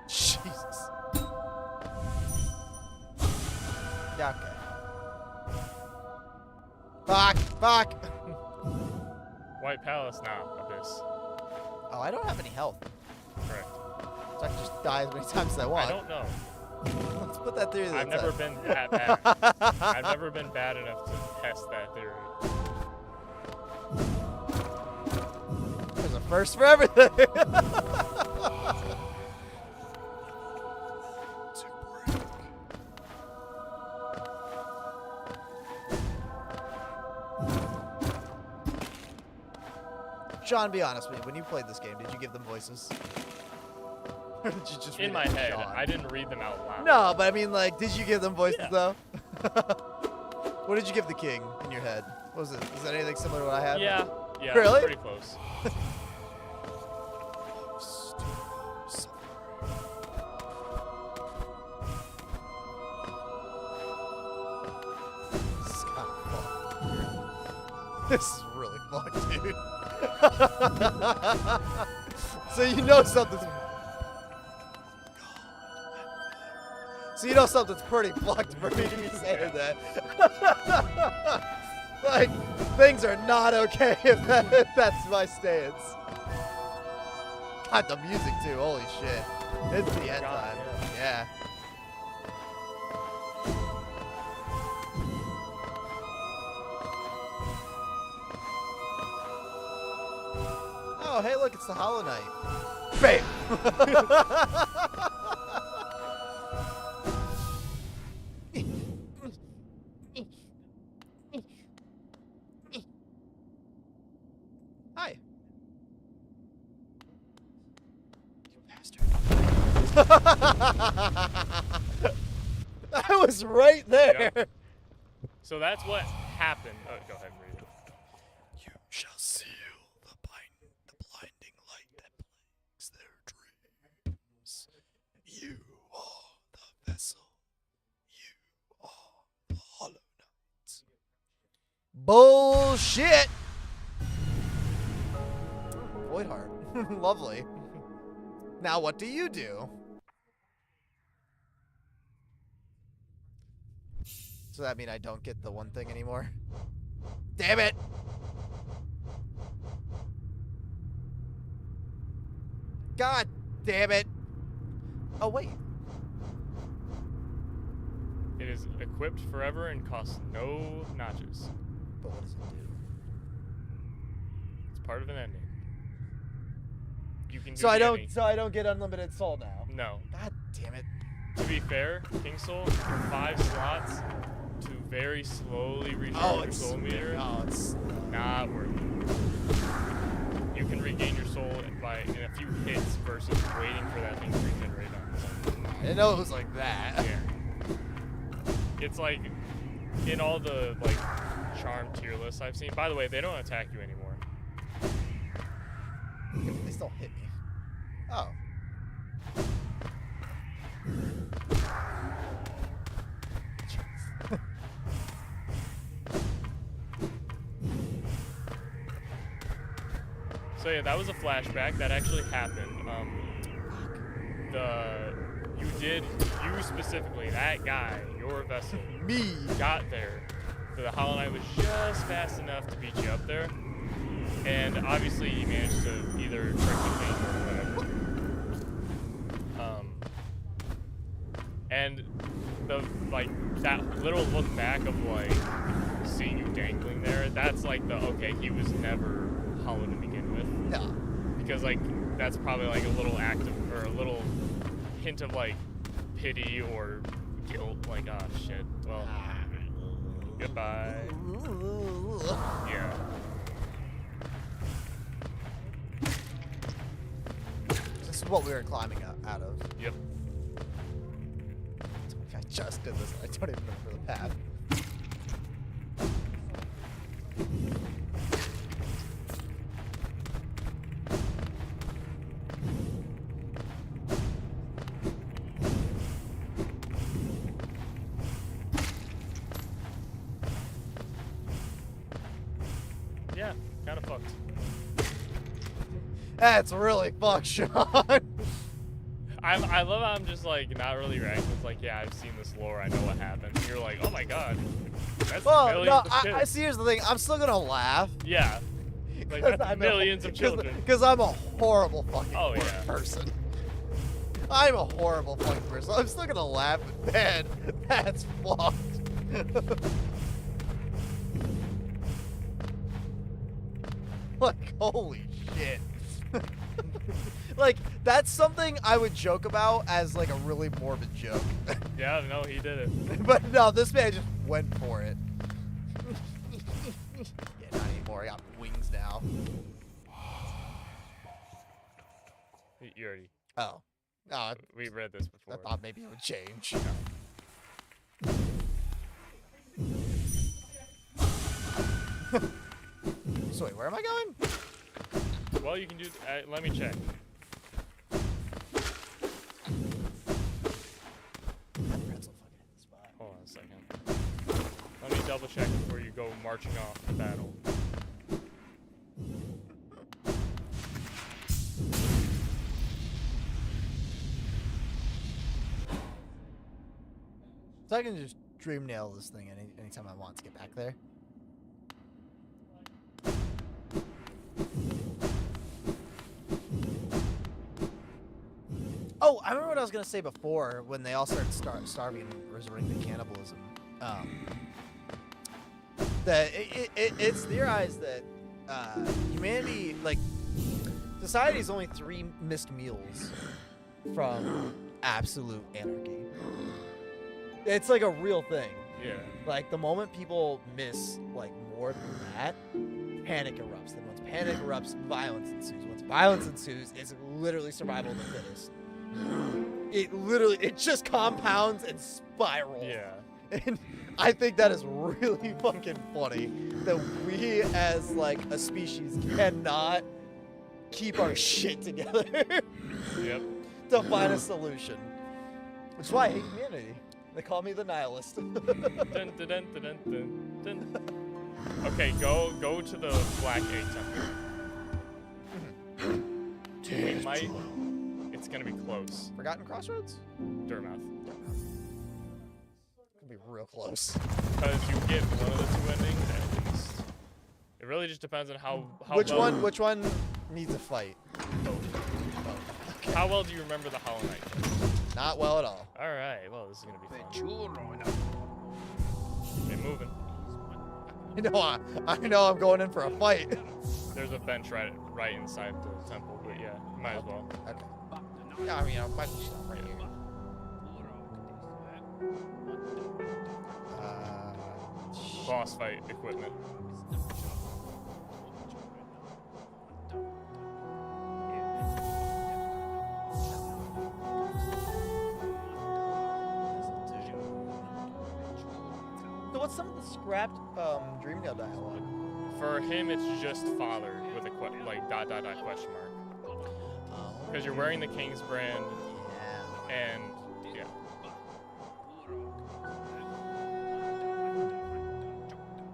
Jesus. Yeah, okay. Fuck. White Palace now, Abyss. Oh, I don't have any health. Correct. So I can just die as many times as I want. I don't know. Let's put that theory to the I've never test. been that bad. I've never been bad enough to test that theory. There's a first for everything. John, be honest with me. When you played this game, did you give them voices? Or did you just read In my it to head, John? I didn't read them out loud. No, but I mean, like, did you give them voices Yeah. though? What did you give the king in your head? What was it? Was that anything similar to what I had? Yeah. Really? Pretty close. This is kind of fucked. This is really fucked, dude. So you know something's. So you know something's pretty fucked for me to be saying that. Like, things are not okay if that's my stance. God, the music too. Holy shit. It's the end God, time. Yeah. Oh, hey, look, it's the Hollow Knight. Bam! Hi. You bastard. I was right there. Yep. So that's what happened. Oh, go ahead and read it. You shall seal the blinding light that plagues their dreams. You are the vessel. You are the Hollow Knight. Bullshit. Voidheart. Lovely. Now what do you do? Does that mean I don't get the one thing anymore? Damn it! God damn it! Oh wait. It is equipped forever and costs no notches. But what does it do? It's part of an ending. You can do So I the don't. ending. So I don't get unlimited soul now. No. God damn it! To be fair, King Soul, 5 slots to very slowly recharge your soul meter, it's. not worth it. You can regain your soul in a few hits versus waiting for that thing to regenerate on its own. I didn't know it was like that. Yeah. It's like in all the like charm tier lists I've seen. By the way, they don't attack you anymore. They still hit me. Oh. So yeah, that was a flashback that actually happened. You you specifically, that guy, your vessel, Me. got there. So the Hollow Knight was just fast enough to beat you up there. And obviously you managed to either trick the king or whatever. And the like that little look back of like seeing you dangling there, that's like the okay, he was never hollow to begin with. Yeah. Because like that's probably like a little act of, or a little hint of like pity or guilt, like oh shit, well goodbye. Yeah. This is what we were climbing out of. Yep. I just did this. I don't even remember the path. Yeah, kind of fucked. That's really fucked, Sean. I love how I'm just like not really reacting. It's like, yeah, I've seen this lore. I know what happened. And you're like, oh my god, that's Well, millions no, of I kids. see. Here's the thing. I'm still gonna laugh. Yeah, like that's millions of children. Because I'm a horrible fucking Oh, yeah. person. I'm a horrible fucking person. I'm still gonna laugh. But man, that's fucked. Like, holy shit. Like, that's something I would joke about as like a really morbid joke. Yeah, no, he did it. But no, this man just went for it. Yeah, not anymore. I got wings now. You already. Oh. No, I We read this before. thought maybe it would change. So wait, where am I going? Well, you can do. Let me check. Pretzel fucking hit the spot. Hold on a second. Let me double check before you go marching off to battle. So I can just dream nail this thing anytime I want to get back there. Oh, I remember what I was gonna say before when they all started starving and resorting to cannibalism. That it's theorized that humanity, like society, is only 3 missed meals from absolute anarchy. It's like a real thing. Yeah. Like the moment people miss like more than that, panic erupts. Then once panic erupts, violence ensues. Once violence ensues, it's literally survival of the fittest. It just compounds and spirals. Yeah. And I think that is really fucking funny that we as like a species cannot keep our shit together Yep. to find a solution. Which is why I hate humanity. They call me the nihilist. Dun, dun, dun, dun, dun, dun, dun. Okay, go to the Black Egg Temple. We might. It's gonna be close. Forgotten Crossroads? Durmouth. Could be real close. Because you get one of the 2 endings at least. It really just depends on how Which well, one needs a fight? How well do you remember the Hollow Knight? Not well at all. All right. Well, this is gonna be fun. Get moving. I know I'm going in for a fight. There's a bench right inside the temple, but yeah, might as well. Okay. Yeah, I mean, I might as well stop right here. Boss fight equipment. So what's some of the scrapped Dreamdale dialogue? For him, it's just father with a like ... question mark. Because you're wearing the King's brand, Yeah. and yeah.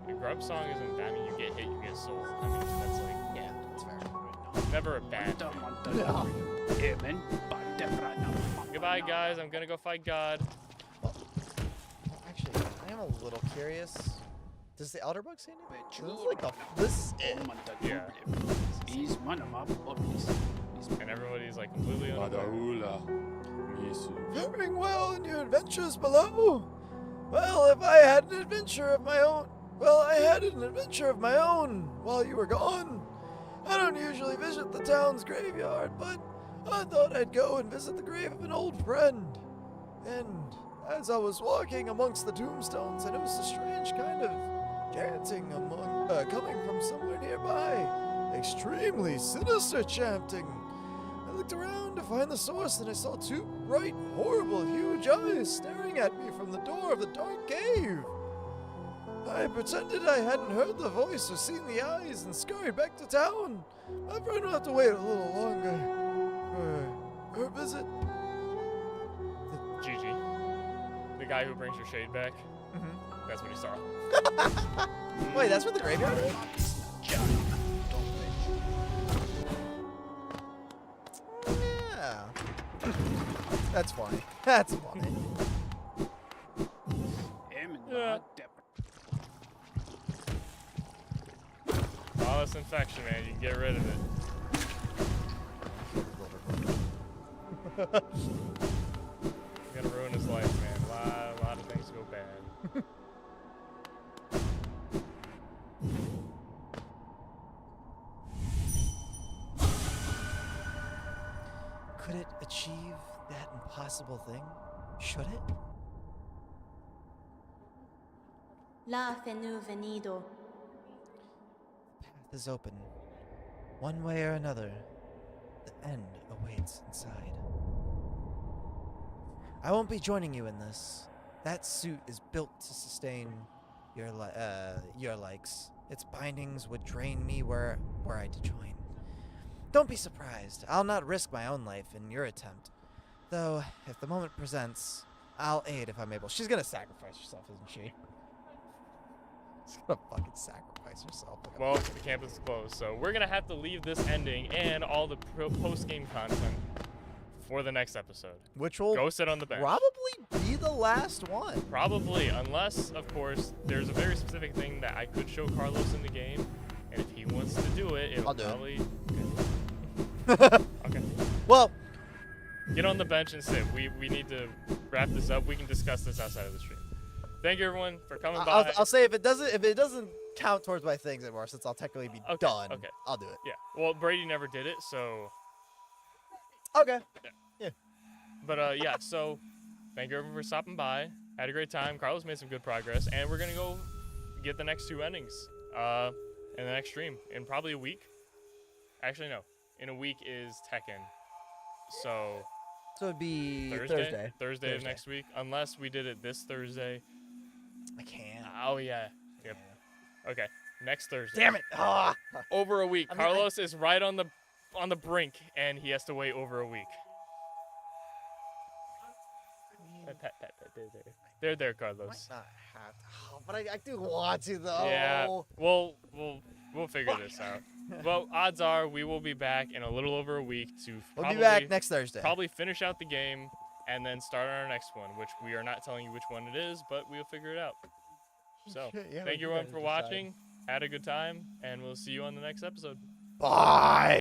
The grub song isn't. I mean, you get hit, you get sold. I mean, that's like Yeah, that's fair. never a bad thing. No. Amen. Goodbye, guys. I'm gonna go fight God. Well, actually, I am a little curious. Does the Elderbug say anything? This is like a this. Yeah. And everybody's like completely unaware. Madaula. Misu. Faring well in your adventures below. Well, if I had an adventure of my own. Well, I had an adventure of my own while you were gone. I don't usually visit the town's graveyard, but I thought I'd go and visit the grave of an old friend. And as I was walking amongst the tombstones, I noticed a strange kind of chanting coming from somewhere nearby. Extremely sinister chanting. I looked around to find the source, and I saw two bright, horrible, huge eyes staring at me from the door of the dark cave. I pretended I hadn't heard the voice or seen the eyes and scurried back to town. My friend will have to wait a little longer for her visit. Gigi. The guy who brings your shade back. Mm-hmm. That's what he saw. Wait, that's what the graveyard is? Yeah. That's funny. That's funny. Yeah. Oh, it's infection, man. You can get rid of it. You're gonna ruin his life, man. A lot of things go bad. Could it achieve that impossible thing? Should it? La Fenu Venido. The path is open. One way or another, the end awaits inside. I won't be joining you in this. That suit is built to sustain your likes. Its bindings would drain me were I to join. Don't be surprised. I'll not risk my own life in your attempt. Though, if the moment presents, I'll aid if I'm able. She's gonna sacrifice herself, isn't she? She's gonna fucking sacrifice herself. Well, the campus is closed, so we're gonna have to leave this ending and all the post-game content for the next episode. Which will Go sit on the bench. probably be the last one. Probably, unless, of course, there's a very specific thing that I could show Carlos in the game, and if he wants to do it, it'll I'll do it. probably. Okay. Well, Get on the bench and sit. We need to wrap this up. We can discuss this outside of the stream. Thank you, everyone, for coming by. I'll say if it doesn't count towards my things anymore, since I'll technically be Okay, done. okay. I'll do it. Yeah. Well, Brady never did it, so. Okay. But yeah. So, thank you everyone for stopping by. Had a great time. Carlos made some good progress, and we're gonna go get the next two endings in the next stream in probably a week. Actually, no. In a week is Tekken. So it'd be Thursday of Thursday. next week, unless we did it this Thursday. I can't. Oh yeah. Yep. Okay. Next Thursday. Damn it! Ah. Over a week. I mean, Carlos is right on the brink, and he has to wait over a week. There, Carlos. Might not have to, but I do want to though. Yeah. We'll figure this out. Well, odds are we will be back in a little over a week to We'll probably, be back next Thursday. probably finish out the game and then start on our next one, which we are not telling you which one it is, but we'll figure it out. So, Yeah, thank you you everyone guys for decide. watching. Had a good time, and we'll see you on the next episode. Bye.